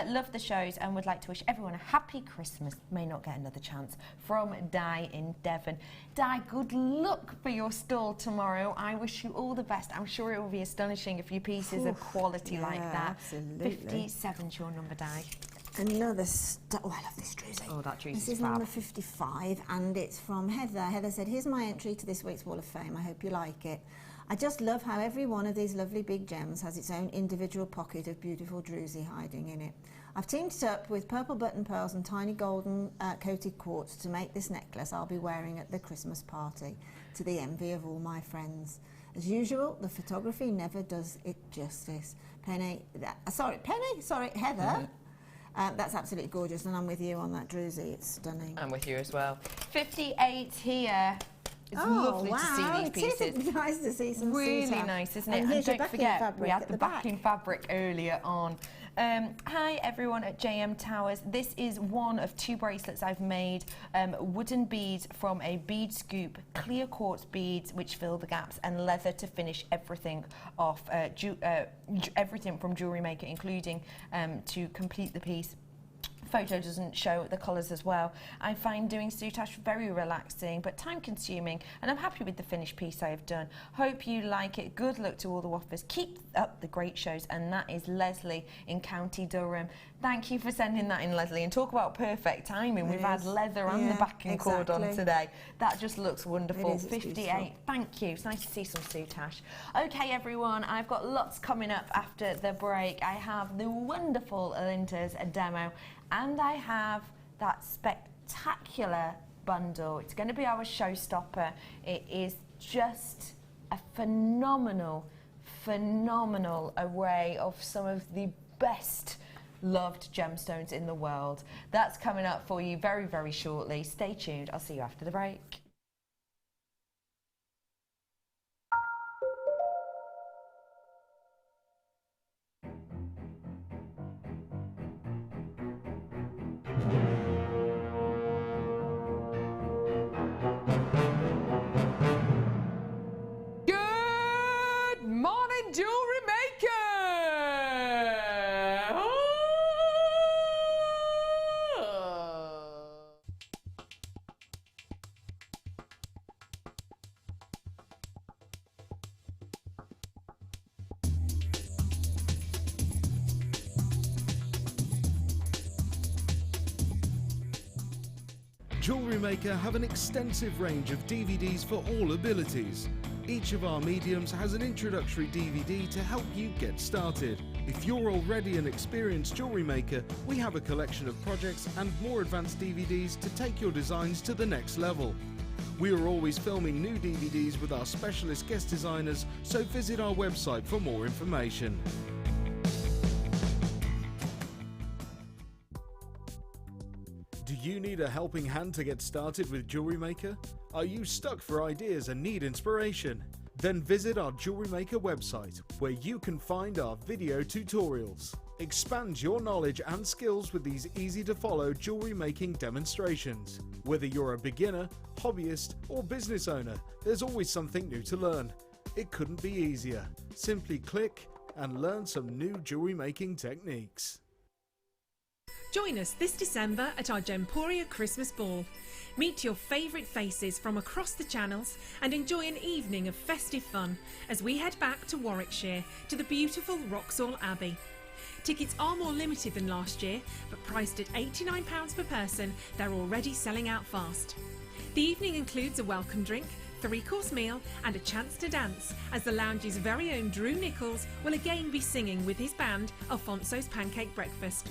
Love the shows and would like to wish everyone a happy Christmas. May not get another chance. From Di in Devon. Di, good luck for your stall tomorrow. I wish you all the best. I'm sure it will be astonishing if your pieces of quality like that. Absolutely. 57's your number, Di. Another oh, I love this druzy. Oh, that druzy This is is fab. number 55, and it's from Heather. Heather said, here's my entry to this week's Wall of Fame. I hope you like it. I just love how every one of these lovely big gems has its own individual pocket of beautiful druzy hiding in it. I've teamed it up with purple button pearls and tiny golden coated quartz to make this necklace I'll be wearing at the Christmas party, to the envy of all my friends. As usual, the photography never does it justice. Heather. That's absolutely gorgeous, and I'm with you on that druzy. It's stunning. I'm with you as well. 58 here. It's lovely to see these pieces. It is nice to see some really suitor. nice, isn't it? And here's your don't backing forget, fabric we had at the backing fabric earlier on. Hi everyone at JM Towers. This is one of 2 bracelets I've made. Wooden beads from a bead scoop, clear quartz beads which fill the gaps, and leather to finish everything off. Everything from JewelleryMaker, including to complete the piece. Photo doesn't show the colours as well. I find doing soutache very relaxing but time consuming, and I'm happy with the finished piece I have done. Hope you like it. Good luck to all the woffers. Keep up the great shows. And that is Leslie in County Durham. Thank you for sending that in, Leslie. And talk about perfect timing. We've had leather and the backing cord on today. That just looks wonderful. 58. Thank you. It's nice to see some soutache. Okay, everyone, I've got lots coming up after the break. I have the wonderful Linda's demo, and I have that spectacular bundle. It's going to be our showstopper. It is just a phenomenal array of some of the best loved gemstones in the world. That's coming up for you very, very shortly. Stay tuned. I'll see you after the break. Good morning, JewelleryMaker! JewelleryMaker have an extensive range of DVDs for all abilities. Each of our mediums has an introductory DVD to help you get started. If you're already an experienced jewellery maker, we have a collection of projects and more advanced DVDs to take your designs to the next level. We are always filming new DVDs with our specialist guest designers, so visit our website for more information. Do you need a helping hand to get started with JewelleryMaker? Are you stuck for ideas and need inspiration? Then visit our JewelleryMaker website, where you can find our video tutorials. Expand your knowledge and skills with these easy-to-follow jewellery making demonstrations. Whether you're a beginner, hobbyist or business owner, there's always something new to learn. It couldn't be easier. Simply click and learn some new jewellery making techniques. Join us this December at our Gemporia Christmas Ball. Meet your favourite faces from across the channels and enjoy an evening of festive fun as we head back to Warwickshire to the beautiful Wroxall Abbey. Tickets are more limited than last year, but priced at £89 per person, they're already selling out fast. The evening includes a welcome drink, 3-course meal and a chance to dance as the lounge's very own Drew Nichols will again be singing with his band Alfonso's Pancake Breakfast.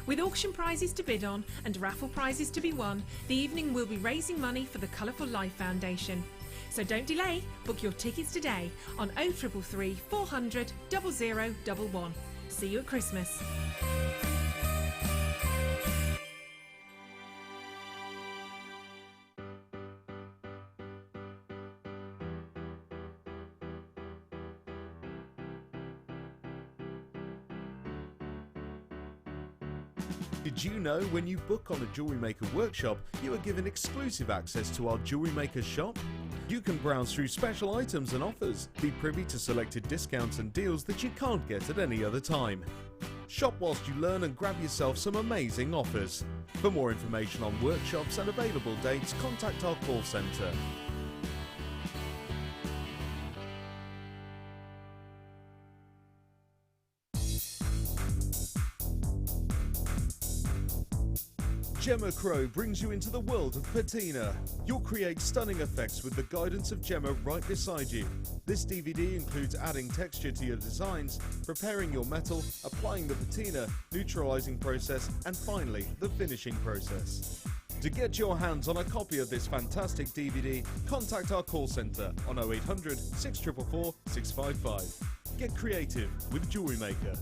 With auction prizes to bid on and raffle prizes to be won, the evening will be raising money for the Colourful Life Foundation. So don't delay, book your tickets today on 0333 400 0011. See you at Christmas. Did you know when you book on a Jewellery Maker workshop, you are given exclusive access to our Jewellery Maker shop? You can browse through special items and offers, be privy to selected discounts and deals that you can't get at any other time. Shop whilst you learn and grab yourself some amazing offers. For more information on workshops and available dates, contact our call centre. Gemma Crow brings you into the world of patina. You'll create stunning effects with the guidance of Gemma right beside you. This DVD includes adding texture to your designs, preparing your metal, applying the patina, neutralizing process, and finally, the finishing process. To get your hands on a copy of this fantastic DVD, contact our call centre on 0800 644 655. Get creative with Jewellery Maker.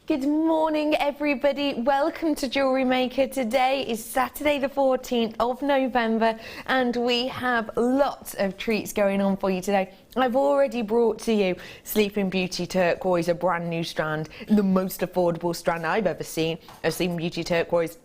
Good morning everybody, welcome to Jewellery Maker. Today is Saturday the 14th of November and we have lots of treats going on for you today. I've already brought to you Sleeping Beauty Turquoise, a brand new strand, the most affordable strand I've ever seen of Sleeping Beauty Turquoise.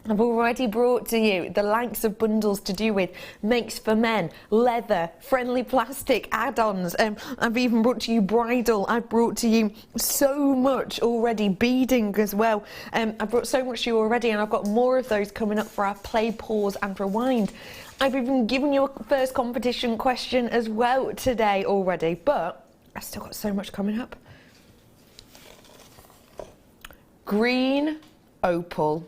I've already brought to you the likes of bundles to do with makes for men, leather, friendly plastic add-ons. I've even brought to you bridal. I've brought to you so much already, beading as well. I've brought so much to you already and I've got more of those coming up for our play, pause and rewind. I've even given you a first competition question as well today already, but I've still got so much coming up. Green opal.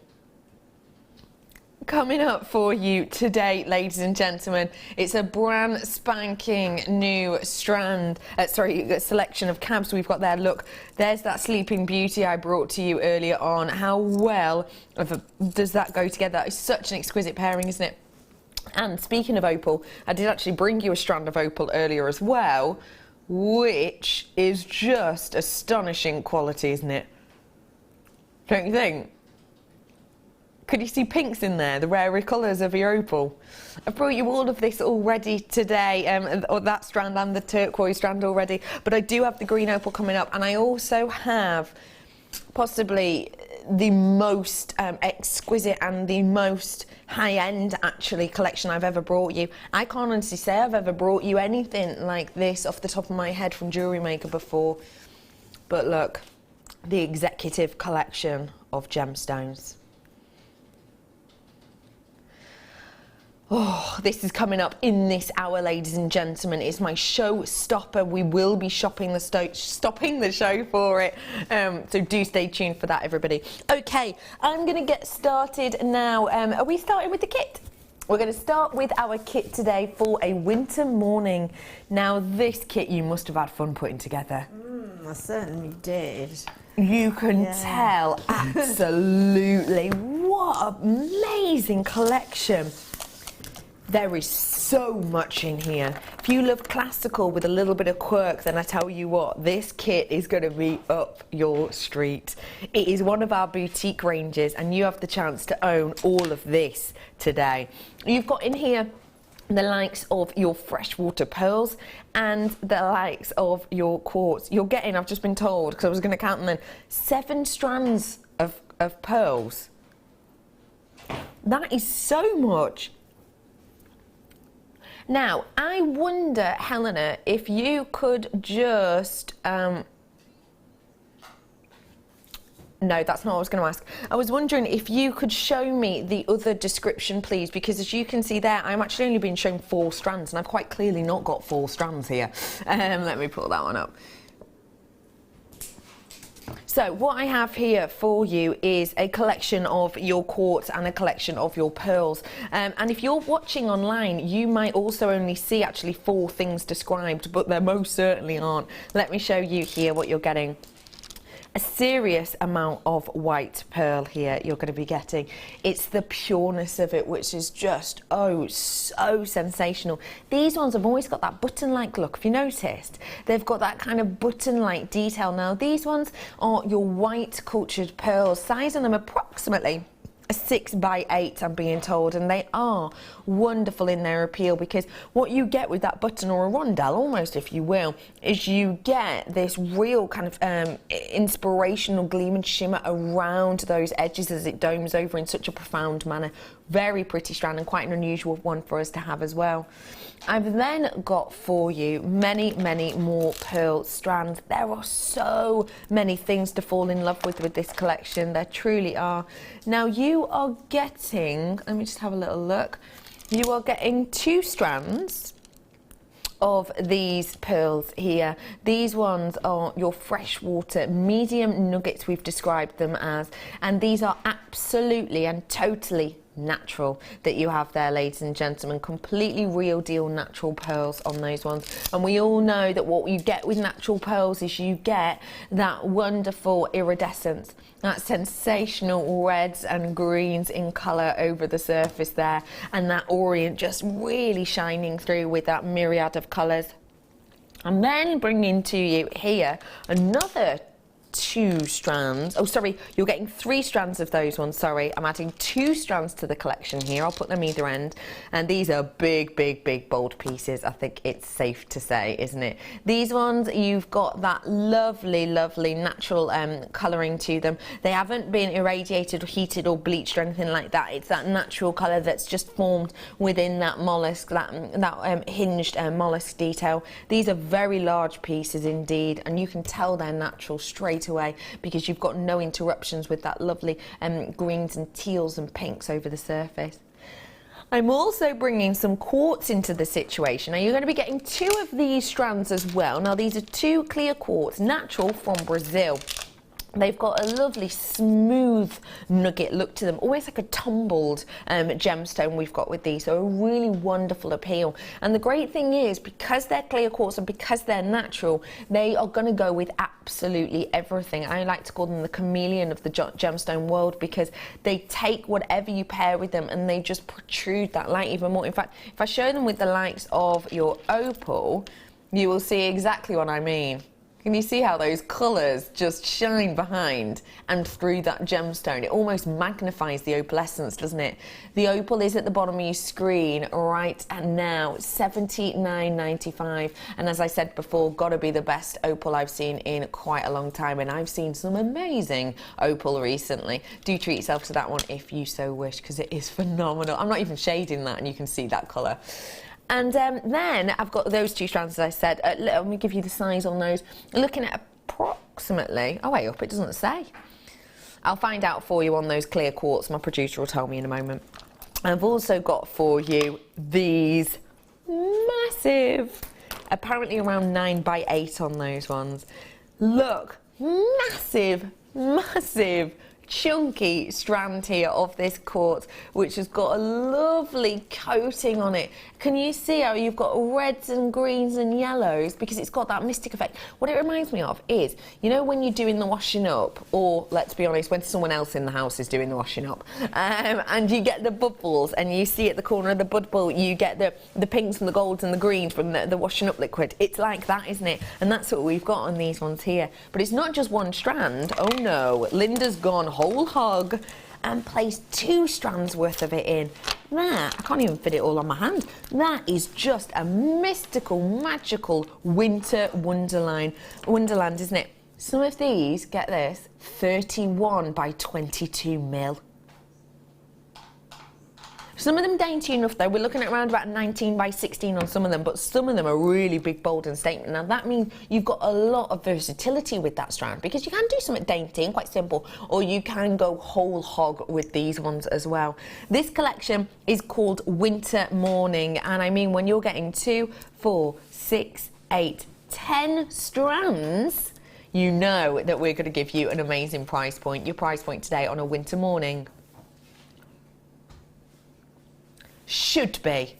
Coming up for you today, ladies and gentlemen, it's a brand spanking new selection of cabs we've got there. Look, there's that Sleeping Beauty I brought to you earlier on. How well does that go together? It's such an exquisite pairing, isn't it? And speaking of opal, I did actually bring you a strand of opal earlier as well, which is just astonishing quality, isn't it? Don't you think? Could you see pinks in there, the rarer colours of your opal? I've brought you all of this already today, or that strand and the turquoise strand already, but I do have the green opal coming up, and I also have possibly the most exquisite and the most high-end actually collection I've ever brought you. I can't honestly say I've ever brought you anything like this off the top of my head from Jewellery Maker before, but look, the executive collection of gemstones. Oh, this is coming up in this hour, ladies and gentlemen. It's my showstopper. We will be stopping the show for it. So do stay tuned for that, everybody. Okay, I'm going to get started now. Are we starting with the kit? We're going to start with our kit today for a winter morning. Now, this kit you must have had fun putting together. I certainly did. You can Yeah. tell, absolutely. What an amazing collection. There is so much in here. If you love classical with a little bit of quirk, then I tell you what, this kit is going to be up your street. It is one of our boutique ranges, and you have the chance to own all of this today. You've got in here the likes of your freshwater pearls and the likes of your quartz. You're getting, I've just been told, because I was going to count them then, 7 strands of pearls. That is so much. Now, I wonder, Helena, if you could just... No, that's not what I was going to ask. I was wondering if you could show me the other description, please, because as you can see there, I'm actually only being shown 4 strands, and I've quite clearly not got 4 strands here. Let me pull that one up. So what I have here for you is a collection of your quartz and a collection of your pearls. And if you're watching online, you might also only see actually 4 things described, but there most certainly aren't. Let me show you here what you're getting. A serious amount of white pearl here you're going to be getting. It's the pureness of it which is just, oh, so sensational. These ones have always got that button-like look. If you noticed, they've got that kind of button-like detail. Now, these ones are your white cultured pearls. Size on them approximately a 6 by 8, I'm being told, and they are wonderful in their appeal, because what you get with that button, or a rondelle almost, if you will, is you get this real kind of inspirational gleam and shimmer around those edges as it domes over in such a profound manner. Very pretty strand, and quite an unusual one for us to have as well. I've then got for you many, many more pearl strands. There are so many things to fall in love with this collection. There truly are. Now you are getting, let me just have a little look. You are getting 2 strands of these pearls here. These ones are your freshwater medium nuggets, we've described them as, and these are absolutely and totally natural that you have there, ladies and gentlemen. Completely real deal natural pearls on those ones. And we all know that what you get with natural pearls is you get that wonderful iridescence, that sensational reds and greens in colour over the surface there, and that orient just really shining through with that myriad of colours. And then bringing to you here another 2 strands. Oh, sorry, you're getting 3 strands of those ones. Sorry, I'm adding 2 strands to the collection here. I'll put them either end. And these are big, big, big, bold pieces. I think it's safe to say, isn't it? These ones, you've got that lovely, lovely natural colouring to them. They haven't been irradiated or heated or bleached or anything like that. It's that natural colour that's just formed within that mollusk, that hinged mollusk detail. These are very large pieces indeed, and you can tell they're natural straight away because you've got no interruptions with that lovely greens and teals and pinks over the surface. I'm also bringing some quartz into the situation. Now you're going to be getting 2 of these strands as well. Now these are 2 clear quartz, natural from Brazil. They've got a lovely smooth nugget look to them, almost like a tumbled gemstone we've got with these, so a really wonderful appeal. And the great thing is, because they're clear quartz and because they're natural, they are going to go with absolutely everything. I like to call them the chameleon of the gemstone world, because they take whatever you pair with them and they just protrude that light even more. In fact, if I show them with the likes of your opal, you will see exactly what I mean. Can you see how those colours just shine behind and through that gemstone? It almost magnifies the opalescence, doesn't it? The opal is at the bottom of your screen right now, $79.95. And as I said before, got to be the best opal I've seen in quite a long time. And I've seen some amazing opal recently. Do treat yourself to that one if you so wish, because it is phenomenal. I'm not even shading that and you can see that colour. And then I've got those 2 strands, as I said. Let me give you the size on those. Looking at approximately, oh, way up, it doesn't say. I'll find out for you on those clear quartz. My producer will tell me in a moment. I've also got for you these massive, apparently around 9 by 8 on those ones. Look, massive, massive chunky strand here of this quartz, which has got a lovely coating on it. Can you see how you've got reds and greens and yellows, because it's got that mystic effect? What it reminds me of is, you know, when you're doing the washing up, or let's be honest, when someone else in the house is doing the washing up, and you get the bubbles, and you see at the corner of the bubble, you get the pinks and the golds and the greens from the washing up liquid. It's like that, isn't it? And that's what we've got on these ones here. But it's not just one strand. Oh no, Linda's gone whole hog and placed 2 strands worth of it in. That, I can't even fit it all on my hand. That is just a mystical, magical winter wonderland, isn't it? Some of these, get this, 31 by 22 mil. Some of them dainty enough though, we're looking at around about 19 by 16 on some of them, but some of them are really big, bold and statement. Now that means you've got a lot of versatility with that strand, because you can do something dainty and quite simple, or you can go whole hog with these ones as well. This collection is called Winter Morning, and I mean when you're getting 2, 4, 6, 8, 10 strands, you know that we're going to give you an amazing price point. Your price point today on a winter morning should be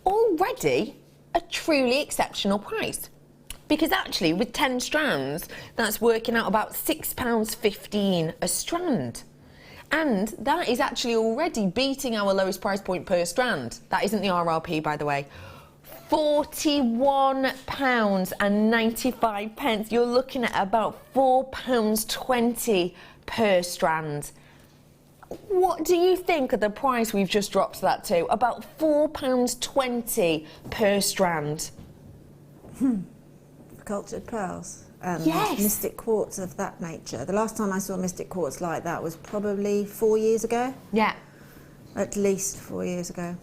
already a truly exceptional price, because actually with 10 strands that's working out about £6.15 a strand, and that is actually already beating our lowest price point per strand. That isn't the RRP, by the way. £41.95. You're looking at about £4.20 per strand. What do you think of the price we've just dropped that to? About £4.20 per strand. Cultured pearls. Yes. Mystic quartz of that nature. The last time I saw mystic quartz like that was probably 4 years ago. Yeah. At least 4 years ago.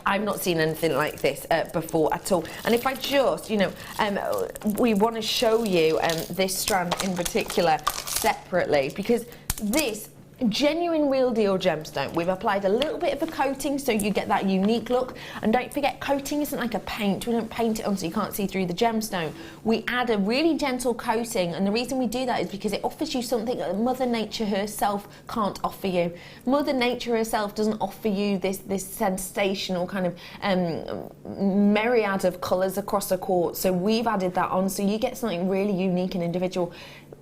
I've not seen anything like this before at all. And if I just, you know, we want to show you this strand in particular separately, because this genuine real deal gemstone, we've applied a little bit of a coating so you get that unique look. And don't forget, coating isn't like a paint. We don't paint it on so you can't see through the gemstone. We add a really gentle coating, and the reason we do that is because it offers you something that Mother Nature herself can't offer you. Mother Nature herself doesn't offer you this sensational kind of myriad of colours across a quartz, so we've added that on so you get something really unique and individual.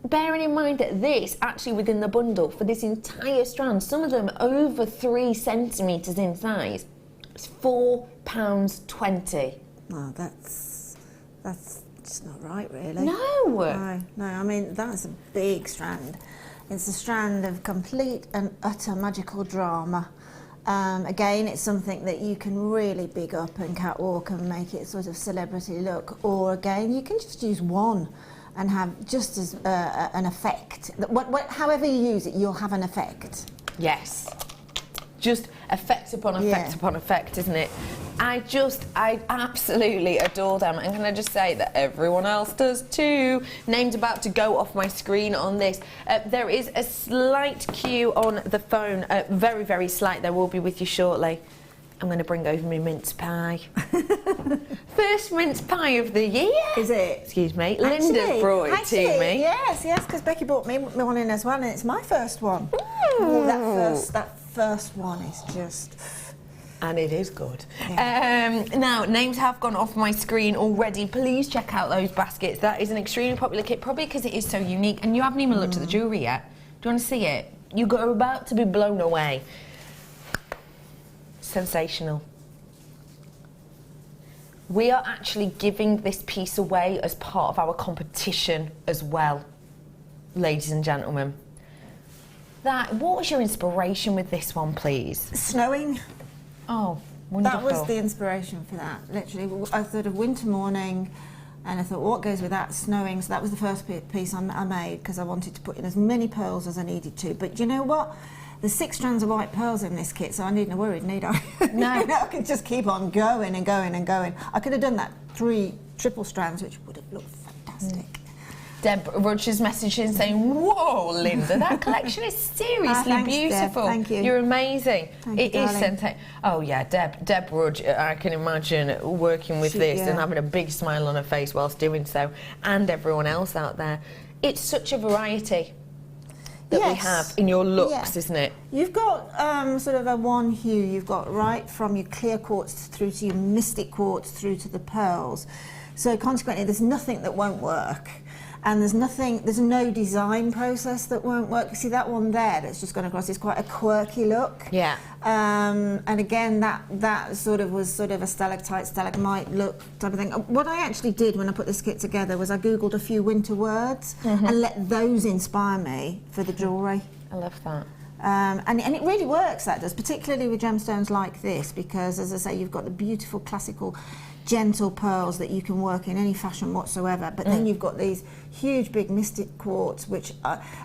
Bearing in mind that this, actually within the bundle, for this entire strand, some of them over 3 centimetres in size, it's £4.20. Well, that's just not right, really. No. I mean, that's a big strand. It's a strand of complete and utter magical drama. Again, it's something that you can really big up and catwalk and make it sort of celebrity look, or again, you can just use one and have just as an effect. However you use it, you'll have an effect. Yes. Just effect upon effect upon effect, isn't it? I absolutely adore them. And can I just say that everyone else does too? Name's about to go off my screen on this. There is a slight queue on the phone, very, very slight. There will be with you shortly. I'm going to bring over my mince pie. First mince pie of the year. Is it? Excuse me. Linda brought it to me. Yes, because Becky brought me one in as well, and it's my first one. Oh, that first one is just... And it is good. Yeah. Now, names have gone off my screen already. Please check out those baskets. That is an extremely popular kit, probably because it is so unique. And you haven't even looked at the jewellery yet. Do you want to see it? You're about to be blown away. Sensational. We are actually giving this piece away as part of our competition as well, ladies and gentlemen. What was your inspiration with this one, please? Snowing. Oh, wonderful. That was the inspiration for that. Literally, I thought of winter morning, and I thought, what goes with that? Snowing. So that was the first piece I made, because I wanted to put in as many pearls as I needed to. But you know what? There's 6 strands of white pearls in this kit, so I needn't worry, need I? No. I could just keep on going and going and going. I could have done that 3 triple strands, which would have looked fantastic. Deb Rogers messaging saying, whoa, Linda, that collection is seriously thanks, beautiful. Deb. Thank you. You're amazing. Thank you, is darling. sensational. Oh, yeah, Deb Rogers, I can imagine working with this and having a big smile on her face whilst doing so, and everyone else out there. It's such a variety. that we Yes. have in your looks, Yeah. isn't it? You've got sort of a one hue. You've got right from your clear quartz through to your mystic quartz through to the pearls. So consequently, there's nothing that won't work. And there's no design process that won't work. See that one there that's just gone across is quite a quirky look. Yeah. And again, that was sort of a stalactite, stalagmite look type of thing. What I actually did when I put this kit together was I Googled a few winter words and let those inspire me for the jewellery. I love that. And it really works, that does, particularly with gemstones like this, because as I say, you've got the beautiful classical gentle pearls that you can work in any fashion whatsoever, but then you've got these huge big mystic quartz which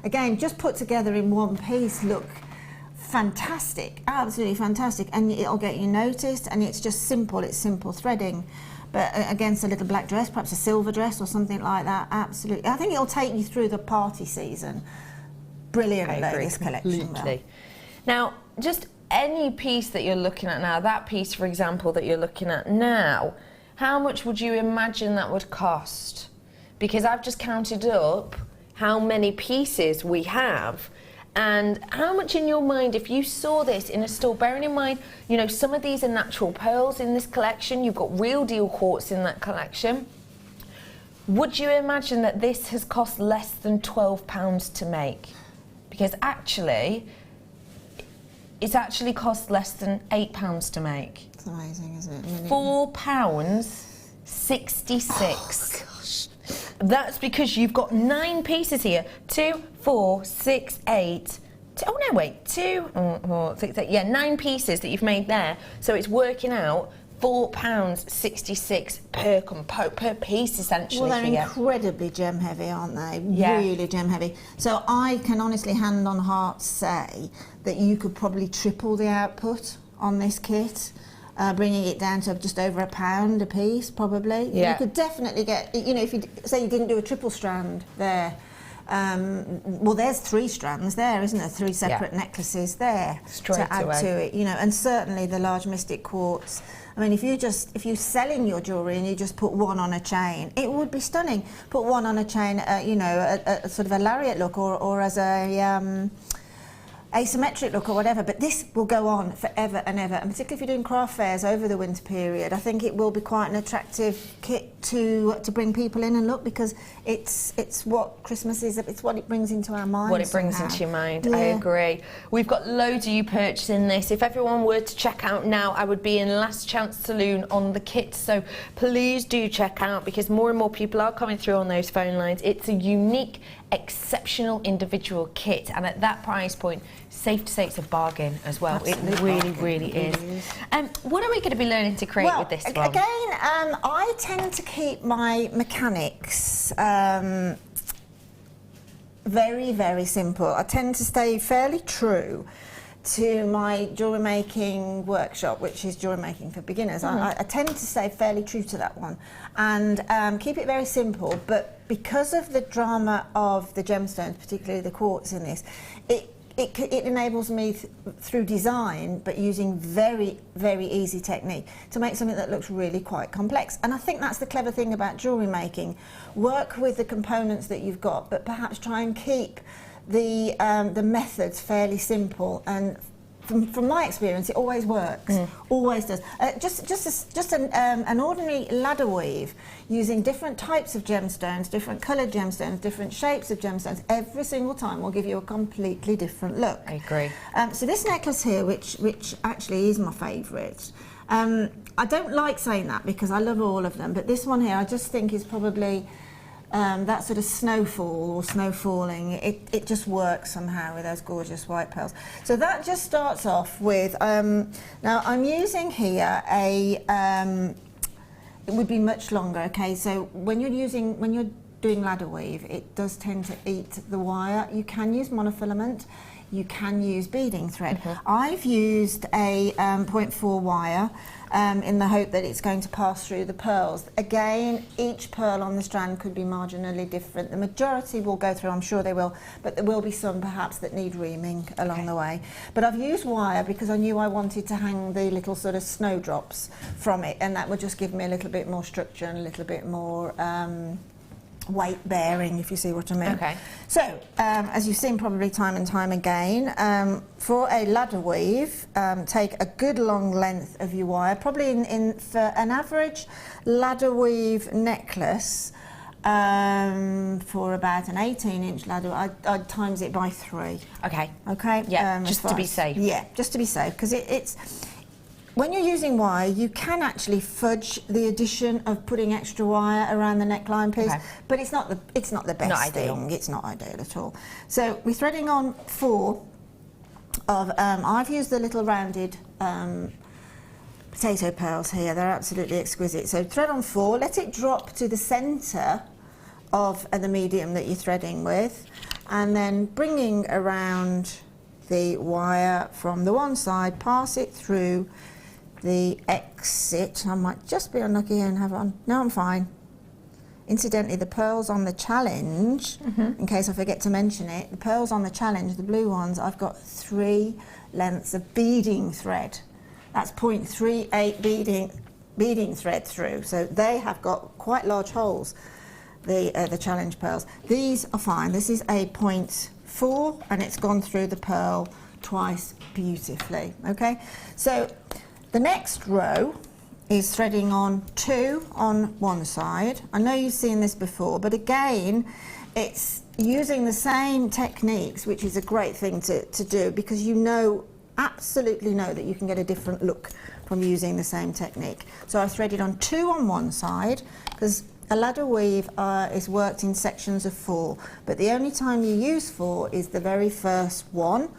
again just put together in one piece look fantastic, absolutely fantastic, and it'll get you noticed, and it's just simple, it's simple threading, but against a little black dress, perhaps a silver dress or something like that. Absolutely, I think it'll take you through the party season brilliantly, this collection. Completely. Now, just any piece that you're looking at now, that piece for example that you're looking at now, how much would you imagine that would cost? Because I've just counted up how many pieces we have, and how much in your mind, if you saw this in a store, bearing in mind, you know, some of these are natural pearls in this collection, you've got real deal quartz in that collection, would you imagine that this has cost less than £12 to make? Because actually, it's actually cost less than £8 to make. It's amazing, isn't it? £4.66. That's because you've got 9 pieces here. 2, 4, 6, 8. Oh no, wait. 2, 4, 6, 8. Yeah, 9 pieces that you've made there. So it's working out £4.66 per piece, essentially. Well, they're here. incredibly gem heavy, aren't they? Yeah. Really gem heavy. So I can honestly, hand on heart, say that you could probably triple the output on this kit. Bringing it down to just over £1 a piece, probably. Yeah. You could definitely get, you know, if you say you didn't do a triple strand there, well, there's 3 strands there, isn't there? 3 separate necklaces there Straight to add away. to it, you know, and certainly the large mystic quartz. I mean, if you're selling your jewellery and you just put one on a chain, it would be stunning. Put one on a chain, you know, a sort of a lariat look, or as a asymmetric look or whatever, but this will go on forever and ever, and particularly if you're doing craft fairs over the winter period, I think it will be quite an attractive kit to bring people in and look, because it's what Christmas is, it's what it brings into our minds. What it brings somehow. into your mind, Yeah. I agree. We've got loads of you purchasing this. If everyone were to check out now, I would be in Last Chance Saloon on the kit, so please do check out, because more and more people are coming through on those phone lines. It's a unique, exceptional individual kit, and at that price point, safe to say it's a bargain as well. Absolute It really, bargain. really It is. What are we going to be learning to create with this one? Again, I tend to keep my mechanics very, very simple. I tend to stay fairly true to my jewellery making workshop, which is jewellery making for beginners. I tend to stay fairly true to that one, and keep it very simple, but because of the drama of the gemstones, particularly the quartz in this, it enables me through design, but using very, very easy technique, to make something that looks really quite complex. And I think that's the clever thing about jewellery making. Work with the components that you've got, but perhaps try and keep the methods fairly simple. And from my experience, it always works. Always does. Just an ordinary ladder weave using different types of gemstones, different coloured gemstones, different shapes of gemstones, every single time will give you a completely different look. I agree. So this necklace here, which actually is my favourite, I don't like saying that because I love all of them, but this one here I just think is probably that sort of snowfall or snow falling, it just works somehow with those gorgeous white pearls. So that just starts off with, now I'm using here it would be much longer, okay, so when you're doing ladder weave, it does tend to eat the wire. You can use monofilament, you can use beading thread. I've used a 0.4 wire in the hope that it's going to pass through the pearls. Again, each pearl on the strand could be marginally different. The majority will go through, I'm sure they will, but there will be some perhaps that need reaming along the way. But I've used wire because I knew I wanted to hang the little sort of snowdrops from it, and that would just give me a little bit more structure and a little bit more weight bearing, if you see what I mean. Okay. So, as you've seen probably time and time again, for a ladder weave, take a good long length of your wire, probably for an average ladder weave necklace, for about an 18-inch ladder, I'd times it by 3. Okay. Okay? Yeah, just to be safe. Yeah, just to be safe, because it's... When you're using wire, you can actually fudge the addition of putting extra wire around the neckline piece, but it's not the best thing. It's not ideal at all. So we're threading on 4 of, I've used the little rounded potato pearls here. They're absolutely exquisite. So thread on 4, let it drop to the centre of the medium that you're threading with, and then bringing around the wire from the one side, pass it through the exit. I might just be unlucky and have on. No, I'm fine. Incidentally, the pearls on the challenge, in case I forget to mention it, the pearls on the challenge, the blue ones, I've got 3 lengths of beading thread. That's 0.38 beading thread through. So they have got quite large holes, the challenge pearls. These are fine. This is a 0.4 and it's gone through the pearl twice beautifully. Okay, so the next row is threading on 2 on one side. I know you've seen this before, but again, it's using the same techniques, which is a great thing to do, because you absolutely know that you can get a different look from using the same technique. So I threaded on 2 on one side, because a ladder weave is worked in sections of 4, but the only time you use 4 is the very first one,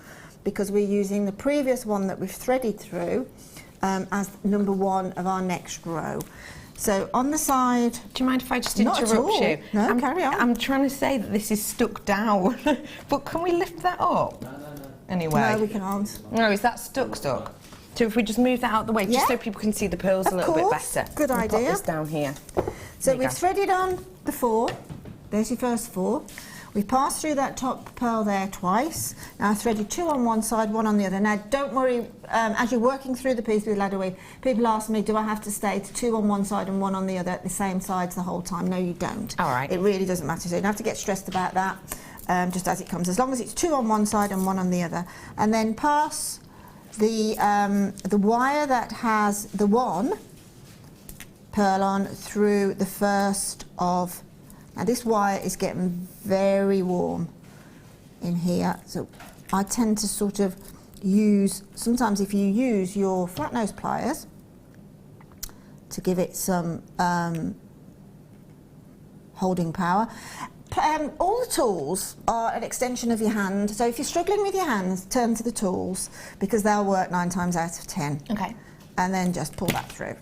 because we're using the previous one that we've threaded through as number 1 of our next row. So on the side... Do you mind if I just Not interrupt at all. you? No, carry on. I'm trying to say that this is stuck down, but can we lift that up? No. Anyway. No, we can't. No, is that stuck? So if we just move that out the way, just so people can see the pearls a little bit better. Good We'll idea. Pop this down here. So we've threaded on the 4. There's your first 4. We've passed through that top pearl there twice. Now I've threaded 2 on one side, 1 on the other. Now don't worry, as you're working through the piece with ladder weave, people ask me, do I have to stay to 2 on one side and 1 on the other at the same sides the whole time? No, you don't. All right. It really doesn't matter. So you don't have to get stressed about that, just as it comes. As long as it's 2 on one side and 1 on the other. And then pass the wire that has the 1 pearl on through the first of... Now this wire is getting very warm in here, so I tend to sort of use, sometimes if you use your flat nose pliers to give it some holding power. All the tools are an extension of your hand, so if you're struggling with your hands, turn to the tools, because they'll work 9 times out of 10. Okay. And then just pull that through.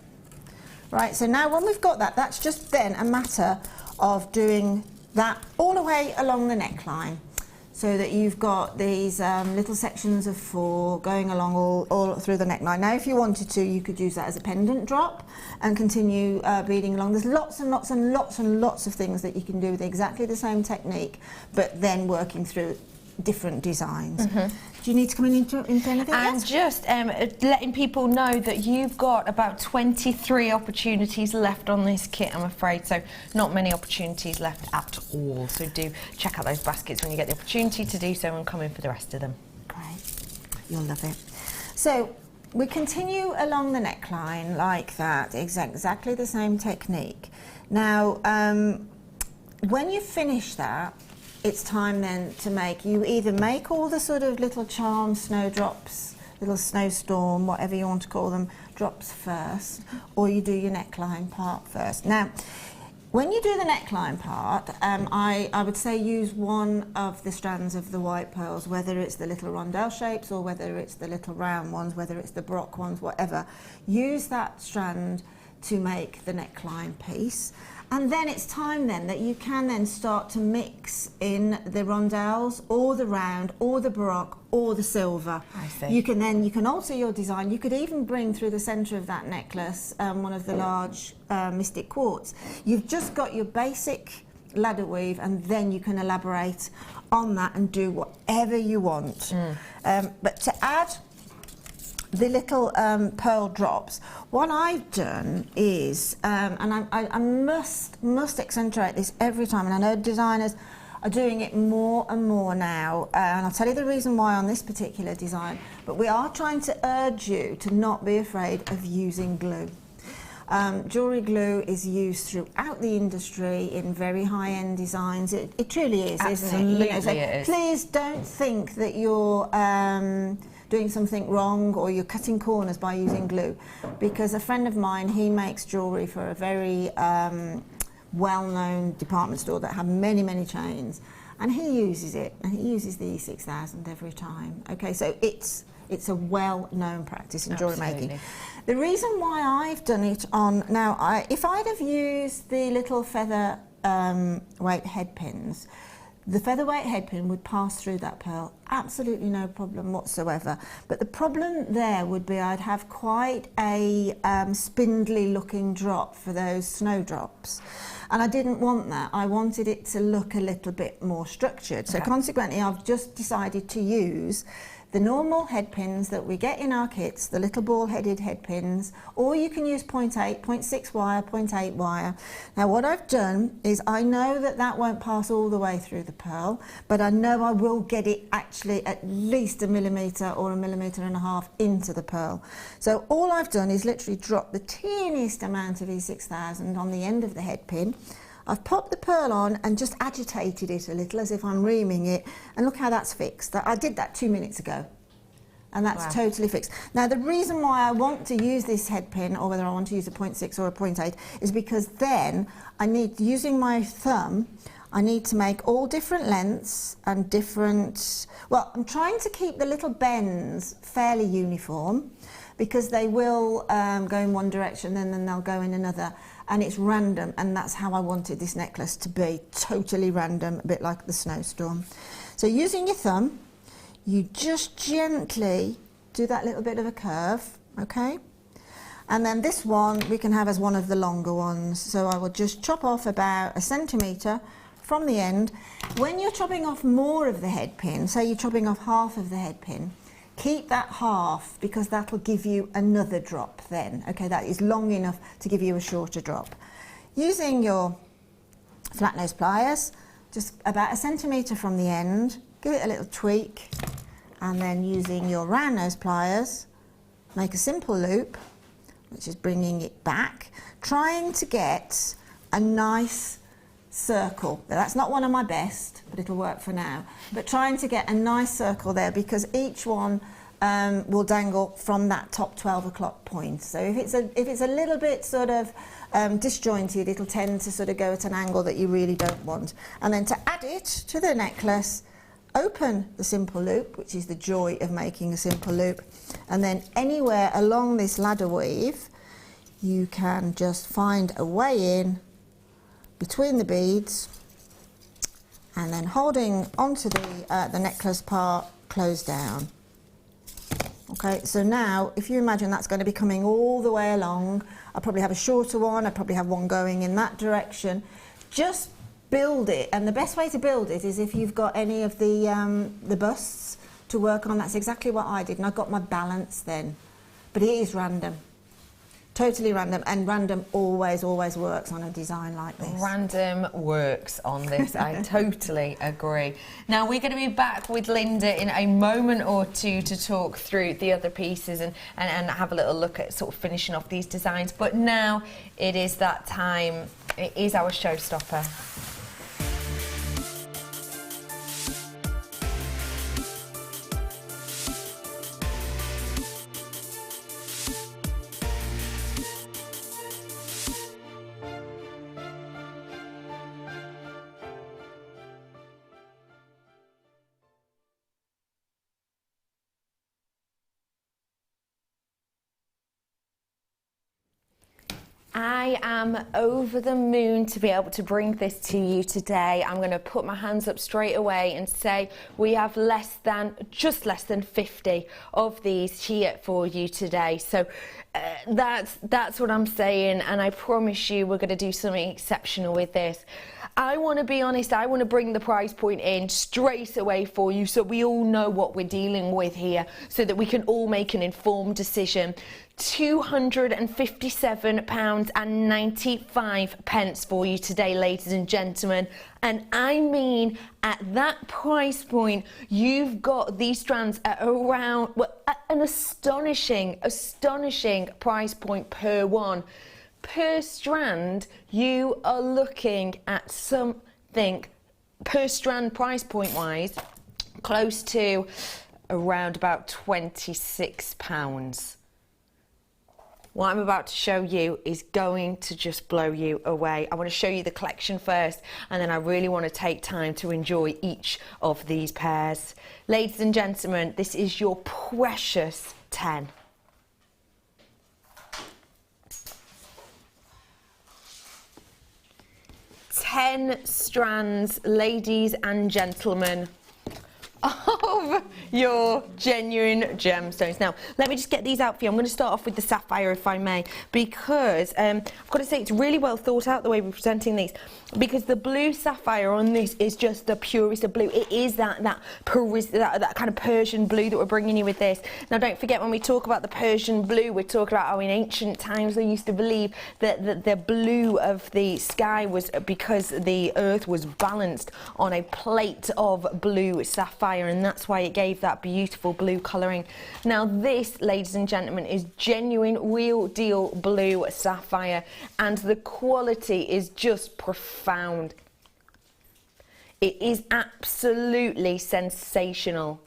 Right, so now when we've got that, that's just then a matter of doing that all the way along the neckline, so that you've got these little sections of 4 going along all through the neckline. Now if you wanted to, you could use that as a pendant drop and continue beading along. There's lots and lots and lots and lots of things that you can do with exactly the same technique, but then working through different designs. Do you need to come into anything else? Just letting people know that you've got about 23 opportunities left on this kit, I'm afraid, so not many opportunities left at all. So do check out those baskets when you get the opportunity to do so, and come in for the rest of them. Great, you'll love it. So we continue along the neckline like that, exactly the same technique. Now, when you finish that, it's time then to you either make all the sort of little charm snowdrops, little snowstorm, whatever you want to call them, drops first, or you do your neckline part first. Now, when you do the neckline part, I would say use one of the strands of the white pearls, whether it's the little rondelle shapes or whether it's the little round ones, whether it's the Brock ones, whatever. Use that strand to make the neckline piece. And then it's time then that you can then start to mix in the rondelles or the round or the baroque or the silver. I see. You can alter your design. You could even bring through the centre of that necklace one of the large mystic quartz. You've just got your basic ladder weave, and then you can elaborate on that and do whatever you want. But to add the little pearl drops, what I've done is, and I must accentuate this every time, and I know designers are doing it more and more now, and I'll tell you the reason why on this particular design, but we are trying to urge you to not be afraid of using glue. Jewellery glue is used throughout the industry in very high-end designs. It truly is, Absolutely, isn't it? it is. Please don't think that you're doing something wrong or you're cutting corners by using glue, because a friend of mine, he makes jewellery for a very well-known department store that have many, many chains, and he uses it, and he uses the E6000 every time. Okay, so it's a well-known practice in jewellery making. The reason why I've done it on, now, if I'd have used the little feather weight head pins, the featherweight head pin would pass through that pearl, absolutely no problem whatsoever. But the problem there would be I'd have quite a spindly looking drop for those snowdrops. And I didn't want that. I wanted it to look a little bit more structured. So consequently, I've just decided to use the normal head pins that we get in our kits, the little ball-headed head pins, or you can use 0.8, 0.6 wire, 0.8 wire. Now what I've done is I know that that won't pass all the way through the pearl, but I know I will get it actually at least 1 millimetre or 1.5 millimetres into the pearl. So all I've done is literally drop the teeniest amount of E6000 on the end of the head pin. I've popped the pearl on and just agitated it a little as if I'm reaming it, and look how that's fixed. I did that 2 minutes ago, and that's totally fixed. Now the reason why I want to use this head pin, or whether I want to use a 0.6 or a 0.8, is because then I need, using my thumb, I need to make all different lengths and different, well, I'm trying to keep the little bends fairly uniform, because they will go in one direction and then they'll go in another, and it's random, and that's how I wanted this necklace to be, totally random, a bit like the snowstorm. So using your thumb, you just gently do that little bit of a curve, okay? And then this one we can have as one of the longer ones, so I will just chop off about 1 centimetre from the end. When you're chopping off more of the head pin, say you're chopping off half of the head pin, keep that half, because that'll give you another drop then. Okay, that is long enough to give you a shorter drop. Using your flat nose pliers, just about 1 centimetre from the end, give it a little tweak, and then using your round nose pliers, make a simple loop, which is bringing it back, trying to get a nice circle. Now, that's not one of my best, but it'll work for now. But trying to get a nice circle there, because each one will dangle from that top 12 o'clock point. So if it's a little bit sort of disjointed, it'll tend to sort of go at an angle that you really don't want. And then to add it to the necklace, open the simple loop, which is the joy of making a simple loop, and then anywhere along this ladder weave you can just find a way in between the beads, and then holding onto the necklace part, close down. Okay, so now if you imagine that's going to be coming all the way along, I'll probably have a shorter one, I'll probably have one going in that direction. Just build it, and the best way to build it is if you've got any of the busts to work on. That's exactly what I did, and I got my balance then. But it is random. Totally random, and random always works on a design like this. Random works on this, I totally agree. Now we're going to be back with Linda in a moment or two to talk through the other pieces and have a little look at sort of finishing off these designs. But now it is that time, it is our showstopper. I am over the moon to be able to bring this to you today. I'm going to put my hands up straight away and say we have just less than 50 of these here for you today. So that's what I'm saying, and I promise you we're going to do something exceptional with this. I want to be honest, I want to bring the price point in straight away for you so we all know what we're dealing with here, so that we can all make an informed decision. £257.95 for you today, ladies and gentlemen. And I mean, at that price point, you've got these strands at around, well, at an astonishing price point per one. Per strand, you are looking at something, per strand price point wise, close to around about £26. What I'm about to show you is going to just blow you away. I want to show you the collection first, and then I really want to take time to enjoy each of these pairs. Ladies and gentlemen, this is your precious 10. Strands, ladies and gentlemen, of your genuine gemstones. Now, let me just get these out for you. I'm going to start off with the sapphire, if I may, because I've got to say it's really well thought out the way we're presenting these, because the blue sapphire on this is just the purest of blue. It is that kind of Persian blue that we're bringing you with this. Now, don't forget, when we talk about the Persian blue, we're talking about how in ancient times they used to believe that the blue of the sky was because the earth was balanced on a plate of blue sapphire, and that's why it gave that beautiful blue colouring. Now this, ladies and gentlemen, is genuine, real deal blue sapphire, and the quality is just profound. It is absolutely sensational.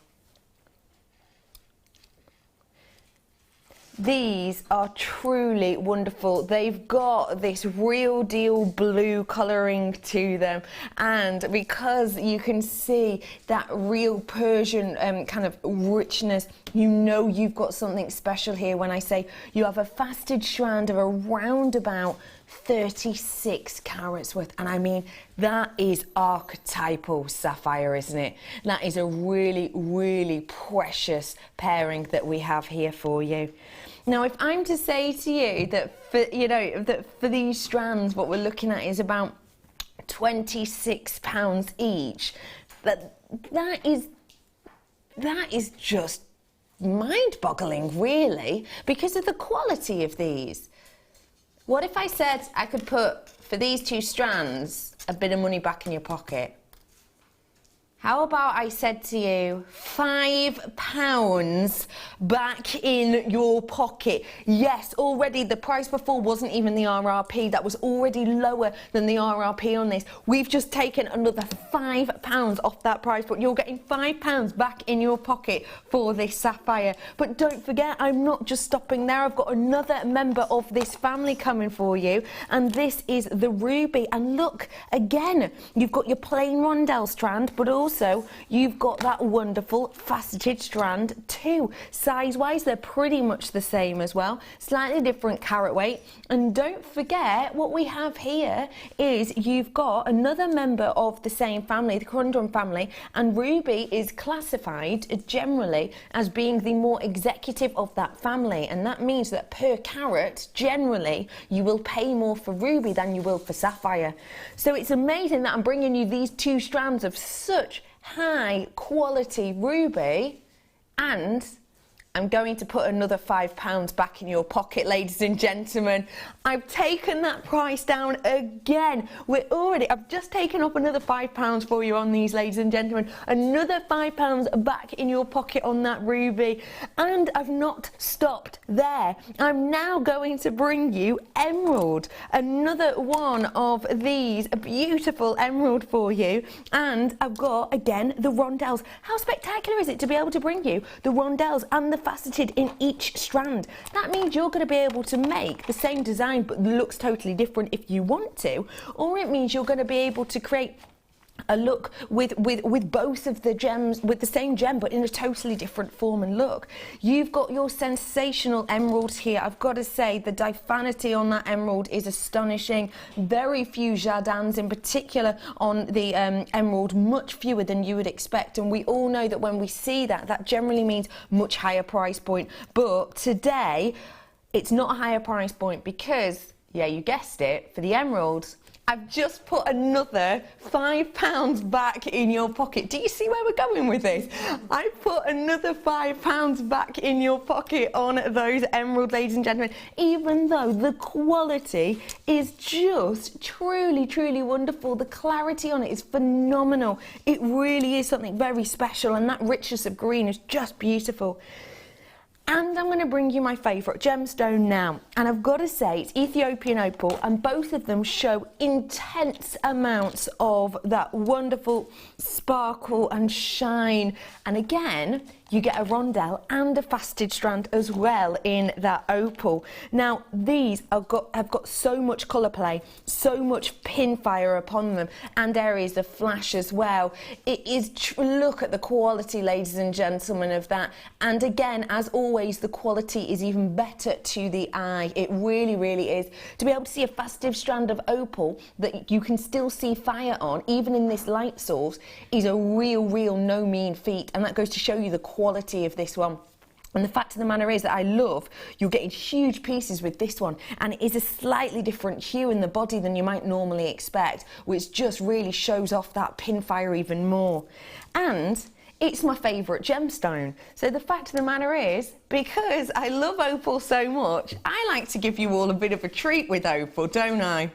These are truly wonderful. They've got this real deal blue colouring to them, and because you can see that real Persian kind of richness, you know you've got something special here when I say you have a faceted strand of around about 36 carats worth, and I mean that is archetypal sapphire, isn't it? That is a really precious pairing that we have here for you. Now, if I'm to say to you that for these strands, what we're looking at is about £26 each, that is just mind-boggling, really, because of the quality of these. What if I said I could put, for these two strands, a bit of money back in your pocket? How about I said to you, £5 back in your pocket? Yes, already the price before wasn't even the RRP. That was already lower than the RRP on this. We've just taken another £5 off that price, but you're getting £5 back in your pocket for this sapphire. But don't forget, I'm not just stopping there. I've got another member of this family coming for you, and this is the ruby. And look, again, you've got your plain rondelle strand, but also you've got that wonderful faceted strand too. Size-wise, they're pretty much the same as well. Slightly different carat weight. And don't forget, what we have here is you've got another member of the same family, the corundum family, and ruby is classified generally as being the more executive of that family. And that means that per carat, generally, you will pay more for ruby than you will for sapphire. So it's amazing that I'm bringing you these two strands of such high quality ruby, and I'm going to put another £5 back in your pocket, ladies and gentlemen. I've taken that price down again. I've just taken up another £5 for you on these, ladies and gentlemen. Another £5 back in your pocket on that ruby. And I've not stopped there. I'm now going to bring you emerald. Another one of these, a beautiful emerald for you. And I've got, again, the rondelles. How spectacular is it to be able to bring you the rondelles and the faceted in each strand? That means you're going to be able to make the same design but looks totally different if you want to, or it means you're going to be able to create a look with both of the gems, with the same gem but in a totally different form and look. You've got your sensational emeralds here. I've got to say the diaphanity on that emerald is astonishing. Very few jardins in particular on the emerald, much fewer than you would expect, and we all know that when we see that, that generally means much higher price point. But today it's not a higher price point because Yeah, you guessed it, for the emeralds, I've just put another £5 back in your pocket. Do you see where we're going with this? I've put another £5 back in your pocket on those emeralds, ladies and gentlemen, even though the quality is just truly, truly wonderful. The clarity on it is phenomenal. It really is something very special, and that richness of green is just beautiful. And I'm going to bring you my favourite gemstone now, and I've got to say it's Ethiopian opal, and both of them show intense amounts of that wonderful sparkle and shine. And again, you get a rondelle and a faceted strand as well in that opal. Now these have got so much colour play, so much pin fire upon them, and areas of flash as well. It is, look at the quality, ladies and gentlemen, of that. And again, as always, the quality is even better to the eye. It really, really is. To be able to see a faceted strand of opal that you can still see fire on, even in this light source, is a real no mean feat. And that goes to show you the quality of this one. And the fact of the matter is that I love you're getting huge pieces with this one, and it is a slightly different hue in the body than you might normally expect, which just really shows off that pin fire even more. And it's my favourite gemstone. So the fact of the matter is, because I love opal so much, I like to give you all a bit of a treat with opal, don't I?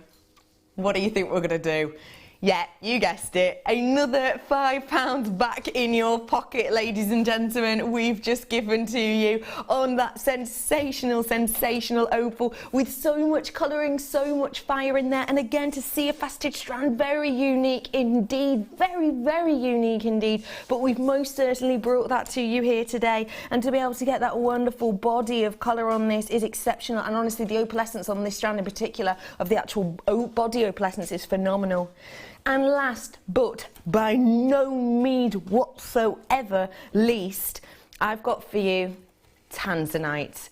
What do you think we're going to do? Yeah, you guessed it. Another £5 back in your pocket, ladies and gentlemen, we've just given to you on that sensational, sensational opal with so much colouring, so much fire in there. And again, to see a faceted strand, very unique indeed, very, very unique indeed. But we've most certainly brought that to you here today. And to be able to get that wonderful body of colour on this is exceptional. And honestly, the opalescence on this strand in particular, of the actual body opalescence, is phenomenal. And last but by no means whatsoever least, I've got for you tanzanite.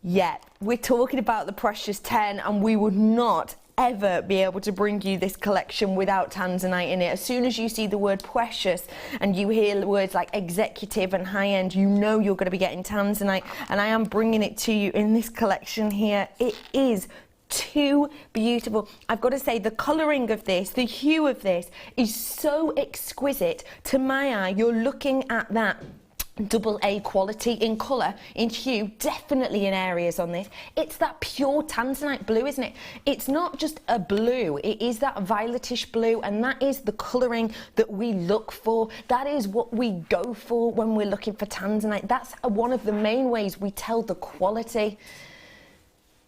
Yeah, we're talking about the Precious 10, and we would not ever be able to bring you this collection without tanzanite in it. As soon as you see the word precious and you hear words like executive and high-end, you know you're going to be getting tanzanite, and I am bringing it to you in this collection here. It is too beautiful. I've got to say, the colouring of this, the hue of this is so exquisite to my eye. You're looking at that AA quality in colour, in hue, definitely in areas on this. It's that pure tanzanite blue, isn't it? It's not just a blue, it is that violetish blue, and that is the colouring that we look for. That is what we go for when we're looking for tanzanite. That's one of the main ways we tell the quality.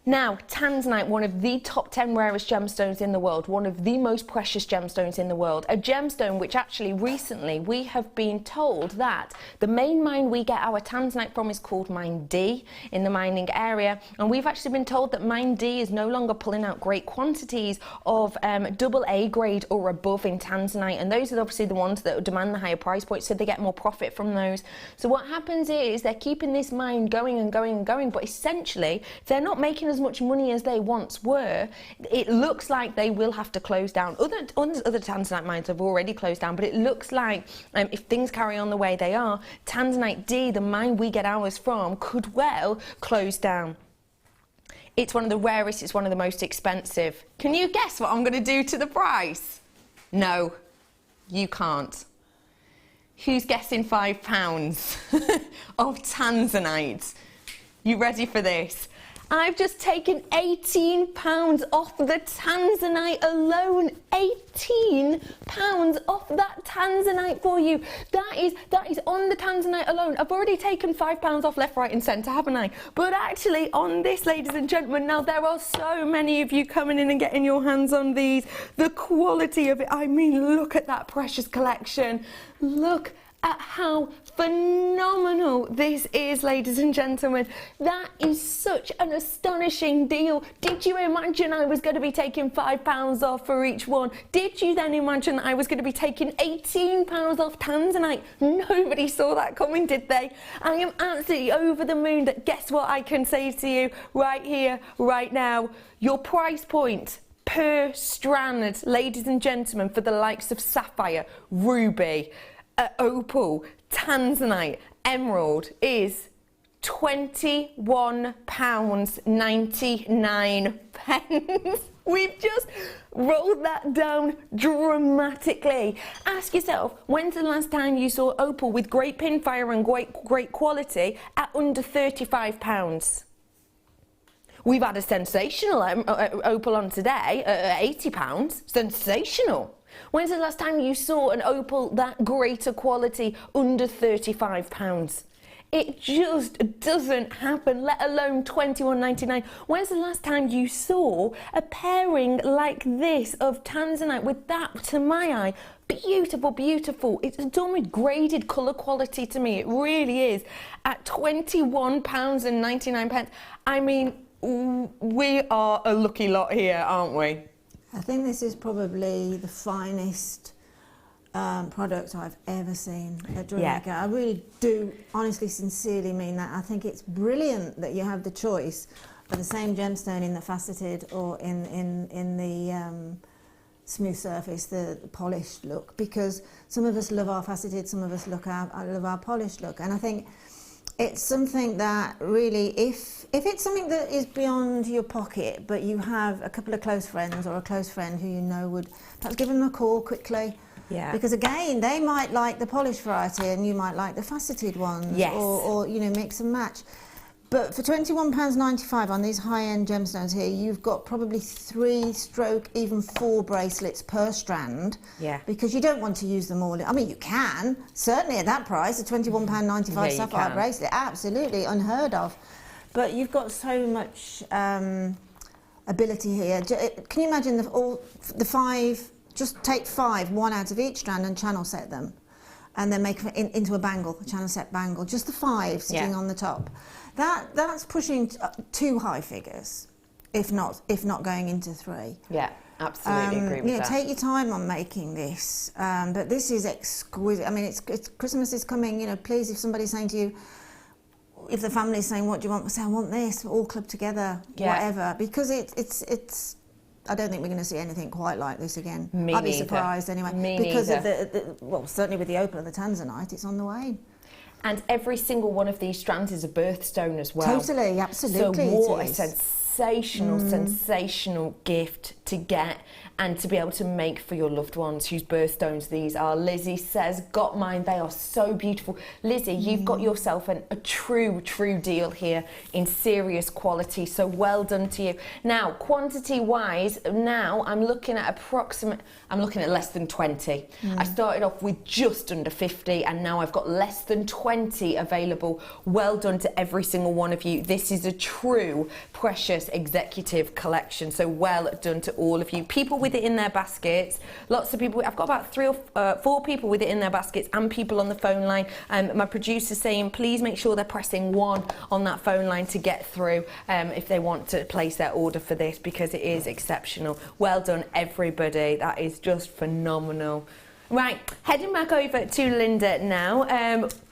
Now, tanzanite, one of the top 10 rarest gemstones in the world, one of the most precious gemstones in the world, a gemstone which actually recently we have been told that the main mine we get our tanzanite from is called Mine D in the mining area, and we've actually been told that Mine D is no longer pulling out great quantities of AA grade or above in tanzanite, and those are obviously the ones that demand the higher price point, so they get more profit from those. So what happens is they're keeping this mine going and going and going, but essentially they're not making as much money as they once were. It looks like they will have to close down. Other tanzanite mines have already closed down, but it looks like if things carry on the way they are, tanzanite D, the mine we get ours from, could well close down. It's one of the rarest, it's one of the most expensive. Can you guess what I'm going to do to the price? No, you can't. Who's guessing £5 of tanzanite? You ready for this? I've just taken £18 off the tanzanite alone. £18 off that tanzanite for you. That is on the tanzanite alone. I've already taken £5 off left, right and centre, haven't I? But actually on this, ladies and gentlemen, now there are so many of you coming in and getting your hands on these. The quality of it, I mean, look at that precious collection. Look at how phenomenal this is, ladies and gentlemen. That is such an astonishing deal. Did you imagine I was going to be taking £5 off for each one? Did you then imagine that I was going to be taking £18 off tanzanite? Nobody saw that coming, did they? I am absolutely over the moon that guess what I can say to you right here, right now. Your price point per strand, ladies and gentlemen, for the likes of sapphire, ruby, opal, tanzanite, emerald is £21.99. We've just rolled that down dramatically. Ask yourself, when's the last time you saw opal with great pinfire and great quality at under £35? We've had a sensational opal on today at £80. Sensational. When's the last time you saw an opal that greater quality under £35? It just doesn't happen, let alone £21.99. When's the last time you saw a pairing like this of tanzanite with that, to my eye, beautiful, beautiful. It's done with graded colour quality to me. It really is. At £21.99. I mean, we are a lucky lot here, aren't we? I think this is probably the finest product I've ever seen at JewelleryMaker. I really do, honestly, sincerely mean that. I think it's brilliant that you have the choice of the same gemstone in the faceted or in the smooth surface, the polished look, because some of us love our faceted, some of us love our polished look, and I think it's something that really, if it's something that is beyond your pocket, but you have a couple of close friends or a close friend who you know would perhaps give them a call quickly. Yeah. Because again, they might like the polished variety and you might like the faceted ones. Yes. Or you know, mix and match. But for £21.95 on these high-end gemstones here, you've got probably 3 stroke, even 4 bracelets per strand. Yeah. Because you don't want to use them all. I mean, you can, certainly at that price, a £21.95 sapphire bracelet, absolutely unheard of. But you've got so much ability here. Can you imagine the 5, just take 5, 1 out of each strand and channel set them. And then make it into a bangle, a channel set bangle. Just the 5 sitting on the top. That's pushing 2 high figures, if not going into 3. Yeah, absolutely agree with that. Take your time on making this, but this is exquisite. I mean, it's Christmas is coming. You know, please, if somebody's saying to you, if the family's saying, "What do you want?" Say, "I want this." All clubbed together, whatever, because it's. I don't think we're going to see anything quite like this again. I'd be surprised anyway. Because of well, certainly with the opal and the tanzanite, it's on the way. And every single one of these strands is a birthstone as well. Totally, absolutely. So what a sensational gift to get and to be able to make for your loved ones whose birthstones these are. Lizzie says, got mine, they are so beautiful. Lizzie, you've got yourself a true deal here in serious quality, so well done to you. Now, quantity-wise, now I'm looking at less than 20. I started off with just under 50 and now I've got less than 20 available. Well done to every single one of you. This is a true precious executive collection, so well done to all of you. People with it in their baskets, lots of people. I've got about 3 or 4 people with it in their baskets and people on the phone line. My producer's saying please make sure they're pressing 1 on that phone line to get through if they want to place their order for this, because it is exceptional. Well done everybody, that is just phenomenal. Right, heading back over to Linda now.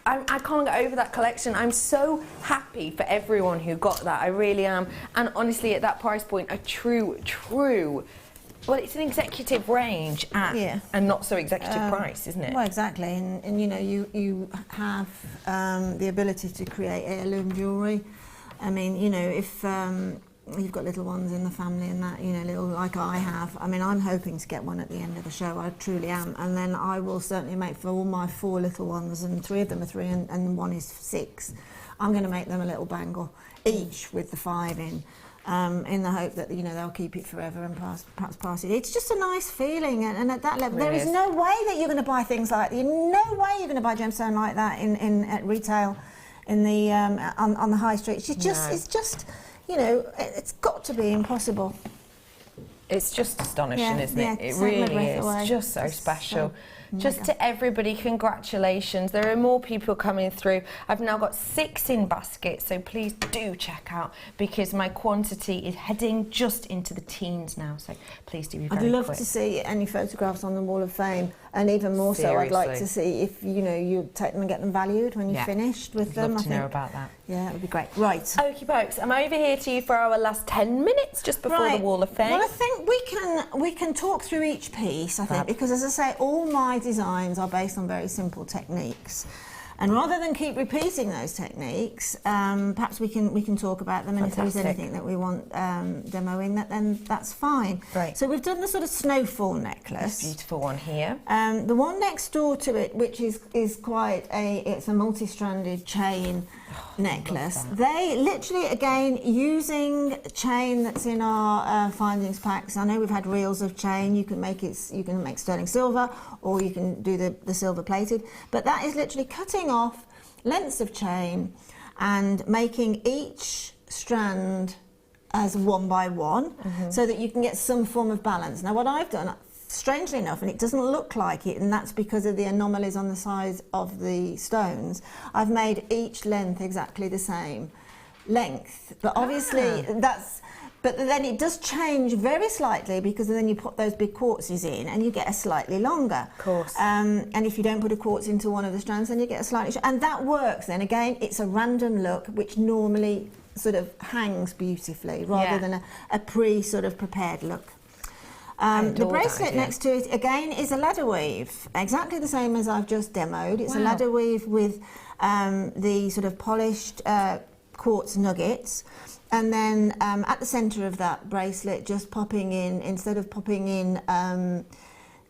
I can't get over that collection. I'm so happy for everyone who got that, I really am. And honestly, at that price point, a true, well, it's an executive range at a not so executive price, isn't it? Well, exactly, and you know, you have the ability to create heirloom jewellery. I mean, you know, if you've got little ones in the family and that, you know, little like I have. I mean, I'm hoping to get one at the end of the show. I truly am. And then I will certainly make for all my 4 little ones, and 3 of them are 3 and 1 is 6. I'm going to make them a little bangle, each with the 5 in the hope that, you know, they'll keep it forever and perhaps pass it. It's just a nice feeling, and at that level, there is no way that you're going to buy things like that. No way you're going to buy gemstone like that at retail, in the on the high street. It's just. You know, it's got to be impossible. It's just astonishing, isn't it? It really is. Just so special. Just to everybody, congratulations. There are more people coming through. I've now got 6 in baskets, so please do check out, because my quantity is heading just into the teens now, so please do be very quick. I'd love to see any photographs on the Wall of Fame, and even more so, I'd like to see if, you know, you take them and get them valued when you're finished with them. I'd love to know about that. Yeah, that would be great. Right. Okie pokes, I'm over here to you for our last 10 minutes just before the Wall of Fame. Well, I think we can talk through each piece, I think, because as I say, all my designs are based on very simple techniques. And rather than keep repeating those techniques, perhaps we can talk about them, and if there's anything that we want demoing, then that's fine. Right. So we've done the sort of snowfall necklace. This beautiful one here. The one next door to it, which is quite it's a multi-stranded chain necklace. They literally, again, using chain that's in our findings packs. I know we've had reels of chain. You can make sterling silver, or you can do the silver plated. But that is literally cutting off lengths of chain and making each strand as one by one, so that you can get some form of balance. Now, what I've done, strangely enough, and it doesn't look like it, and that's because of the anomalies on the size of the stones, I've made each length exactly the same length. But obviously but then it does change very slightly, because then you put those big quartzes in and you get a slightly longer. Of course. And if you don't put a quartz into one of the strands, then you get a slightly and that works. Then again, it's a random look, which normally sort of hangs beautifully, rather than a sort of prepared look. The bracelet next to it, again, is a ladder weave, exactly the same as I've just demoed. It's a ladder weave with the sort of polished quartz nuggets, and then at the centre of that bracelet, just popping in, instead of popping in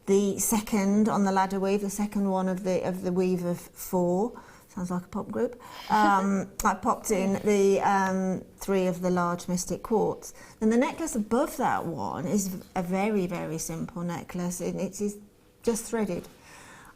the second on the ladder weave, the second one of the weave of 4, sounds like a pop group, I popped in the 3 of the large mystic quartz. And the necklace above that one is a very, very simple necklace. It is just threaded.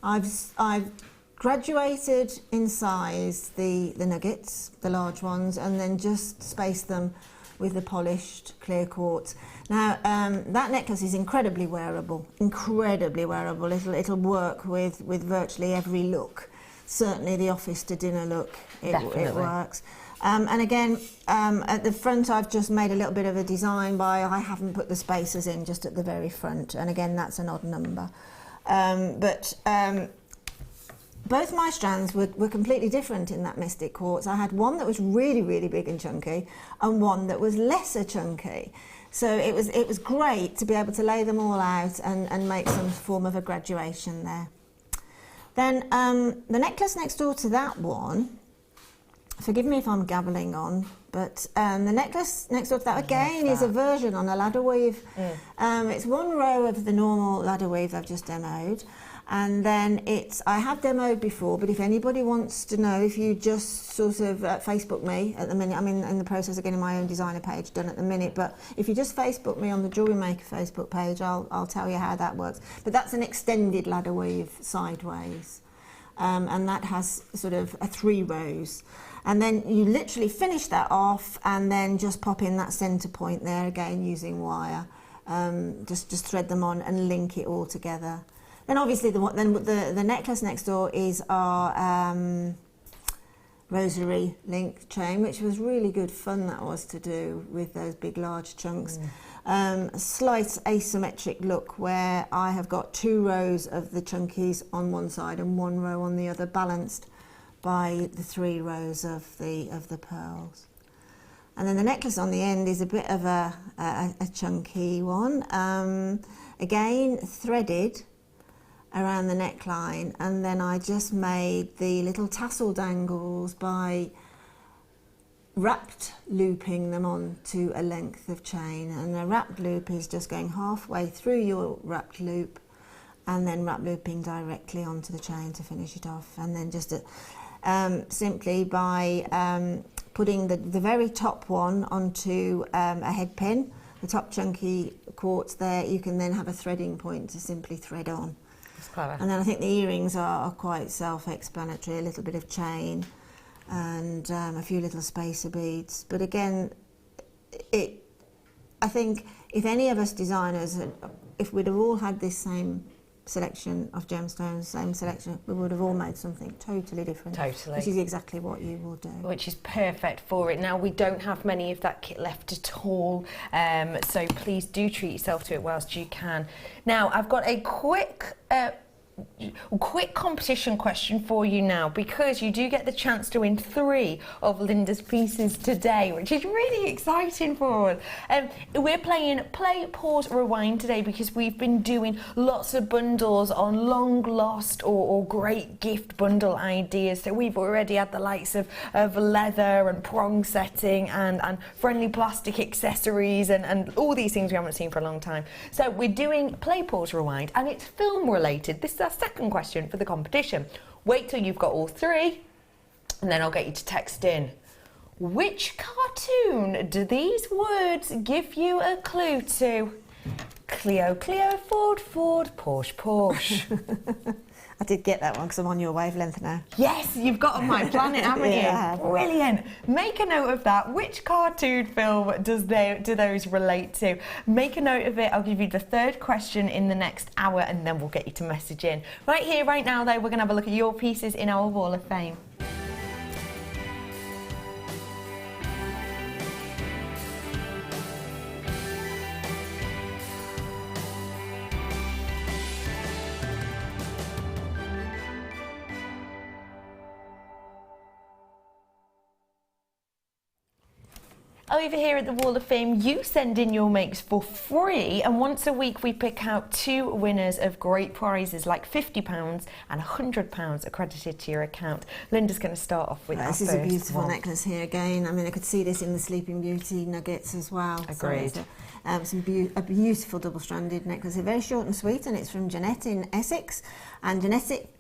I've graduated in size the nuggets, the large ones, and then just spaced them with the polished clear quartz. Now, that necklace is incredibly wearable, incredibly wearable. It'll work with virtually every look. Certainly the office to dinner look, it works. And again, at the front, I've just made a little bit of a design I haven't put the spacers in, just at the very front. And again, that's an odd number. Both my strands were completely different in that mystic quartz. I had one that was really, really big and chunky, and one that was lesser chunky. So it was great to be able to lay them all out and make some form of a graduation there. Then the necklace next door to that one, forgive me if I'm gabbling on, but the necklace next door to that, again, is a version on a ladder weave. It's one row of the normal ladder weave I've just demoed. And then I have demoed before, but if anybody wants to know, if you just sort of Facebook me at the minute, I'm in the process of getting my own designer page done at the minute, but if you just Facebook me on the JewelleryMaker Facebook page, I'll tell you how that works. But that's an extended ladder weave sideways, and that has sort of 3 rows. And then you literally finish that off, and then just pop in that centre point there again using wire. Just thread them on and link it all together. Then obviously the necklace next door is our rosary link chain, which was really good fun, that was, to do with those big large chunks. A slight asymmetric look where I have got 2 rows of the chunkies on one side and 1 row on the other, balanced by the 3 rows of the pearls. And then the necklace on the end is a bit of a chunky one, again threaded around the neckline, and then I just made the little tassel dangles by wrapped looping them onto a length of chain. And a wrapped loop is just going halfway through your wrapped loop and then wrap looping directly onto the chain to finish it off. And then just simply by putting the very top one onto a head pin, the top chunky quartz there, you can then have a threading point to simply thread on. Clever. And then I think the earrings are quite self-explanatory, a little bit of chain and a few little spacer beads. But again, I think if any of us designers, if we'd have all had this same selection of gemstones, same selection, we would have all made something totally different. Totally. Which is exactly what you will do. Which is perfect for it. Now, we don't have many of that kit left at all, so please do treat yourself to it whilst you can. Now, I've got a quick quick competition question for you now, because you do get the chance to win 3 of Linda's pieces today, which is really exciting for us. We're playing Play, Pause, Rewind today because we've been doing lots of bundles on long lost or great gift bundle ideas. So we've already had the likes of leather and prong setting and friendly plastic accessories and all these things we haven't seen for a long time. So we're doing Play, Pause, Rewind, and it's film related. This is our second question for the competition. Wait till you've got all 3 and then I'll get you to text in. Which cartoon do these words give you a clue to? Cleo, Cleo, Ford, Ford, Porsche, Porsche. I did get that one because I'm on your wavelength now. Yes, you've got On My Planet, haven't Yeah. you? Brilliant. Make a note of that. Which cartoon film do those relate to? Make a note of it. I'll give you the 3rd question in the next hour and then we'll get you to message in. Right here, right now, though, we're going to have a look at your pieces in our Wall of Fame. Over here at the Wall of Fame, you send in your makes for free, and once a week we pick out 2 winners of great prizes like £50 and £100 accredited to your account. Linda's going to start off with This is a beautiful necklace here again. I mean, I could see this in the Sleeping Beauty nuggets as well. Agreed. So it's a beautiful double-stranded necklace. It's very short and sweet, and it's from Jeanette in Essex. And Jeanette.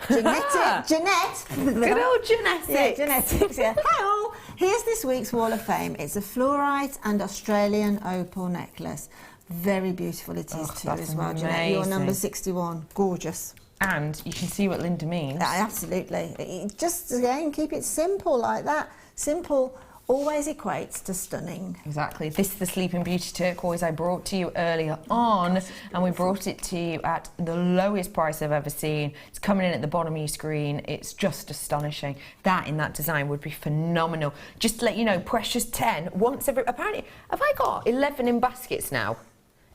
Good old genetics. Yeah, genetics, yeah. Hello. Here's this week's Wall of Fame. It's a fluorite and Australian opal necklace. Very beautiful it is too as well, Jeanette. You're number 61. Gorgeous. And you can see what Linda means. Absolutely. Just, again, keep it simple like that. Simple always equates to stunning. Exactly. This is the Sleeping Beauty turquoise I brought to you earlier on, and we brought it to you at the lowest price I've ever seen. It's coming in at the bottom of your screen. It's just astonishing. That in that design would be phenomenal. Just to let you know, Precious 10, once every... Apparently, have I got 11 in baskets now?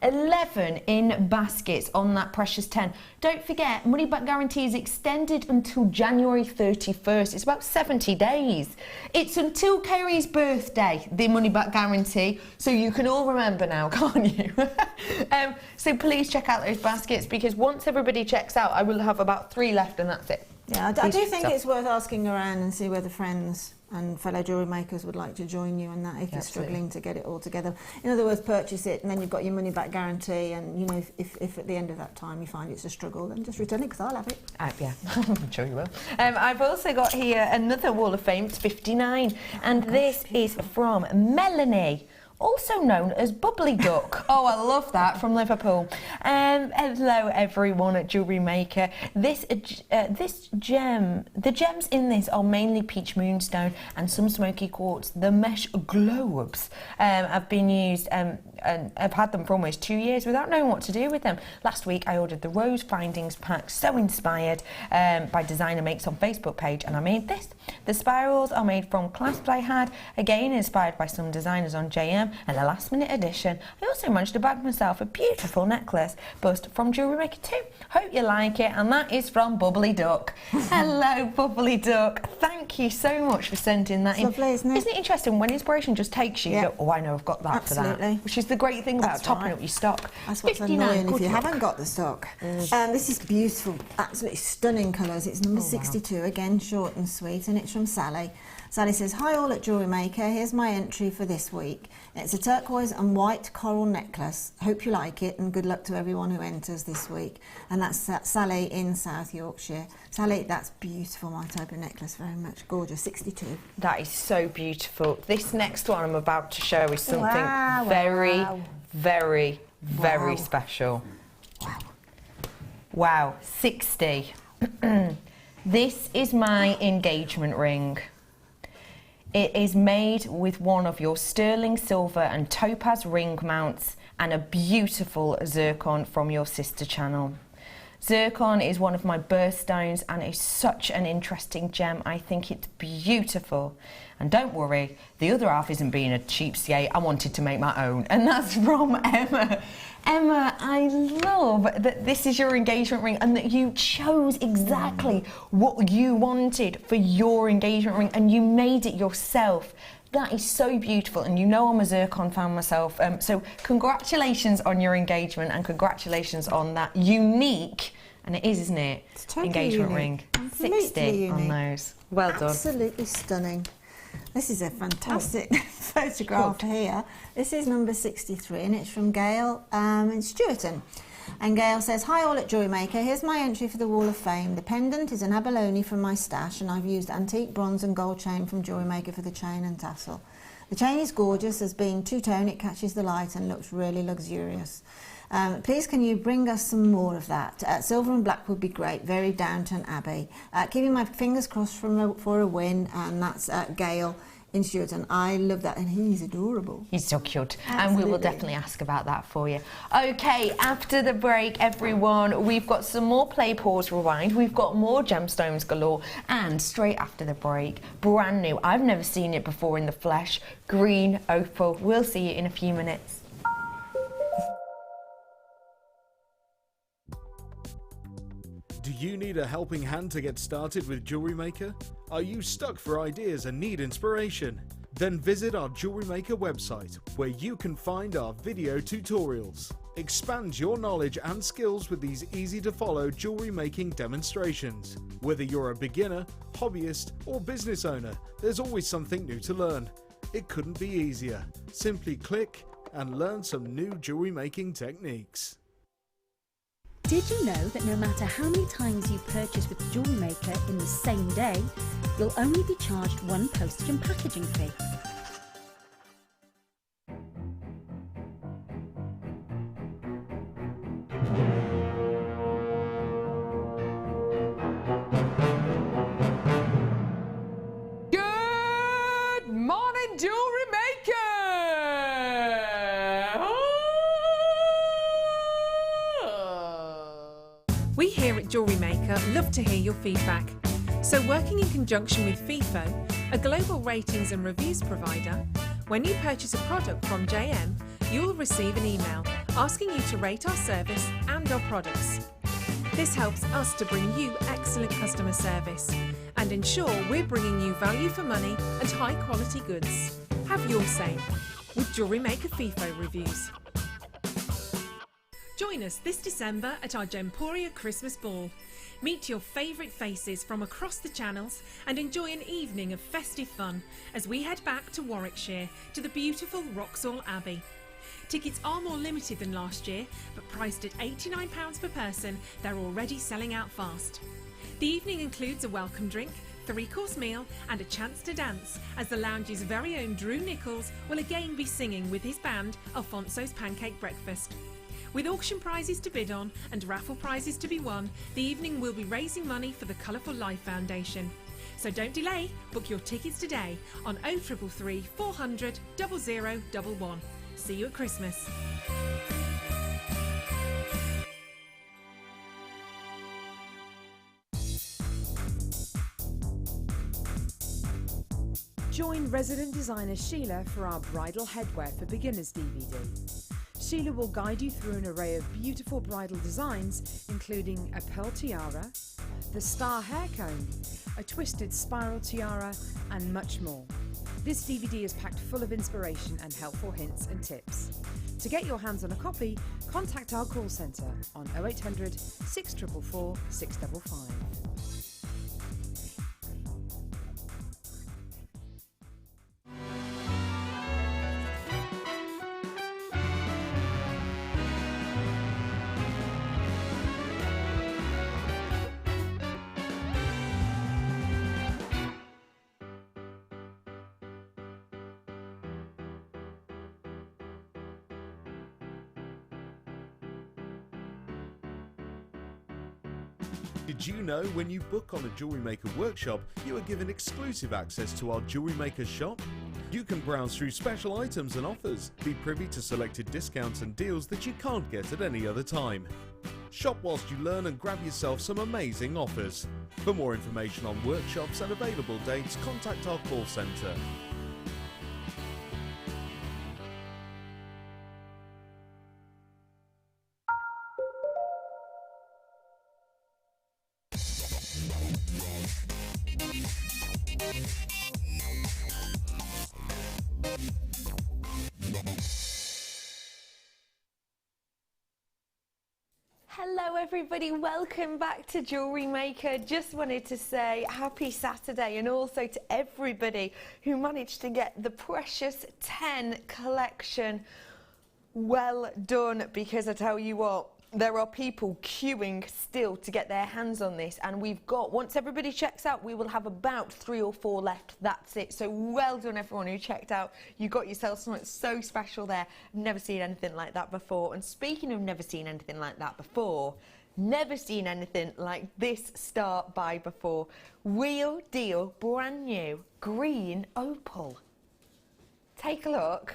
11 in baskets on that Precious 10. Don't forget, money back guarantee is extended until January 31st. It's about 70 days. It's until Kerry's birthday, the money back guarantee. So you can all remember now, can't you? So please check out those baskets, because once everybody checks out, I will have about 3 left and that's it. Yeah, I do think it's worth asking around and see whether friends and fellow jewellery makers would like to join you in that if you're struggling to get it all together. In other words, purchase it and then you've got your money back guarantee, and you know, if at the end of that time you find it's a struggle, then just return it because I'll have it. Yeah, I'm sure you will. I've also got here another Wall of Fame. It's 59, and this is from Melanie, also known as Bubbly Duck. Oh, I love that, from Liverpool. Hello everyone at JewelleryMaker. The gems in this are mainly peach moonstone and some smoky quartz. The mesh globes have been used and I've had them for almost 2 years without knowing what to do with them. Last week I ordered the Rose Findings pack, so inspired by Designer Makes on Facebook page, and I made this. The spirals are made from clasps I had, again inspired by some designers on JM, and a last minute addition. I also managed to bag myself a beautiful necklace bust from JewelleryMaker too. Hope you like it, and that is from Bubbly Duck. Hello Bubbly Duck, thank you so much for sending that in. Lovely, isn't it? Isn't it interesting when inspiration just takes you? You go, oh, I know I've got that for that. Which is the great thing about topping up your stock. That's what's annoying if you haven't got the stock. This is beautiful, absolutely stunning colours. It's number 62, again short and sweet, and it's from Sally. Sally says, hi all at JewelleryMaker, here's my entry for this week. It's a turquoise and white coral necklace. Hope you like it, and good luck to everyone who enters this week. And that's Sally in South Yorkshire. Sally, that's beautiful, my type of necklace, very much. Gorgeous, 62. That is so beautiful. This next one I'm about to show is something very, very special. Wow, 60. This is my engagement ring. It is made with one of your sterling silver and topaz ring mounts and a beautiful zircon from your sister channel. Zircon is one of my birthstones and is such an interesting gem. I think it's beautiful. And don't worry, the other half isn't being a cheapskate. I wanted to make my own, and that's from Emma. Emma, I love that this is your engagement ring and that you chose exactly what you wanted for your engagement ring and you made it yourself. That is so beautiful, and you know I'm a zircon fan myself, so congratulations on your engagement and congratulations on that unique, and it is, isn't it, It's totally engagement unique. ring. Completely 60 on unique. those. Well done. Absolutely stunning. This is a fantastic photograph here. This is number 63 and it's from Gail in Stewarton. And Gail says, "Hi all at JewelleryMaker, here's my entry for the Wall of Fame. The pendant is an abalone from my stash and I've used antique bronze and gold chain from JewelleryMaker for the chain and tassel. The chain is gorgeous, as being two-tone it catches the light and looks really luxurious. Please can you bring us some more of that? Silver and black would be great, very Downton Abbey. Keeping my fingers crossed for a win, and that's Gail in Stewarton. I love that, and he's adorable. He's so cute. Absolutely. And we will definitely ask about that for you. Okay, after the break, everyone, we've got some more Play, Pause, Rewind. We've got more gemstones galore. And straight after the break, brand new, I've never seen it before in the flesh, green opal. We'll see you in a few minutes. Do you need a helping hand to get started with JewelleryMaker? Are you stuck for ideas and need inspiration? Then visit our JewelleryMaker website, where you can find our video tutorials. Expand your knowledge and skills with these easy-to-follow jewellery making demonstrations. Whether you're a beginner, hobbyist, or business owner, there's always something new to learn. It couldn't be easier. Simply click and learn some new jewellery making techniques. Did you know that no matter how many times you purchase with JewelleryMaker in the same day, you'll only be charged one postage and packaging fee? Good morning, JewelleryMaker! We here at JewelleryMaker love to hear your feedback. So working in conjunction with FIFO, a global ratings and reviews provider, when you purchase a product from JM, you'll receive an email asking you to rate our service and our products. This helps us to bring you excellent customer service and ensure we're bringing you value for money and high quality goods. Have your say with JewelleryMaker FIFO reviews. Join us this December at our Gemporia Christmas Ball. Meet your favourite faces from across the channels and enjoy an evening of festive fun as we head back to Warwickshire to the beautiful Wroxall Abbey. Tickets are more limited than last year, but priced at £89 per person, they're already selling out fast. The evening includes a welcome drink, 3-course meal and a chance to dance, as the lounge's very own Drew Nichols will again be singing with his band Alfonso's Pancake Breakfast. With auction prizes to bid on and raffle prizes to be won, the evening will be raising money for the Colourful Life Foundation. So don't delay, book your tickets today on 0333 400 0011. See you at Christmas. Join resident designer Sheila for our Bridal Headwear for Beginners DVD. Sheila will guide you through an array of beautiful bridal designs, including a pearl tiara, the star hair comb, a twisted spiral tiara, and much more. This DVD is packed full of inspiration and helpful hints and tips. To get your hands on a copy, contact our call centre on 0800 644 655. Did you know when you book on a JewelleryMaker workshop, you are given exclusive access to our JewelleryMaker shop? You can browse through special items and offers, be privy to selected discounts and deals that you can't get at any other time. Shop whilst you learn and grab yourself some amazing offers. For more information on workshops and available dates, contact our call centre. Hello everybody, welcome back to Jewellery Maker. Just wanted to say happy Saturday, and also to everybody who managed to get the Precious 10 collection. Well done, because I tell you what, there are people queuing still to get their hands on this, and we've got, once everybody checks out, we will have about 3 or 4 left. That's it. So well done everyone who checked out. You got yourself something so special there. Never seen anything like that before. And speaking of never seen anything like that before, never seen anything like this start by before. Real deal, brand new green opal. Take a look.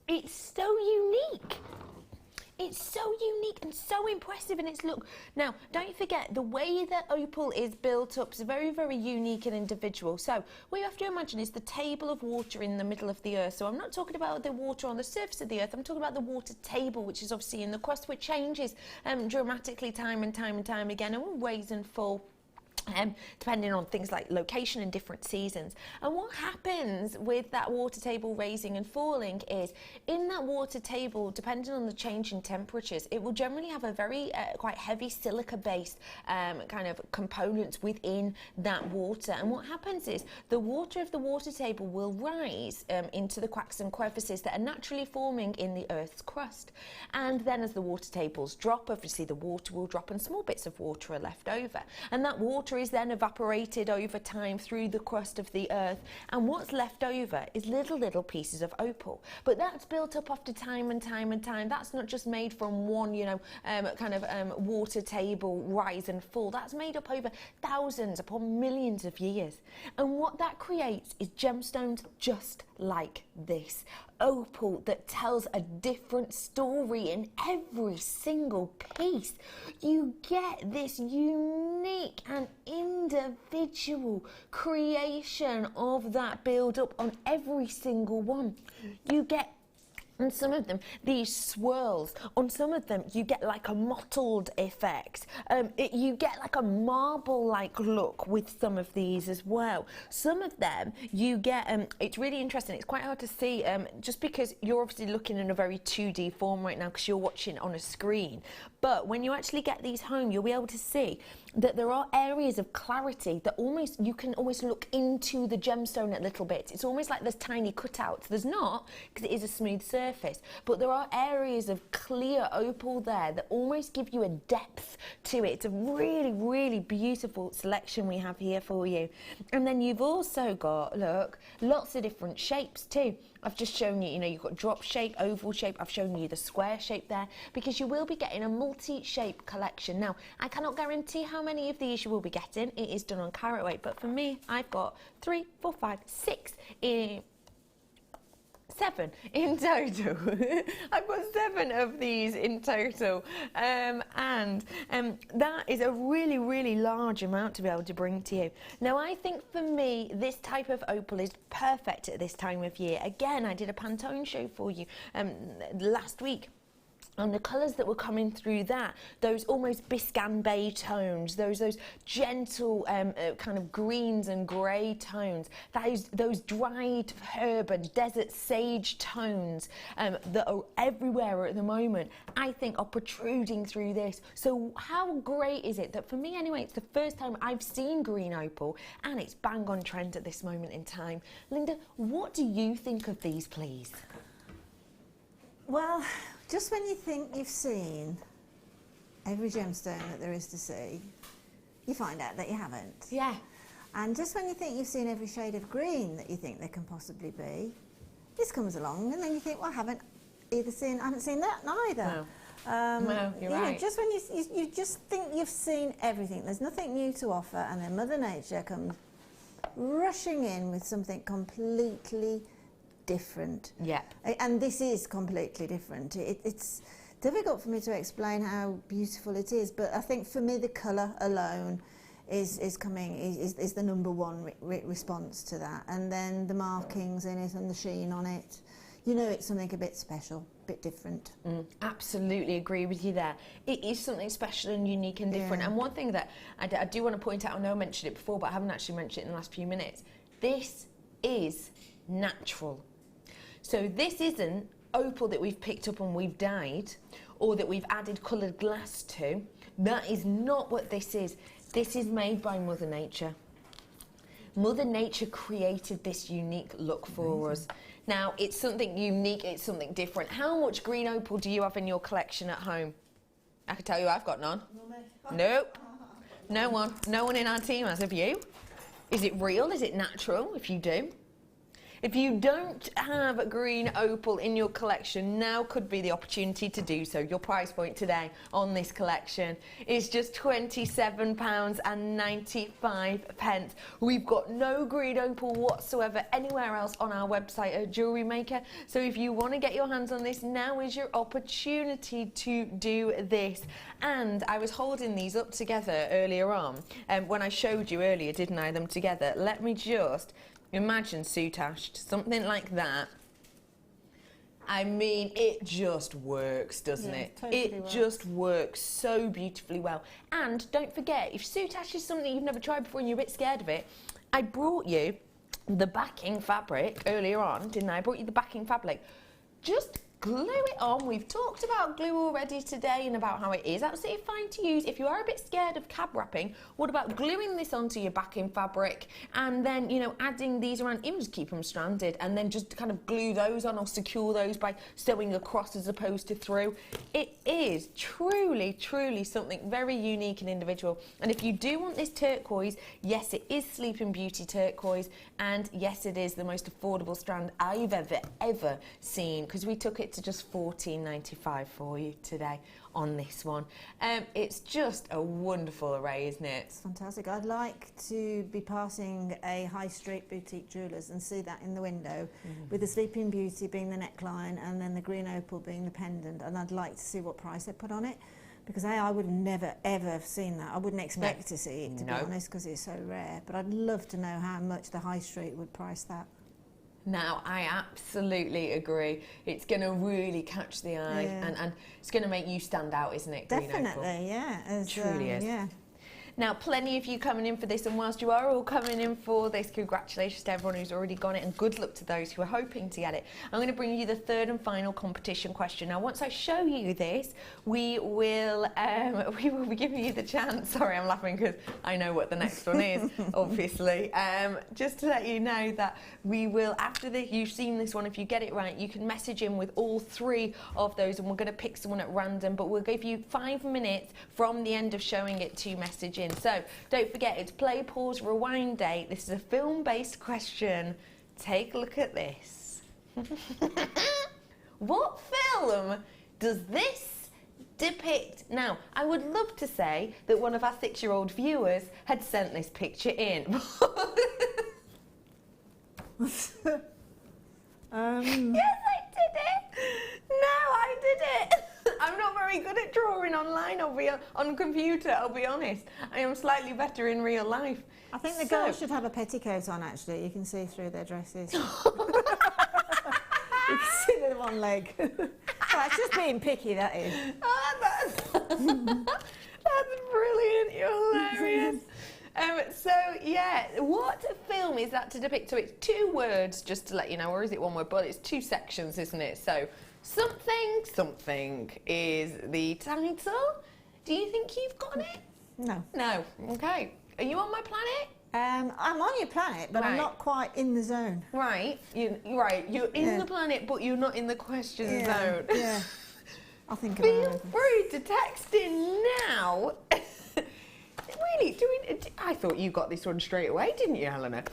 It's so unique. It's so unique and so impressive in its look. Now, don't forget, the way that opal is built up is very, very unique and individual. So what you have to imagine is the table of water in the middle of the earth. So I'm not talking about the water on the surface of the earth. I'm talking about the water table, which is obviously in the crust, which changes dramatically time and time and time again, and will rise and fall. Depending on things like location and different seasons. And what happens with that water table raising and falling is, in that water table, depending on the change in temperatures, it will generally have a very quite heavy silica-based kind of components within that water. And what happens is the water of the water table will rise into the cracks and crevices that are naturally forming in the Earth's crust. And then as the water tables drop, obviously the water will drop and small bits of water are left over. And that water is then evaporated over time through the crust of the earth, and what's left over is little pieces of opal. But that's built up after time and time and time. That's not just made from one, you know, water table rise and fall. That's made up over thousands upon millions of years. And what that creates is gemstones just like this. Opal that tells a different story in every single piece. You get this unique and individual creation of that build up on every single one. You get, on some of them, these swirls. On some of them, you get like a mottled effect. You get like a marble-like look with some of these as well. Some of them, you get, it's really interesting. It's quite hard to see, just because you're obviously looking in a very 2D form right now because you're watching on a screen. But when you actually get these home, you'll be able to see that there are areas of clarity that almost, you can almost look into the gemstone a little bit. It's almost like there's tiny cutouts. There's not, because it is a smooth surface, but there are areas of clear opal there that almost give you a depth to it. It's a really beautiful selection we have here for you. And then you've also got, look, lots of different shapes too. I've just shown you, you know, you've got drop shape, oval shape. I've shown you the square shape there, because you will be getting a multi-shape collection. Now, I cannot guarantee how many of these you will be getting. It is done on carat weight, but for me, I've got 3, 4, 5, 6 in 7 in total. I've got 7 of these in total, and that is a really large amount to be able to bring to you. Now, I think for me, this type of opal is perfect at this time of year. Again, I did a Pantone show for you last week. And the colours that were coming through that, those almost Biscan Bay tones, those gentle kind of greens and grey tones, those dried herb and desert sage tones that are everywhere at the moment, I think are protruding through this. So how great is it that, for me anyway, it's the first time I've seen green opal, and it's bang on trend at this moment in time. Linda, what do you think of these, please? Well, just when you think you've seen every gemstone that there is to see, you find out that you haven't. Yeah. And just when you think you've seen every shade of green that you think there can possibly be, this comes along, and then you think, well, I haven't seen that neither. No. No, you're right. Know, just when you just think you've seen everything, there's nothing new to offer, and then Mother Nature comes rushing in with something completely different. Yeah. And this is completely different. It's difficult for me to explain how beautiful it is, but I think for me the colour alone is the number one response to that. And then the markings in it and the sheen on it. you know it's something a bit special, a bit different. Absolutely agree with you there. It is something special and unique and different. Yeah. And one thing that I do want to point out, I know I mentioned it before, but I haven't actually mentioned it in the last few minutes. This is natural. So this isn't opal that we've picked up and we've dyed, or that we've added coloured glass to. That is not what this is. This is made by Mother Nature. Mother Nature created this unique look for us. Now, it's something unique, it's something different. How much green opal do you have in your collection at home? I can tell you I've got none. Nope. No one in our team has. Have you? Is it real? Is it natural? If you do. If you don't have green opal in your collection, now could be the opportunity to do so. Your price point today on this collection is just £27.95. We've got no green opal whatsoever anywhere else on our website at JewelleryMaker. So if you want to get your hands on this, now is your opportunity to do this. And I was holding these up together earlier on, when I showed you earlier, didn't I, them together? Let me just... imagine soutaged, something like that. I mean, it just works, doesn't it? Totally It works. just works so beautifully well. And don't forget, if soutaged is something you've never tried before and you're a bit scared of it, I brought you the backing fabric earlier on, didn't I? I brought you the backing fabric. Just glue it on. We've talked about glue already today and about how it is absolutely fine to use. If you are a bit scared of cab wrapping, what about gluing this onto your backing fabric and then, you know, adding these around, even just keep them stranded, and then just kind of glue those on or secure those by sewing across as opposed to through. It is truly, truly something very unique and individual. And if you do want this turquoise, yes, it is Sleeping Beauty turquoise, and yes, it is the most affordable strand I've ever seen, because we took it to just $14.95 for you today on this one. It's just a wonderful array, isn't it? It's fantastic. I'd like to be passing a high street boutique jewellers and see that in the window, with the Sleeping Beauty being the neckline and then the green opal being the pendant, and I'd like to see what price they put on it, because I would have never ever have seen that. I wouldn't expect to see it, to be honest, because it's so rare, but I'd love to know how much the high street would price that. Now, I absolutely agree. It's going to really catch the eye, and it's going to make you stand out, isn't it? Green opal? Definitely, yeah. It truly is. Yeah. Now, plenty of you coming in for this, and whilst you are all coming in for this, congratulations to everyone who's already got it, and good luck to those who are hoping to get it. I'm going to bring you the third and final competition question. Now, once I show you this, we will be giving you the chance. Sorry, I'm laughing because I know what the next one is, obviously. Just to let you know that we will, after this, you've seen this one, if you get it right, you can message in with all three of those, and we're going to pick someone at random, but we'll give you 5 minutes from the end of showing it to message in. So don't forget, it's play, pause, rewind date. This is a film-based question. Take a look at this. What film does this depict? Now, I would love to say that one of our 6-year-old viewers had sent this picture in. Yes, I did it. No, I did it. I'm not very good at drawing online on computer, I'll be honest. I am slightly better in real life. I think the girls should have a petticoat on, actually. You can see through their dresses. You can see the one leg. That's just being picky, that is. Oh, that's brilliant. You're hilarious. So, yeah, what film is that to depict? So it's 2 words, just to let you know, or is it 1 word? But it's 2 sections, isn't it? So, something is the title. Do you think you've got it? No. No. Okay. Are you on my planet? I'm on your planet, but I'm not quite in the zone. Right. You're in the planet, but you're not in the question zone. Yeah. I'll think about it. Feel free to text in now. Really, I thought you got this one straight away, didn't you, Helena?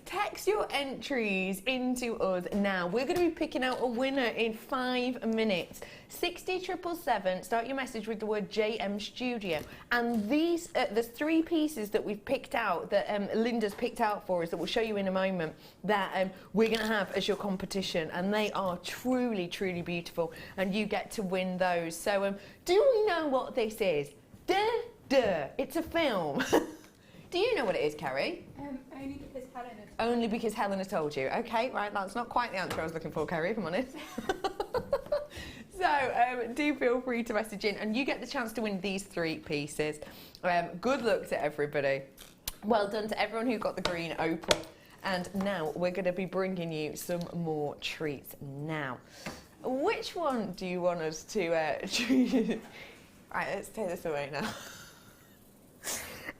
Text your entries into us now. We're going to be picking out a winner in 5 minutes. 60777, start your message with the word JM Studio. And these, there's 3 pieces that we've picked out, that Linda's picked out for us, that we'll show you in a moment, that we're going to have as your competition. And they are truly, truly beautiful. And you get to win those. So, do we know what this is? Duh, it's a film. Do you know what it is, Kerry? Only because Helen has Only because Helen has told you. Okay, right, that's not quite the answer I was looking for, Kerry, if I'm honest. So do feel free to message in, and you get the chance to win these 3 pieces. Good luck to everybody. Well done to everyone who got the green opal. And now we're going to be bringing you some more treats now. Which one do you want us to choose? Right, let's take this away now.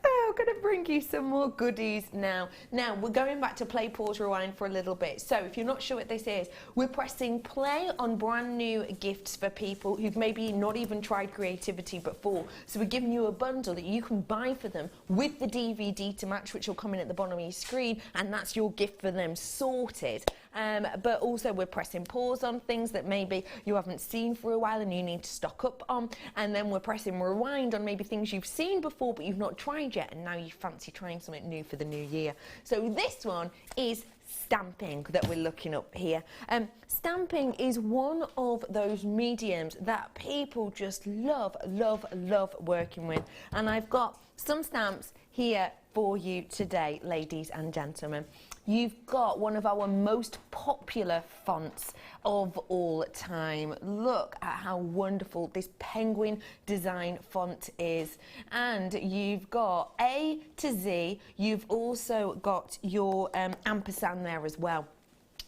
I'm going to bring you some more goodies now. Now, we're going back to play, pause, rewind for a little bit. So, if you're not sure what this is, we're pressing play on brand new gifts for people who've maybe not even tried creativity before. So, we're giving you a bundle that you can buy for them with the DVD to match, which will come in at the bottom of your screen, and that's your gift for them sorted. But also, we're pressing pause on things that maybe you haven't seen for a while and you need to stock up on. And then we're pressing rewind on maybe things you've seen before but you've not tried yet, and now you fancy trying something new for the new year. So this one is stamping that we're looking up here. Stamping is one of those mediums that people just love working with. And I've got some stamps here for you today, ladies and gentlemen. You've got one of our most popular fonts of all time. Look at how wonderful this penguin design font is. And you've got A to Z. You've also got your ampersand there as well.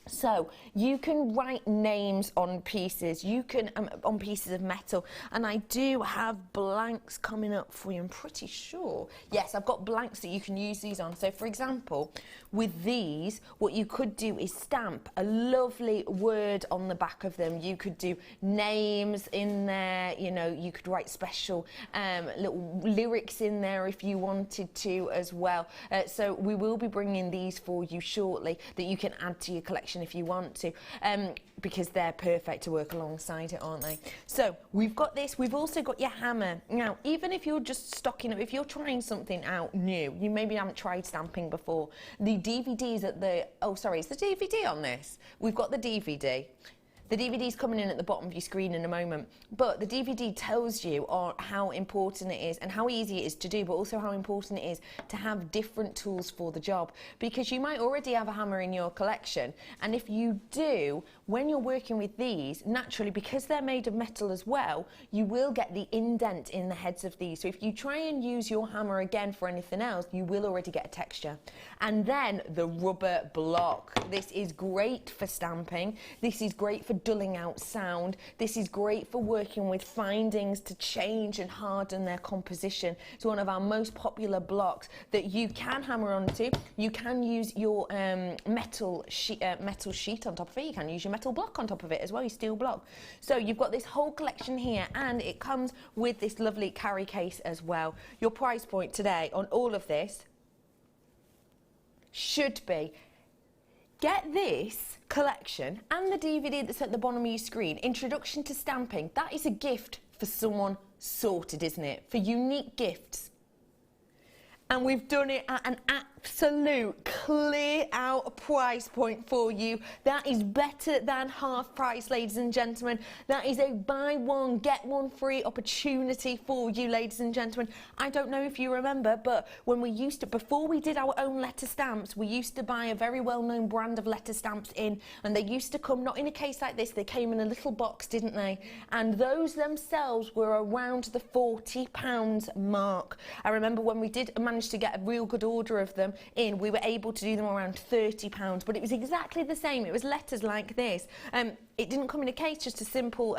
So you can write names on pieces, you can on pieces of metal, and I do have blanks coming up for you, I'm pretty sure. Yes, I've got blanks that you can use these on. So for example, with these, what you could do is stamp a lovely word on the back of them. You could do names in there, you know, you could write special little lyrics in there if you wanted to as well. So we will be bringing these for you shortly that you can add to your collection if you want to, because they're perfect to work alongside it, aren't they? So we've got this, we've also got your hammer. Now, even if you're just stocking up, if you're trying something out new, you maybe haven't tried stamping before, the DVDs at the, oh sorry, is the DVD on this? We've got the DVD. The DVD's coming in at the bottom of your screen in a moment, but the DVD tells you how important it is and how easy it is to do, but also how important it is to have different tools for the job, because you might already have a hammer in your collection, and if you do, when you're working with these, naturally, because they're made of metal as well, you will get the indent in the heads of these. So if you try and use your hammer again for anything else, you will already get a texture. And then the rubber block. This is great for stamping. This is great for dulling out sound. This is great for working with findings to change and harden their composition. It's one of our most popular blocks that you can hammer onto. You can use your metal sheet on top of it. You can use your metal block on top of it as well, your steel block. So you've got this whole collection here, and it comes with this lovely carry case as well. Your price point today on all of this should be, get this collection and the DVD that's at the bottom of your screen, Introduction to Stamping. That is a gift for someone sorted, isn't it? For unique gifts. And we've done it at an absolute clear out price point for you. That is better than half price, ladies and gentlemen. That is a buy one, get one free opportunity for you, ladies and gentlemen. I don't know if you remember, but when we used to, before we did our own letter stamps, we used to buy a very well-known brand of letter stamps in, and they used to come not in a case like this, they came in a little box, didn't they? And those themselves were around the £40 mark. I remember when we did manage to get a real good order of them in, we were able to do them around £30, but it was exactly the same. It was letters like this. It didn't come in a case, just a simple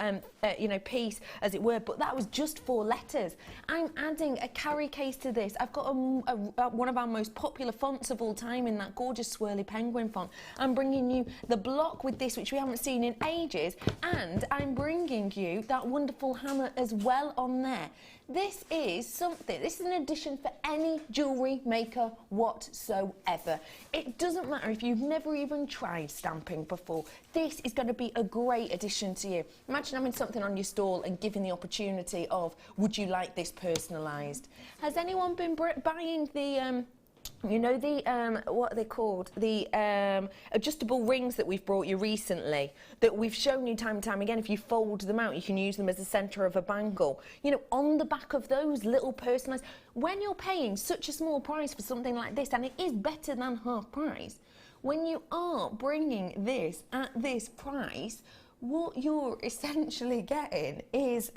piece as it were, but that was just 4 letters. I'm adding a carry case to this. I've got one of our most popular fonts of all time in that gorgeous swirly penguin font. I'm bringing you the block with this, which we haven't seen in ages, and I'm bringing you that wonderful hammer as well on there. This is something, this is an addition for any jewellery maker whatsoever. It doesn't matter if you've never even tried stamping before. This is going to be a great addition to you. Imagine having something on your stall and giving the opportunity of, would you like this personalised? Has anyone been buying the you know the, what are they called? The adjustable rings that we've brought you recently, that we've shown you time and time again. If you fold them out, you can use them as the centre of a bangle. You know, on the back of those little personalised, when you're paying such a small price for something like this, and it is better than half price, when you are bringing this at this price, what you're essentially getting is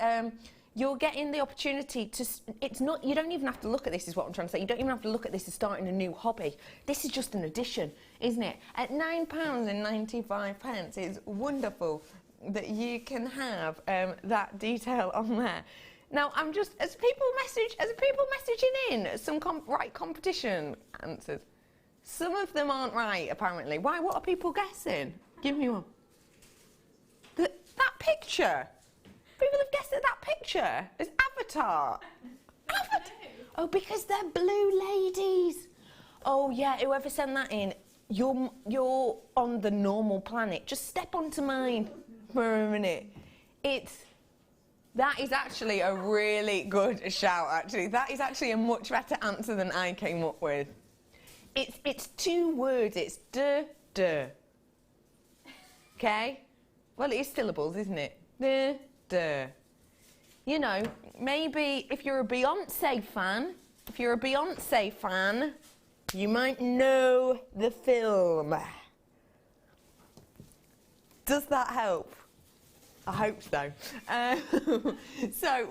you're getting the opportunity to, it's not, you don't even have to look at this, is what I'm trying to say. You don't even have to look at this as starting a new hobby. This is just an addition, isn't it? At £9.95, it's wonderful that you can have that detail on there. Now, I'm just, as people messaging in some right competition answers, some of them aren't right, apparently. Why? What are people guessing? Give me one. That picture. People have guessed at that picture. It's Avatar. Oh, because they're blue ladies. Oh, yeah, whoever sent that in, you're on the normal planet. Just step onto mine for a minute. That is actually a really good shout, actually. That is actually a much better answer than I came up with. It's 2 words. It's duh. Okay? Well, it is syllables, isn't it? Duh. You know, maybe if you're a Beyonce fan, you might know the film. Does that help? I hope so.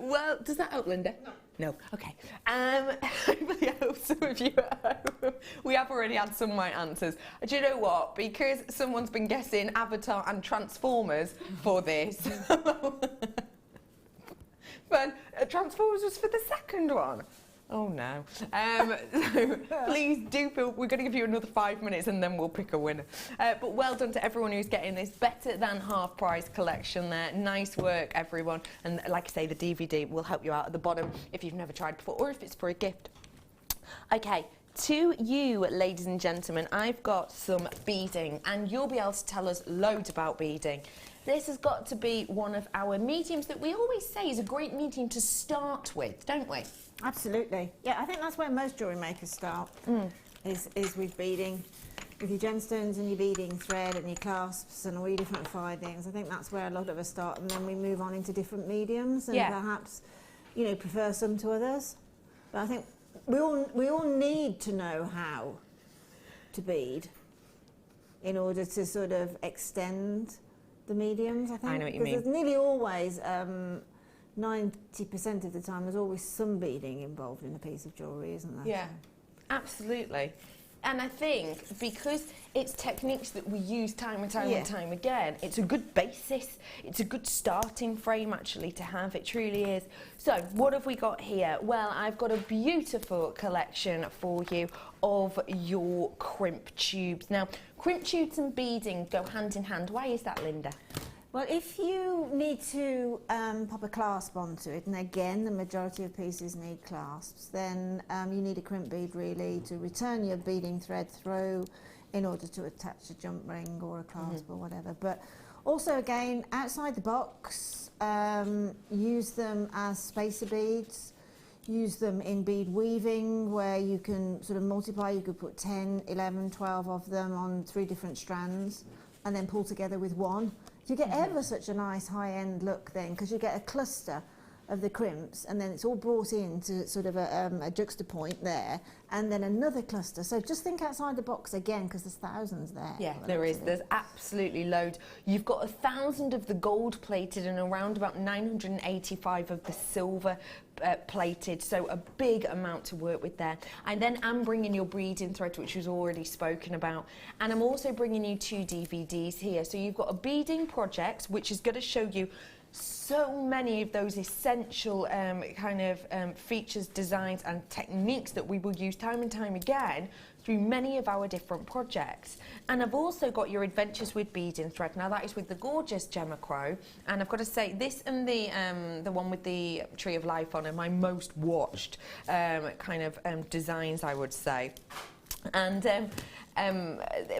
Well, does that help, Linda? No. Okay. Hopefully I hope some of you at home. We have already had some right answers. Do you know what? Because someone's been guessing Avatar and Transformers for this. But Transformers was for the second one. Oh no. So please do feel, we're going to give you another 5 minutes and then we'll pick a winner. But well done to everyone who's getting this better than half price collection there. Nice work, everyone. And like I say, the DVD will help you out at the bottom if you've never tried before or if it's for a gift. Okay. To you, ladies and gentlemen, I've got some beading and you'll be able to tell us loads about beading. This has got to be one of our mediums that we always say is a great medium to start with, don't we? Absolutely. Yeah, I think that's where most jewellery makers start, is with beading. With your gemstones and your beading thread and your clasps and all your different findings. I think that's where a lot of us start, and then we move on into different mediums and perhaps, you know, prefer some to others. But I think we all need to know how to bead in order to sort of extend the mediums, I think. I know what you mean. There's nearly always 90% of the time there's always some beading involved in a piece of jewellery, isn't there? Yeah, absolutely. And I think because it's techniques that we use time and time and time again, it's a good basis. It's a good starting frame, actually, to have. It truly is. So, what have we got here? Well, I've got a beautiful collection for you of your crimp tubes. Now, crimp tubes and beading go hand in hand. Why is that, Linda? Well, if you need to pop a clasp onto it, and again, the majority of pieces need clasps, then you need a crimp bead really to return your beading thread through in order to attach a jump ring or a clasp or whatever. But also, again, outside the box, use them as spacer beads. Use them in bead weaving where you can sort of multiply. You could put 10, 11, 12 of them on 3 different strands and then pull together with one. You get ever such a nice high-end look then, because you get a cluster of the crimps and then it's all brought into sort of a juxtapoint there and then another cluster. So just think outside the box again, because there's thousands there. Yeah, there is. There's absolutely loads. You've got 1,000 of the gold plated and around about 985 of the silver plated, so a big amount to work with there. I then am bringing your beading thread, which was already spoken about, and I'm also bringing you 2 DVDs here. So you've got a beading project, which is going to show you so many of those essential features, designs and techniques that we will use time and time again through many of our different projects. And I've also got your adventures with beading thread. Now that is with the gorgeous Gemma Crow, and I've got to say this and the one with the Tree of Life on are my most watched designs, I would say. And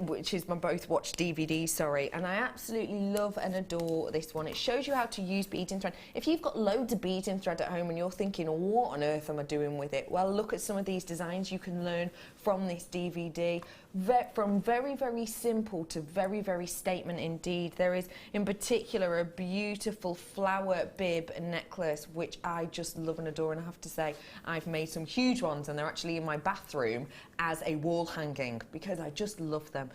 which is my both watch DVD, sorry, and I absolutely love and adore this one. It shows you how to use beading thread. If you've got loads of beading thread at home and you're thinking, what on earth am I doing with it? Well, look at some of these designs you can learn from this DVD. From very, very simple to very, very statement indeed. There is in particular a beautiful flower bib necklace which I just love and adore, and I have to say I've made some huge ones and they're actually in my bathroom as a wall hanging because I just love them.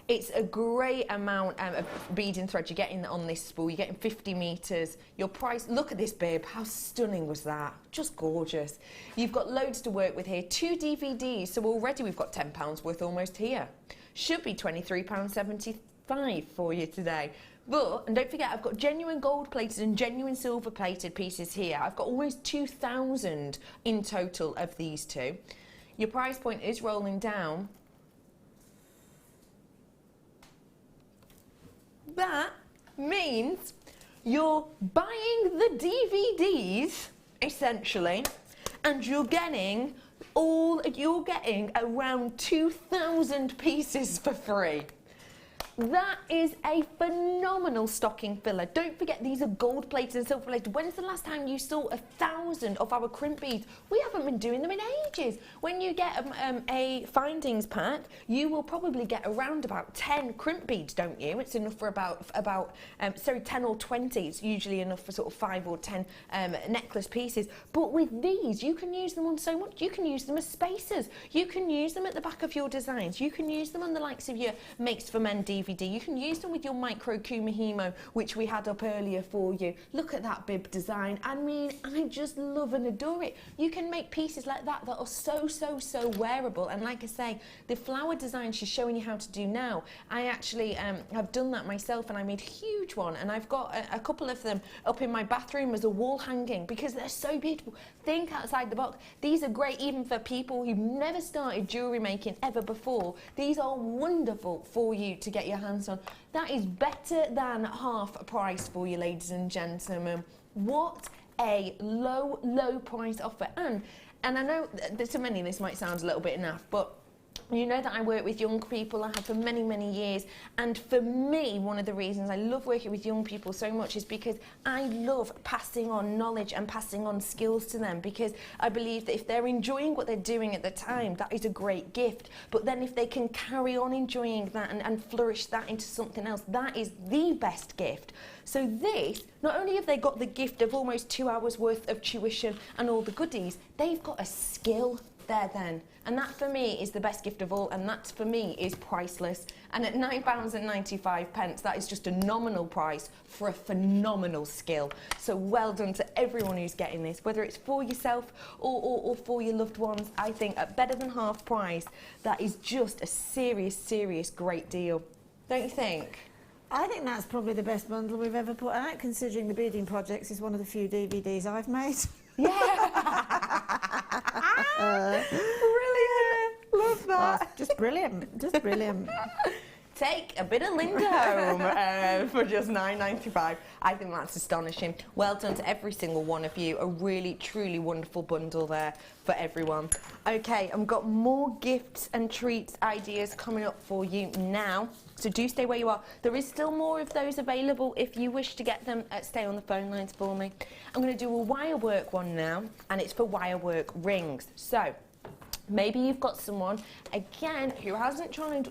It's a great amount of beading thread you're getting on this spool. You're getting 50 metres. Your price, look at this bib, how stunning was that? Just gorgeous. You've got loads to work with here. 2 DVDs, so already we've got £10 worth almost here. Should be £23.75 for you today. But, and don't forget, I've got genuine gold plated and genuine silver plated pieces here. I've got almost 2,000 in total of these two. Your price point is rolling down. That means you're buying the DVDs, essentially, and you're getting around 2,000 pieces for free. That is a phenomenal stocking filler. Don't forget, these are gold plated and silver plated. When's the last time you saw 1,000 of our crimp beads? We haven't been doing them in ages. When you get a findings pack, you will probably get around about 10 crimp beads, don't you? It's enough for about 10 or 20. It's usually enough for sort of 5 or 10 necklace pieces. But with these, you can use them on so much. You can use them as spacers. You can use them at the back of your designs. You can use them on the likes of your Makes for Men DVD. You can use them with your micro Kumihimo, which we had up earlier for you. Look at that bib design. I mean, I just love and adore it. You can make pieces like that that are so wearable. And like I say, the flower design she's showing you how to do now, I actually have done that myself, and I made a huge one, and I've got a couple of them up in my bathroom as a wall hanging because they're so beautiful. Think outside the box. These are great even for people who've never started jewellery making ever before. These are wonderful for you to get your hands on. That is better than half price for you, ladies and gentlemen. What a low price offer. And I know that to many this might sound a little bit naff, but you know that I work with young people. I have for many years, and for me, one of the reasons I love working with young people so much is because I love passing on knowledge and passing on skills to them, because I believe that if they're enjoying what they're doing at the time, that is a great gift. But then if they can carry on enjoying that and flourish that into something else, that is the best gift. So this, not only have they got the gift of almost 2 hours worth of tuition and all the goodies, they've got a skill there then. And that for me is the best gift of all, and that for me is priceless. And at £9.95, that is just a nominal price for a phenomenal skill. So well done to everyone who's getting this, whether it's for yourself or for your loved ones. I think at better than half price, that is just a serious great deal. Don't you think? I think that's probably the best bundle we've ever put out, considering the Beading Projects is one of the few DVDs I've made. Yeah! Brilliant! Love that. Just brilliant, just brilliant. Take a bit of Linda home for just £9.95. I think that's astonishing. Well done to every single one of you. A really, truly wonderful bundle there for everyone. Okay, I've got more gifts and treats ideas coming up for you now. So do stay where you are. There is still more of those available if you wish to get them. Stay on the phone lines for me. I'm going to do a wire work one now, and it's for wire work rings. So maybe you've got someone, again, who hasn't tried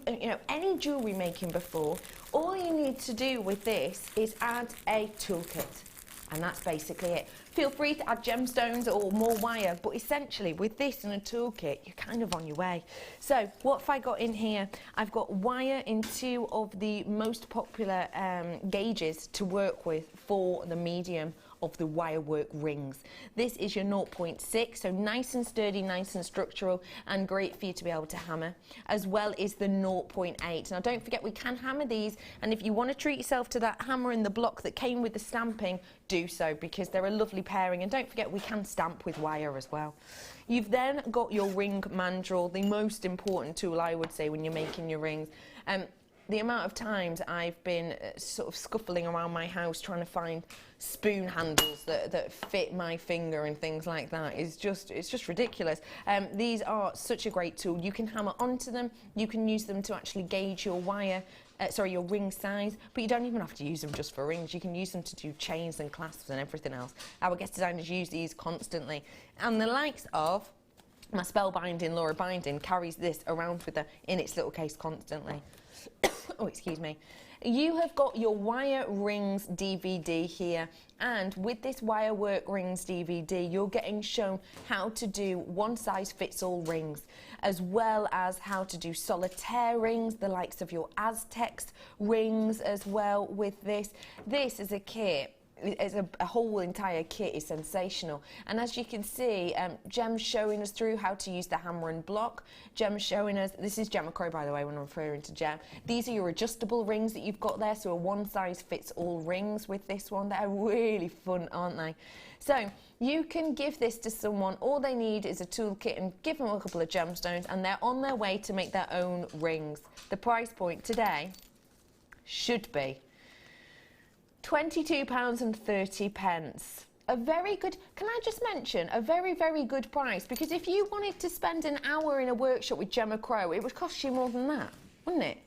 any jewellery making before. All you need to do with this is add a toolkit, and that's basically it. Feel free to add gemstones or more wire, but essentially with this and a toolkit, you're kind of on your way. So what have I got in here? I've got wire in 2 of the most popular gauges to work with for the medium of the wire work rings. This is your 0.6, so nice and sturdy, nice and structural, and great for you to be able to hammer, as well as the 0.8. Now don't forget, we can hammer these, and if you want to treat yourself to that hammer in the block that came with the stamping, do so, because they're a lovely pairing. And don't forget, we can stamp with wire as well. You've then got your ring mandrel, the most important tool, I would say, when you're making your rings. the amount of times I've been sort of scuffling around my house trying to find spoon handles that fit my finger and things like that is just, it's just ridiculous. These are such a great tool. You can hammer onto them, you can use them to actually gauge your wire, your ring size, but you don't even have to use them just for rings. You can use them to do chains and clasps and everything else. Our guest designers use these constantly. And the likes of my spellbinding Laura Binding carries this around with her in its little case constantly. Oh, excuse me. You have got your wire rings DVD here, and with this wire work rings DVD you're getting shown how to do one size fits all rings, as well as how to do solitaire rings, the likes of your Aztecs rings as well with this. This is a kit. It's a whole entire kit is sensational, and as you can see, Gem's showing us through how to use the hammer and block. Gem's showing us, this is Gemma Crow by the way when I'm referring to Gem. These are your adjustable rings that you've got there, so a one size fits all rings with this one. They're really fun, aren't they? So you can give this to someone, all they need is a toolkit, and give them a couple of gemstones and they're on their way to make their own rings. The price point today should be £22.30. A very good, can I just mention, a very, very good price, because if you wanted to spend an hour in a workshop with Gemma Crow, it would cost you more than that, wouldn't it?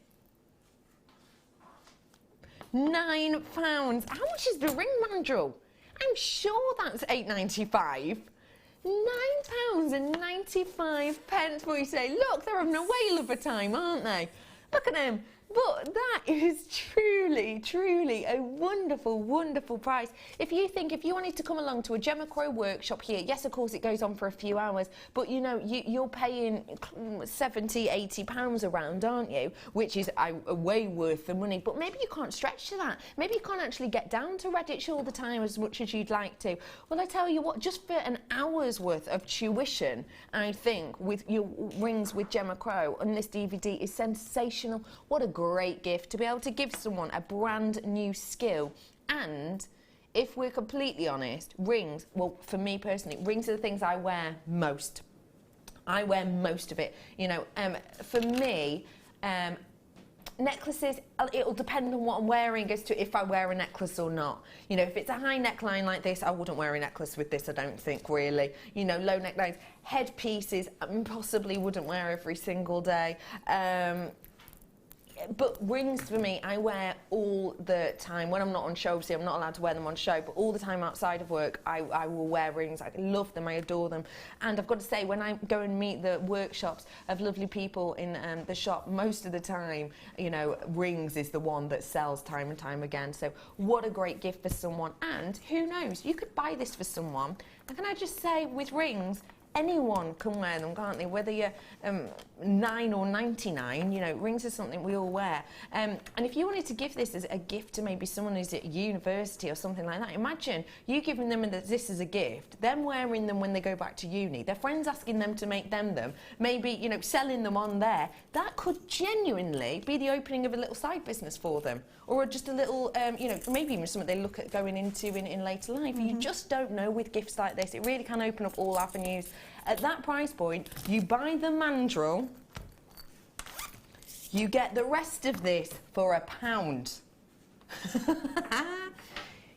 £9. How much is the ring mandrel? I'm sure that's £8.95. £9.95 for you say, look, they're having a whale of a time, aren't they? Look at them. But that is truly, truly a wonderful, wonderful price. If you wanted to come along to a Gemma Crow workshop here, yes, of course, it goes on for a few hours, but you know, you're paying £70, £80 around, aren't you? Which is way worth the money, but maybe you can't stretch to that. Maybe you can't actually get down to Redditch all the time as much as you'd like to. Well, I tell you what, just for an hour's worth of tuition, I think, with your rings with Gemma Crow and this DVD is sensational. What a great gift to be able to give someone a brand new skill. And if we're completely honest, rings, well, for me personally, rings are the things I wear most. I wear most of it. You know, for me, necklaces, it'll depend on what I'm wearing as to if I wear a necklace or not. You know, if it's a high neckline like this, I wouldn't wear a necklace with this, I don't think, really. You know, low necklines, headpieces, I possibly wouldn't wear every single day. But rings for me, I wear all the time. When I'm not on show, obviously I'm not allowed to wear them on show, but all the time outside of work, I will wear rings. I love them, I adore them. And I've got to say, when I go and meet the workshops of lovely people in the shop, most of the time, you know, rings is the one that sells time and time again. So what a great gift for someone. And who knows, you could buy this for someone. And can I just say, with rings, anyone can wear them, can't they? Whether you're 9 or 99, you know, rings are something we all wear. And if you wanted to give this as a gift to maybe someone who's at university or something like that, imagine you giving them this as a gift, them wearing them when they go back to uni, their friends asking them to make them, maybe, you know, selling them on there. That could genuinely be the opening of a little side business for them, or just a little, you know, maybe even something they look at going into in later life. You just don't know with gifts like this. It really can open up all avenues. At that price point, you buy the mandrel, you get the rest of this for £1.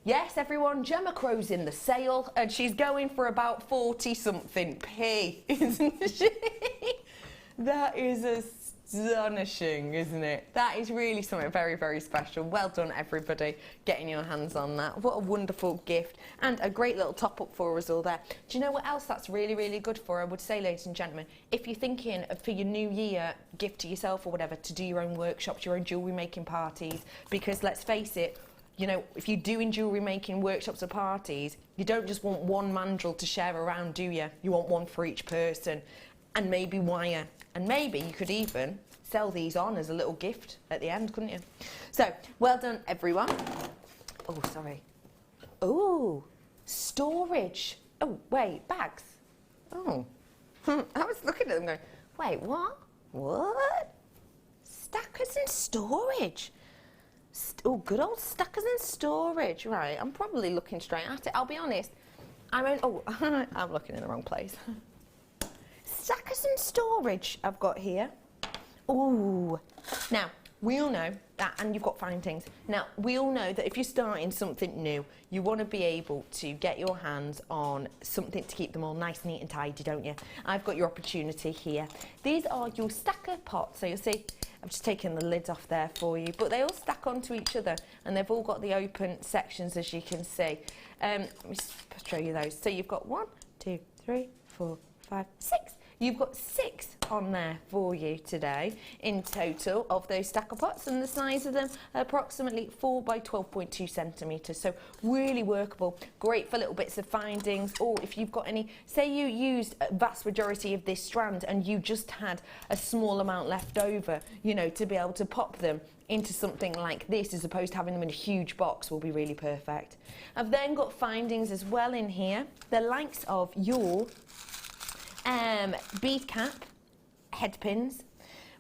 Yes, everyone, Gemma Crow's in the sale, and she's going for about 40-something p, isn't she? That is astonishing, isn't it? That is really something very, very special. Well done, everybody, getting your hands on that. What a wonderful gift, and a great little top-up for us all there. Do you know what else that's really, really good for? I would say, ladies and gentlemen, if you're thinking for your new year gift to yourself or whatever, to do your own workshops, your own jewellery making parties, because let's face it, you know, if you're doing jewellery making workshops or parties, you don't just want one mandrel to share around, do you? You want one for each person, and maybe wire. And maybe you could even sell these on as a little gift at the end, couldn't you? So, well done, everyone. Oh, sorry. Oh, storage. Oh, wait, bags. Oh. I was looking at them going, wait, what? What? Stackers and storage. Oh, good old stackers and storage. Right, I'm probably looking straight at it. I'll be honest. I'm looking in the wrong place. Stackers and storage I've got here. Ooh. Now, we all know that, and you've got findings. Now, we all know that if you're starting something new, you want to be able to get your hands on something to keep them all nice, neat and tidy, don't you? I've got your opportunity here. These are your stacker pots. So you'll see, I've just taken the lid off there for you, but they all stack onto each other and they've all got the open sections, as you can see. Let me show you those. So you've got 1, 2, 3, 4, 5, 6. You've got 6 on there for you today in total of those stacker pots, and the size of them are approximately 4 by 12.2 centimetres. So really workable, great for little bits of findings, or if you've got any, say you used a vast majority of this strand and you just had a small amount left over, you know, to be able to pop them into something like this as opposed to having them in a huge box will be really perfect. I've then got findings as well in here, the likes of your bead cap head pins,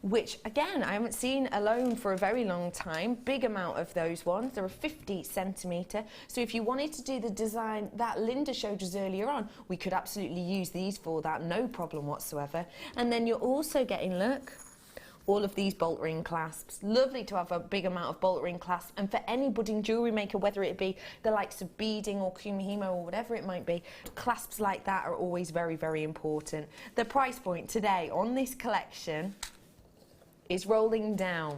which again I haven't seen alone for a very long time. Big amount of those ones. They're a 50 centimetre, so if you wanted to do the design that Linda showed us earlier on, we could absolutely use these for that, no problem whatsoever. And then you're also getting, look, all of these bolt ring clasps. Lovely to have a big amount of bolt ring clasps, and for any budding jewellery maker, whether it be the likes of beading or kumihimo or whatever it might be, clasps like that are always very, very important. The price point today on this collection is rolling down.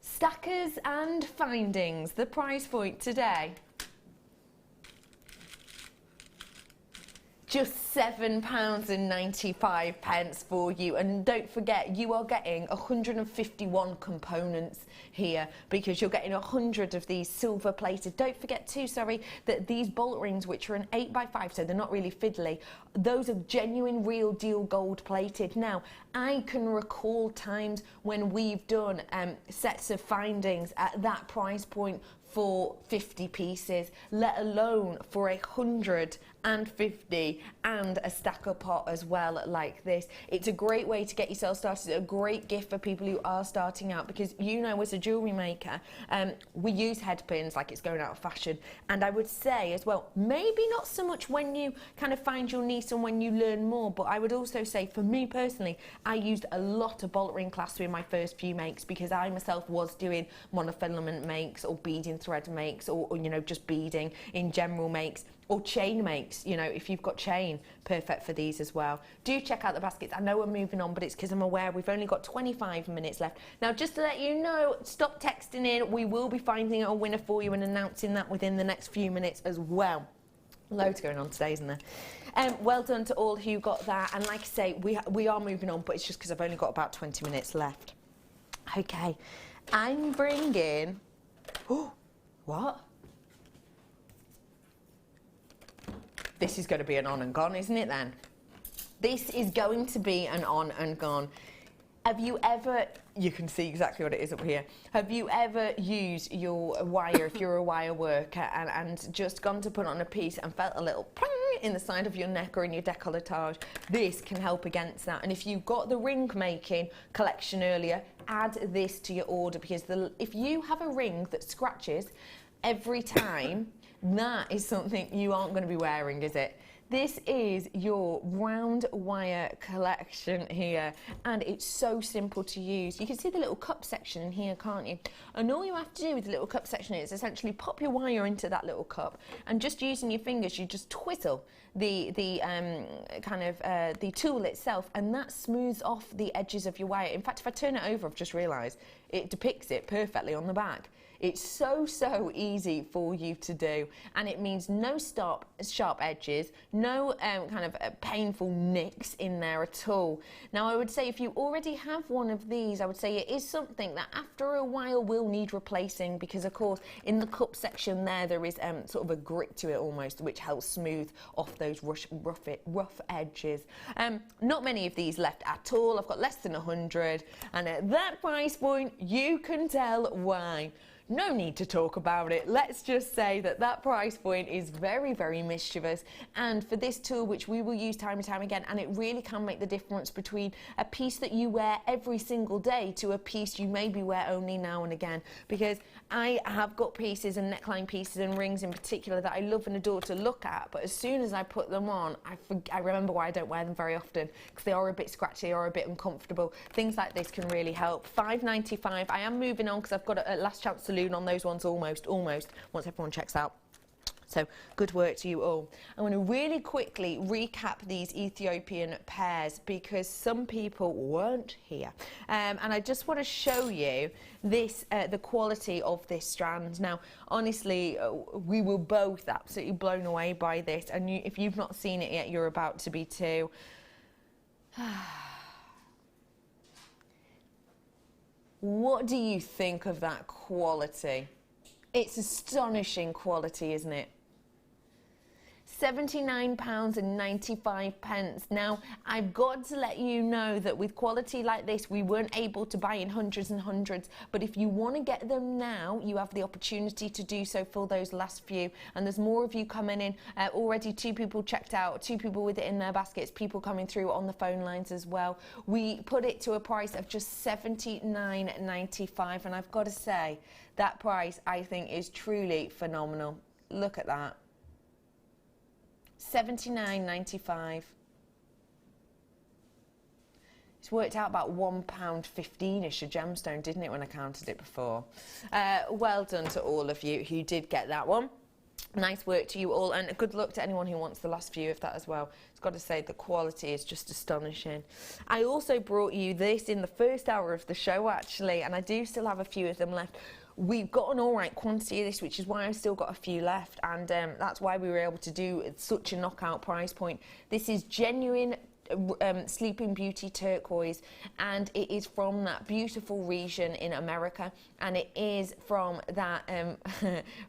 Stackers and findings, the price point today, just £7.95 for you. And don't forget, you are getting 151 components here because you're getting 100 of these silver plated. Don't forget too, sorry, that these bolt rings, which are an 8x5, so they're not really fiddly, those are genuine real deal gold plated. Now, I can recall times when we've done sets of findings at that price point for 50 pieces, let alone for 150 and a stacker pot as well like this. It's a great way to get yourself started, a great gift for people who are starting out, because you know, as a jewellery maker, we use head pins like it's going out of fashion. And I would say as well, maybe not so much when you kind of find your niche and when you learn more, but I would also say for me personally, I used a lot of bolt ring clasps in my first few makes because I myself was doing monofilament makes or beading thread makes, or you know, just beading in general makes, or chain makes. You know, if you've got chain, perfect for these as well. Do check out the baskets. I know we're moving on, but it's because I'm aware we've only got 25 minutes left. Now, just to let you know, stop texting in. We will be finding a winner for you and announcing that within the next few minutes as well. Loads going on today, isn't there? Well done to all who got that. And like I say, we are moving on, but it's just because I've only got about 20 minutes left. Okay, I'm bringing... Oh, what? This is going to be an on and gone, isn't it then? This is going to be an on and gone. Have you ever, you can see exactly what it is up here, have you ever used your wire, if you're a wire worker, and just gone to put on a piece and felt a little pling in the side of your neck or in your décolletage? This can help against that. And if you got the ring making collection earlier, add this to your order, because if you have a ring that scratches every time, that is something you aren't going to be wearing, is it? This is your round wire collection here, and it's so simple to use. You can see the little cup section in here, can't you? And all you have to do with the little cup section is essentially pop your wire into that little cup, and just using your fingers, you just twiddle the tool itself, and that smooths off the edges of your wire. In fact, if I turn it over, I've just realised it depicts it perfectly on the back. It's so easy for you to do, and it means no sharp edges, no painful nicks in there at all. Now, I would say if you already have one of these, I would say it is something that after a while will need replacing, because of course in the cup section there is sort of a grit to it almost, which helps smooth off those rough edges. Not many of these left at all. I've got less than 100, and at that price point you can tell why. no need to talk about it. Let's just say that that price point is very, very mischievous. And for this tool, which we will use time and time again, and it really can make the difference between a piece that you wear every single day to a piece you maybe wear only now and again. Because I have got pieces and neckline pieces and rings in particular that I love and adore to look at, but as soon as I put them on, I remember why I don't wear them very often, because they are a bit scratchy or a bit uncomfortable. Things like this can really help. $5.95. I am moving on because I've got a last chance saloon on those ones almost, once everyone checks out. So good work to you all. I'm going to really quickly recap these Ethiopian pairs because some people weren't here. And I just want to show you this, the quality of this strand. Now, honestly, we were both absolutely blown away by this. And if you've not seen it yet, you're about to be too. What do you think of that quality? It's astonishing quality, isn't it? £79.95. Now, I've got to let you know that with quality like this, we weren't able to buy in hundreds and hundreds, but if you want to get them now, you have the opportunity to do so for those last few, and there's more of you coming in. Already 2 people checked out, 2 people with it in their baskets, people coming through on the phone lines as well. We put it to a price of just $79.95, and I've got to say, that price, I think, is truly phenomenal. Look at that. $79.95. It's worked out about £1.15-ish a gemstone, didn't it, when I counted it before? Well done to all of you who did get that one. Nice work to you all, and good luck to anyone who wants the last few of that as well. It's got to say, the quality is just astonishing. I also brought you this in the first hour of the show, actually, and I do still have a few of them left. We've got an all right quantity of this, which is why I've still got a few left, and that's why we were able to do such a knockout price point. This is genuine Sleeping Beauty turquoise, and it is from that beautiful region in America, and it is from that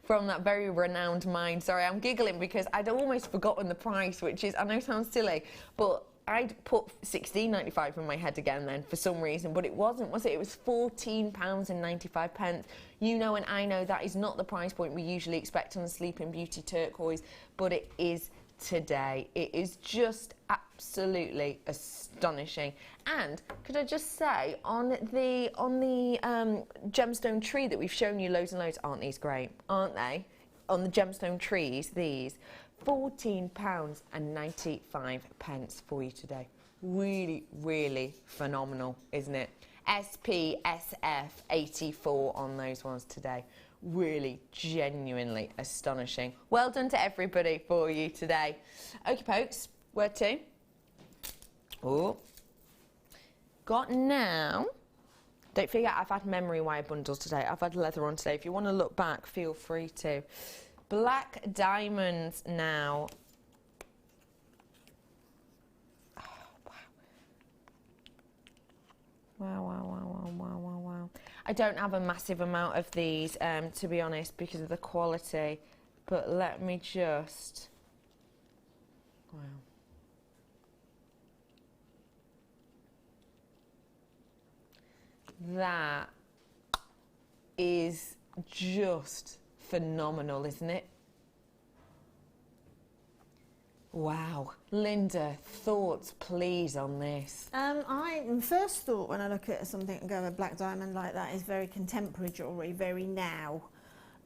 from that very renowned mine. Sorry, I'm giggling because I'd almost forgotten the price, which is, I know it sounds silly, but I'd put £16.95 in my head again then for some reason, but it wasn't, was it? It was £14.95. You know and I know that is not the price point we usually expect on the Sleeping Beauty turquoise, but it is today. It is just absolutely astonishing. And could I just say, on the gemstone tree that we've shown you loads and loads, aren't these great? Aren't they? On the gemstone trees, these. £14.95 for you today. Really, really phenomenal, isn't it? SPSF 84 on those ones today. Really, genuinely astonishing. Well done to everybody for you today. Okay, folks, where to? Oh, got now. Don't forget, I've had memory wire bundles today. I've had leather on today. If you want to look back, feel free to. Black diamonds now. Oh, wow. Wow. I don't have a massive amount of these, to be honest, because of the quality. But let me just... Wow. That is just phenomenal, isn't it? Wow. Linda, thoughts please on this? I first thought when I look at something and go a black diamond like that is very contemporary jewellery, very now,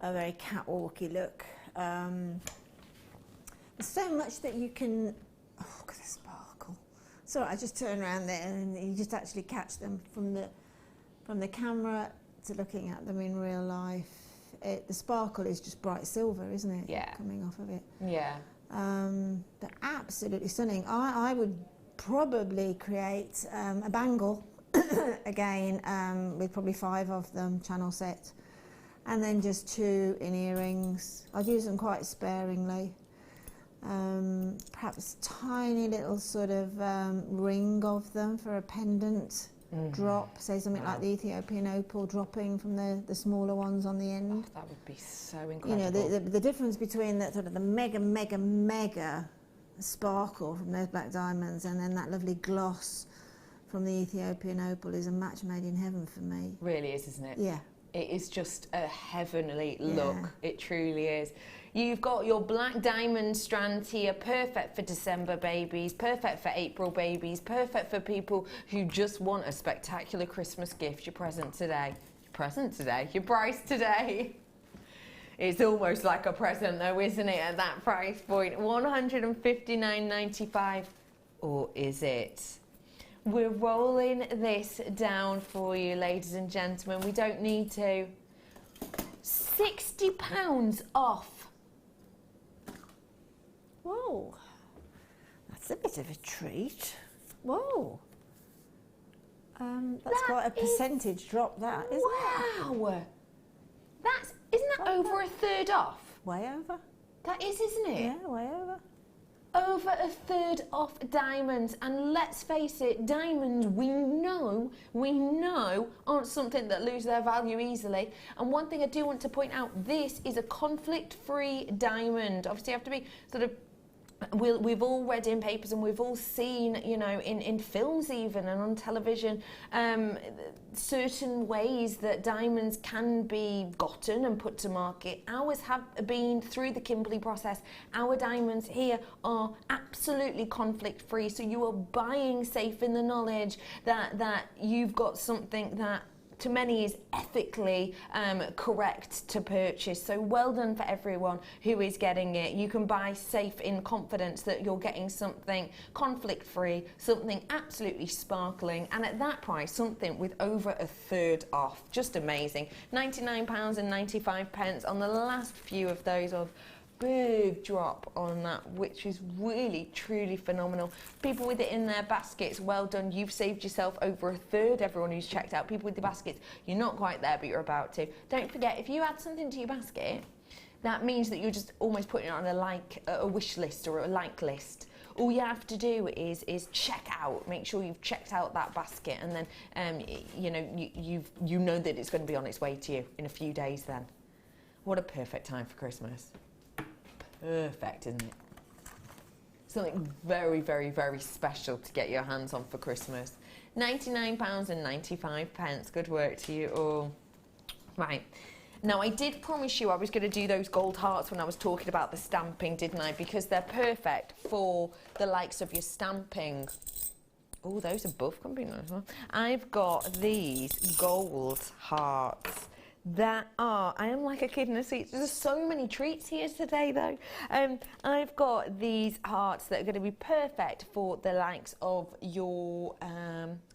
a very catwalky look. There's so much that you can, oh, look at the sparkle. So I just turn around there and you just actually catch them from the camera to looking at them in real life. The sparkle is just bright silver, isn't it? Yeah. Coming off of it. Yeah. They're absolutely stunning. I would probably create a bangle again with probably 5 of them, channel set, and then just 2 in earrings. I'd use them quite sparingly. Perhaps tiny little sort of ring of them for a pendant. Drop, say something like the Ethiopian opal dropping from the smaller ones on the end. Oh, that would be so incredible. You know, the difference between that sort of the mega sparkle from those black diamonds and then that lovely gloss from the Ethiopian opal is a match made in heaven for me. Really is, isn't it? Yeah. It is just a heavenly look. It truly is. You've got your black diamond strands here, perfect for December babies, perfect for April babies, perfect for people who just want a spectacular Christmas gift. Your present today. Your price today. It's almost like a present though, isn't it, at that price point? $159.95. Or is it? We're rolling this down for you, ladies and gentlemen. We don't need to. £60 off. Whoa, that's a bit of a treat. Whoa. That's quite a percentage drop, that, isn't it? Wow. Isn't that over a third off? Way over. That is, isn't it? Yeah, way over. Over a third off diamonds, and let's face it, diamonds we know aren't something that lose their value easily. And one thing I do want to point out, this is a conflict-free diamond. Obviously you have to be sort of, we've all read in papers and we've all seen, you know, in films even and on television, certain ways that diamonds can be gotten and put to market. Ours have been through the Kimberley process. Our diamonds here are absolutely conflict free, so you are buying safe in the knowledge that you've got something that to many is ethically correct to purchase. So well done for everyone who is getting it. You can buy safe in confidence that you're getting something conflict free, something absolutely sparkling, and at that price something with over a third off. Just amazing. £99.95 on the last few of those. Of big drop on that, which is really truly phenomenal. People with it in their baskets, well done. You've saved yourself over a third. Everyone who's checked out, people with the baskets, you're not quite there but you're about to. Don't forget, if you add something to your basket, that means that you're just almost putting it on a wish list or a like list. All you have to do is check out, make sure you've checked out that basket, and then you know that it's going to be on its way to you in a few days then. What a perfect time for Christmas. Perfect, isn't it? Something very, very, very special to get your hands on for Christmas. £99.95. Good work to you all. Right. Now, I did promise you I was going to do those gold hearts when I was talking about the stamping, didn't I? Because they're perfect for the likes of your stamping. Oh, those above can be nice. I've got these gold hearts. That are, I am like a kid in a seat. There's so many treats here today though. I've got these hearts that are going to be perfect for the likes of your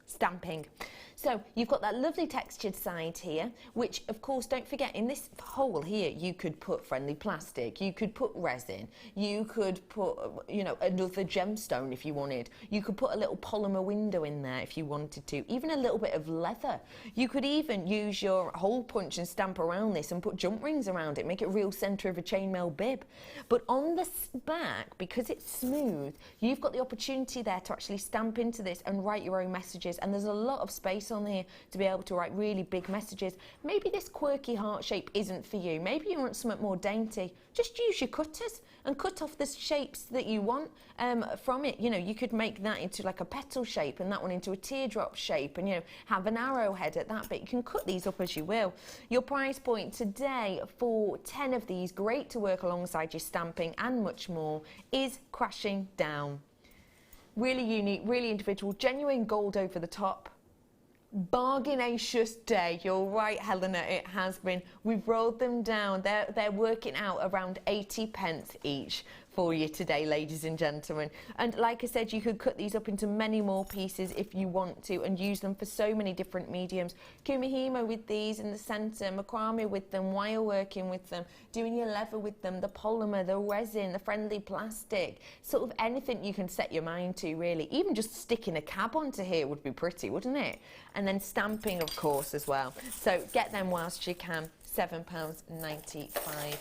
stamping. So you've got that lovely textured side here, which of course, don't forget, in this hole here, you could put friendly plastic, you could put resin, you could put, you know, another gemstone if you wanted. You could put a little polymer window in there if you wanted to, even a little bit of leather. You could even use your hole punch and stamp around this and put jump rings around it, make it real centre of a chainmail bib. But on the back, because it's smooth, you've got the opportunity there to actually stamp into this and write your own messages, and there's a lot of space on here to be able to write really big messages. Maybe this quirky heart shape isn't for you. Maybe you want something more dainty. Just use your cutters and cut off the shapes that you want from it. You know, you could make that into like a petal shape and that one into a teardrop shape, and, you know, have an arrowhead at that bit. You can cut these up as you will. Your price point today for 10 of these, great to work alongside your stamping and much more, is crashing down. Really unique, really individual, genuine gold over the top. Bargainacious day. You're right, Helena, it has been. We've rolled them down. They're working out around 80p each for you today, ladies and gentlemen. And like I said, you could cut these up into many more pieces if you want to, and use them for so many different mediums. Kumihimo with these in the centre, macrame with them, wire working with them, doing your leather with them, the polymer, the resin, the friendly plastic, sort of anything you can set your mind to, really. Even just sticking a cab onto here would be pretty, wouldn't it? And then stamping, of course, as well. So get them whilst you can. £7.95.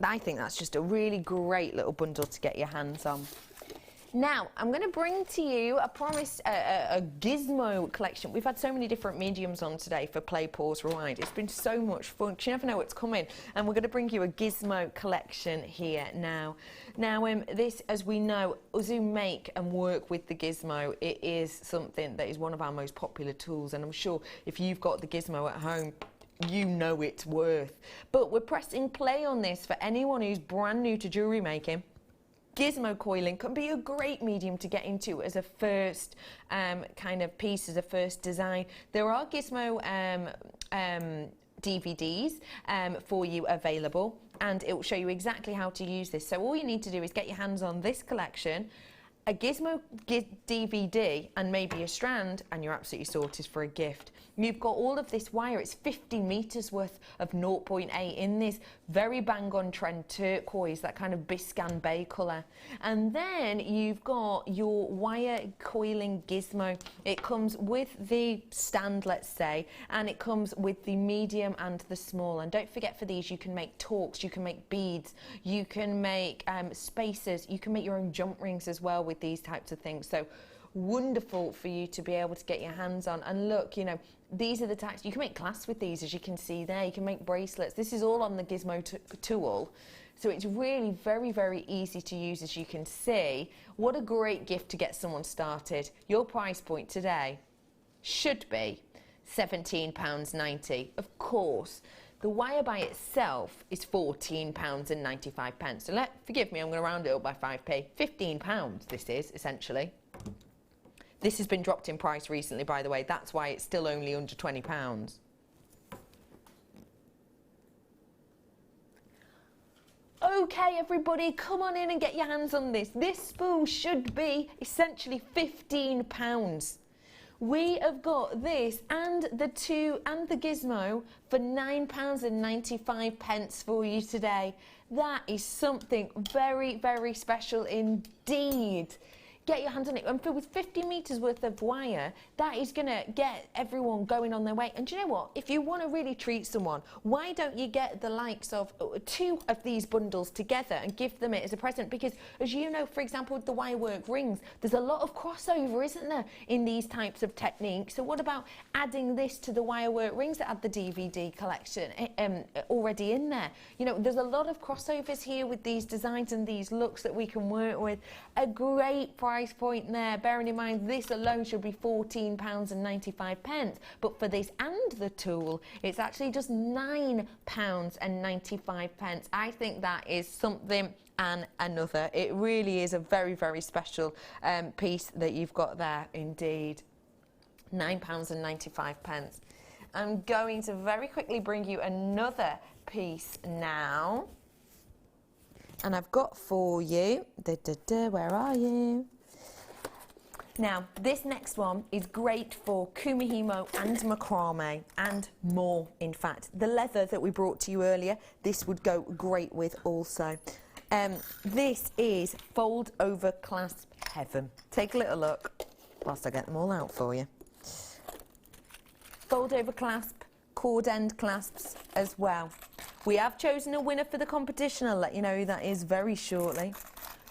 I think that's just a really great little bundle to get your hands on. Now, I'm going to bring to you, I promised, a gizmo collection. We've had so many different mediums on today for Play, Pause, Rewind. It's been so much fun. You never know what's coming. And we're going to bring you a gizmo collection here now. Now, this, as we know, us who make and work with the gizmo, it is something that is one of our most popular tools. And I'm sure if you've got the gizmo at home, you know its worth. But we're pressing play on this for anyone who's brand new to jewellery making. Gizmo coiling can be a great medium to get into as a first kind of piece, as a first design. There are gizmo DVDs for you available, and it will show you exactly how to use this. So all you need to do is get your hands on this collection, a gizmo DVD and maybe a strand, and you're absolutely sorted for a gift. You've got all of this wire. It's 50 metres worth of 0.8 in this very bang on trend turquoise, that kind of Biscan bay colour. And then you've got your wire coiling gizmo. It comes with the stand, let's say, and it comes with the medium and the small. And don't forget, for these you can make torques, you can make beads, you can make spacers, you can make your own jump rings as well with these types of things. So wonderful for you to be able to get your hands on. And look, you know, these are the types, you can make clasps with these, as you can see there. You can make bracelets. This is all on the gizmo tool. So it's really very, very easy to use, as you can see. What a great gift to get someone started. Your price point today should be £17.90. Of course, the wire by itself is £14.95. So forgive me, I'm going to round it up by 5p. £15 this is, essentially. This has been dropped in price recently, by the way. That's why it's still only under £20. Okay, everybody, come on in and get your hands on this. This spool should be essentially £15. We have got this and the gizmo for £9.95 for you today. That is something very, very special indeed. Get your hands on it. And with 50 metres worth of wire, that is going to get everyone going on their way. And do you know what? If you want to really treat someone, why don't you get the likes of 2 of these bundles together and give them it as a present? Because, as you know, for example, with the wire work rings, there's a lot of crossover, isn't there, in these types of techniques? So what about adding this to the wire work rings that had the DVD collection already in there? You know, there's a lot of crossovers here with these designs and these looks that we can work with. A great price point there, bearing in mind this alone should be £14.95, but for this and the tool it's actually just £9.95. I think that is something and another. It really is a very, very special piece that you've got there indeed. £9.95. I'm going to very quickly bring you another piece now, and I've got for you, where are you? Now, this next one is great for kumihimo and macrame and more, in fact. The leather that we brought to you earlier, this would go great with also. This is fold over clasp heaven. Take a little look whilst I get them all out for you. Fold over clasp, cord end clasps as well. We have chosen a winner for the competition. I'll let you know who that is very shortly.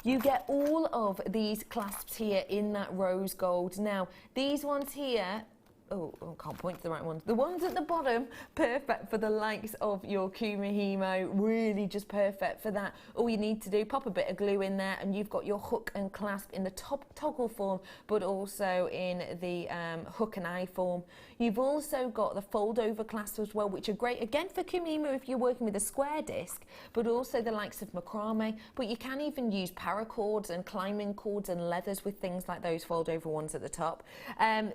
You get all of these clasps here in that rose gold. Now, these ones here, oh, I can't point to the right ones. The ones at the bottom, perfect for the likes of your kumihimo, really just perfect for that. All you need to do, pop a bit of glue in there, and you've got your hook and clasp in the top toggle form, but also in the hook and eye form. You've also got the fold over clasps as well, which are great, again, for kumihimo if you're working with a square disc, but also the likes of macrame. But you can even use paracords and climbing cords and leathers with things like those fold over ones at the top.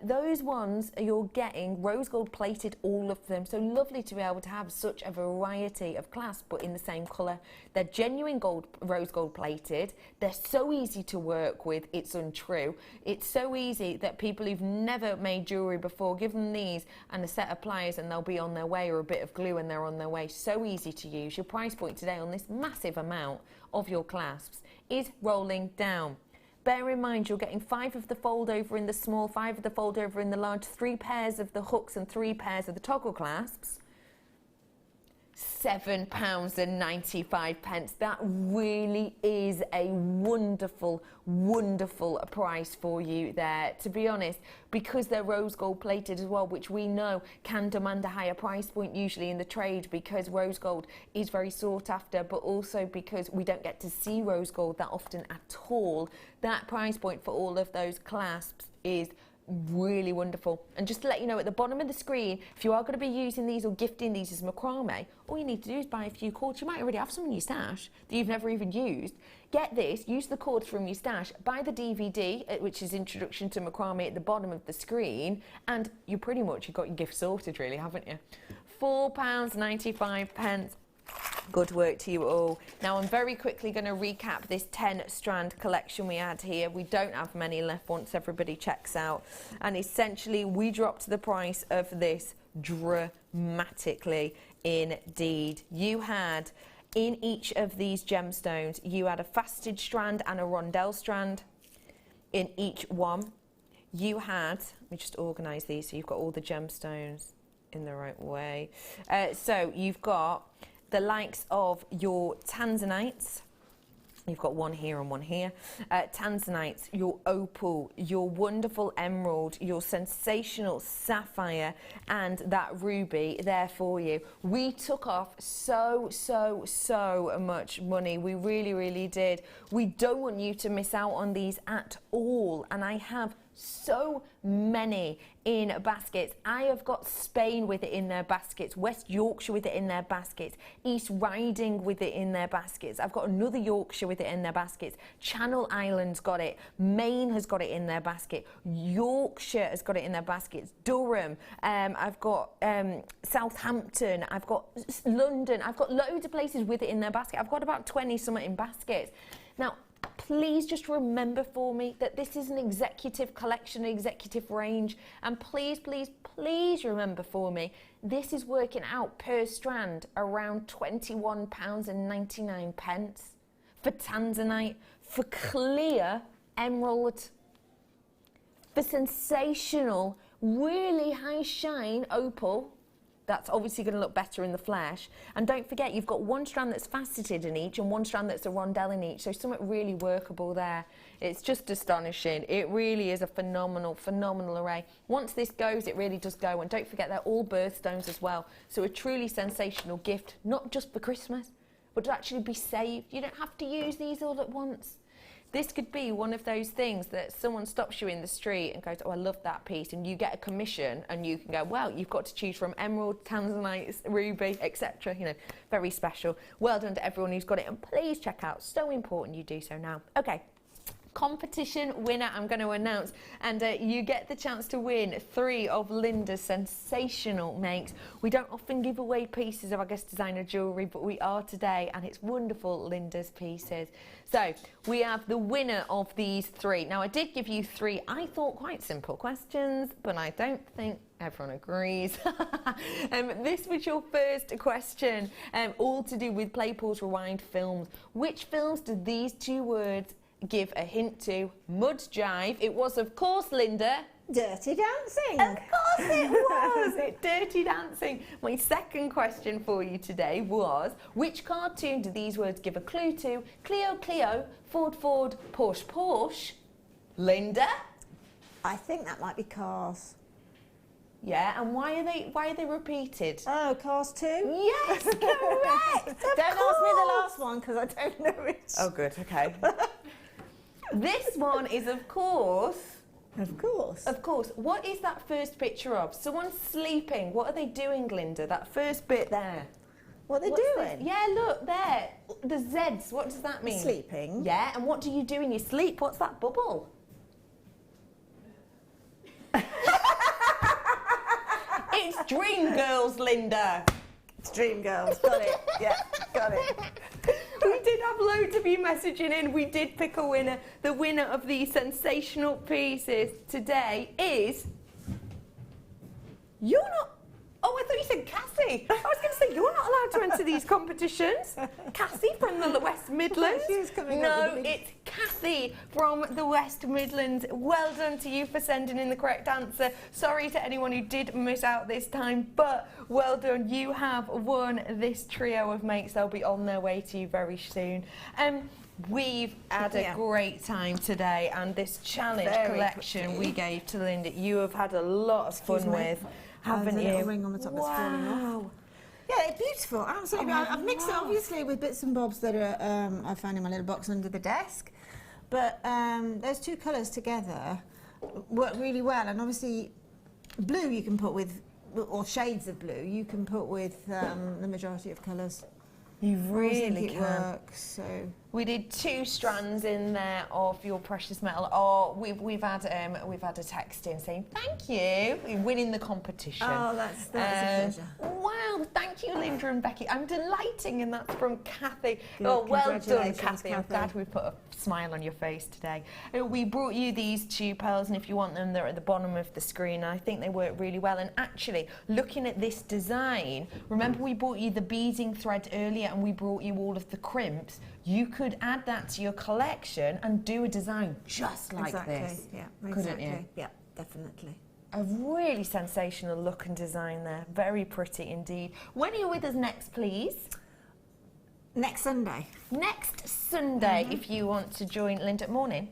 Those ones, you're getting rose gold plated, all of them. So lovely to be able to have such a variety of clasps, but in the same colour. They're genuine rose gold plated. They're so easy to work with, it's untrue. It's so easy that people who've never made jewellery before, give them these and a set of pliers and they'll be on their way, or a bit of glue and they're on their way. So easy to use. Your price point today on this massive amount of your clasps is rolling down. Bear in mind, you're getting 5 of the fold over in the small, 5 of the fold over in the large, 3 pairs of the hooks and 3 pairs of the toggle clasps. £7.95. That really is a wonderful, wonderful price for you there, to be honest, because they're rose gold plated as well, which we know can demand a higher price point usually in the trade, because rose gold is very sought after, but also because we don't get to see rose gold that often at all. That price point for all of those clasps is really wonderful. And just to let you know, at the bottom of the screen, if you are going to be using these or gifting these as macrame, all you need to do is buy a few cords. You might already have some in your stash that you've never even used. Get this, use the cords from your stash, buy the DVD, which is Introduction to Macrame, at the bottom of the screen, and you've got your gift sorted, really, haven't you? £4.95. Good work to you all. Now I'm very quickly going to recap this 10 strand collection we had here. We don't have many left once everybody checks out, and essentially we dropped the price of this dramatically indeed. You had, in each of these gemstones, you had a faceted strand and a rondelle strand in each one. You had, let me just organise these so you've got all the gemstones in the right way. So you've got the likes of your tanzanites. You've got one here and one here. Tanzanites, your opal, your wonderful emerald, your sensational sapphire, and that ruby there for you. We took off so much money. We really, really did. We don't want you to miss out on these at all. And I have so many in baskets. I have got Spain with it in their baskets, West Yorkshire with it in their baskets, East Riding with it in their baskets. I've got another Yorkshire with it in their baskets. Channel Islands got it. Maine has got it in their basket. Yorkshire has got it in their baskets. Durham. I've got Southampton. I've got London. I've got loads of places with it in their basket. I've got about 20 something in baskets. Now, please just remember for me that this is an executive collection, executive range, and please remember for me, this is working out per strand around £21.99 for tanzanite, for clear emerald, for sensational, really high shine opal. That's obviously going to look better in the flesh. And don't forget, you've got one strand that's faceted in each and one strand that's a rondelle in each. So something really workable there. It's just astonishing. It really is a phenomenal, phenomenal array. Once this goes, it really does go. And don't forget, they're all birthstones as well. So a truly sensational gift, not just for Christmas, but to actually be saved. You don't have to use these all at once. This could be one of those things that someone stops you in the street and goes, oh, I love that piece, and you get a commission and you can go, well, you've got to choose from emerald, tanzanite, ruby, etc. You know, very special. Well done to everyone who's got it, and please check out. So important you do so now. Okay. Competition winner I'm going to announce, and you get the chance to win 3 of Linda's sensational makes. We don't often give away pieces of our guest designer jewellery, but we are today, and it's wonderful Linda's pieces. So we have the winner of these 3. Now I did give you 3, I thought, quite simple questions, but I don't think everyone agrees. This was your first question, all to do with Play, Pause, Rewind films. Which films do these 2 words give a hint to? Mud Jive. It was, of course, Linda, Dirty Dancing. Of course it was. Dirty Dancing. My second question for you today was, which cartoon do these words give a clue to? Cleo, Cleo, Ford, Ford, Porsche, Porsche. Linda? I think that might be Cars. Yeah, and why are they repeated? Oh, Cars 2? Yes, correct. Don't ask me the last one because I don't know it. Oh, good. Okay. This one is, of course. Of course. Of course. What is that first picture of? Someone sleeping. What are they doing, Linda? That first bit there. What are they doing? Yeah, look, there. The Zs. What does that mean? Sleeping. Yeah, and what do you do in your sleep? What's that bubble? It's Dreamgirls, Linda. It's Dreamgirls. Got it. Yeah, got it. We did have loads of you messaging in. We did pick a winner. The winner of these sensational pieces today is... You're not... Oh, I thought you said Cassie. I was going to say, you're not allowed to enter these competitions. Cassie from the West Midlands. She's coming no, up with a big... it's Cassie from the West Midlands. Well done to you for sending in the correct answer. Sorry to anyone who did miss out this time, but well done. You have won this trio of makes. They'll be on their way to you very soon. We've had a great time today, and this challenge collection we gave to Linda, you have had a lot of fun with, haven't you? A ring on the top that's falling off. Yeah, it's beautiful, absolutely. I've mixed it obviously with bits and bobs that are I found in my little box under the desk, but those two colours together work really well, and obviously blue you can put with, or shades of blue you can put with the majority of colours. You really can. It works, so. We did 2 strands in there of your precious metal. Oh, we've had a text in saying thank you, we're winning the competition. Oh, that's a pleasure. Wow, thank you, Linda and Becky. I'm delighting, and that's from Kathy. Good. Oh, well done, Congratulations, Kathy. I'm glad we put a smile on your face today. We brought you these 2 pearls, and if you want them, they're at the bottom of the screen. I think they work really well. And actually, looking at this design, remember we brought you the beading thread earlier, and we brought you all of the crimps. You could add that to your collection and do a design just like this. Yeah, couldn't you? Yeah, definitely. A really sensational look and design there. Very pretty indeed. When are you with us next, please? Next Sunday. Next Sunday, if you want to join Linda morning.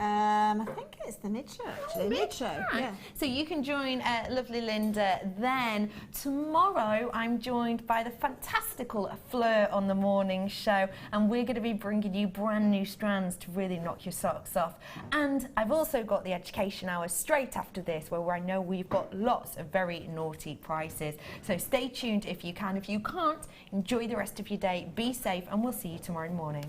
I think it's the mid-show, actually. Mid-show, Right. yeah. So you can join lovely Linda then. Tomorrow, I'm joined by the fantastical Fleur on the morning show, and we're going to be bringing you brand new strands to really knock your socks off. And I've also got the education hour straight after this, where I know we've got lots of very naughty prizes. So stay tuned if you can. If you can't, enjoy the rest of your day, be safe, and we'll see you tomorrow morning.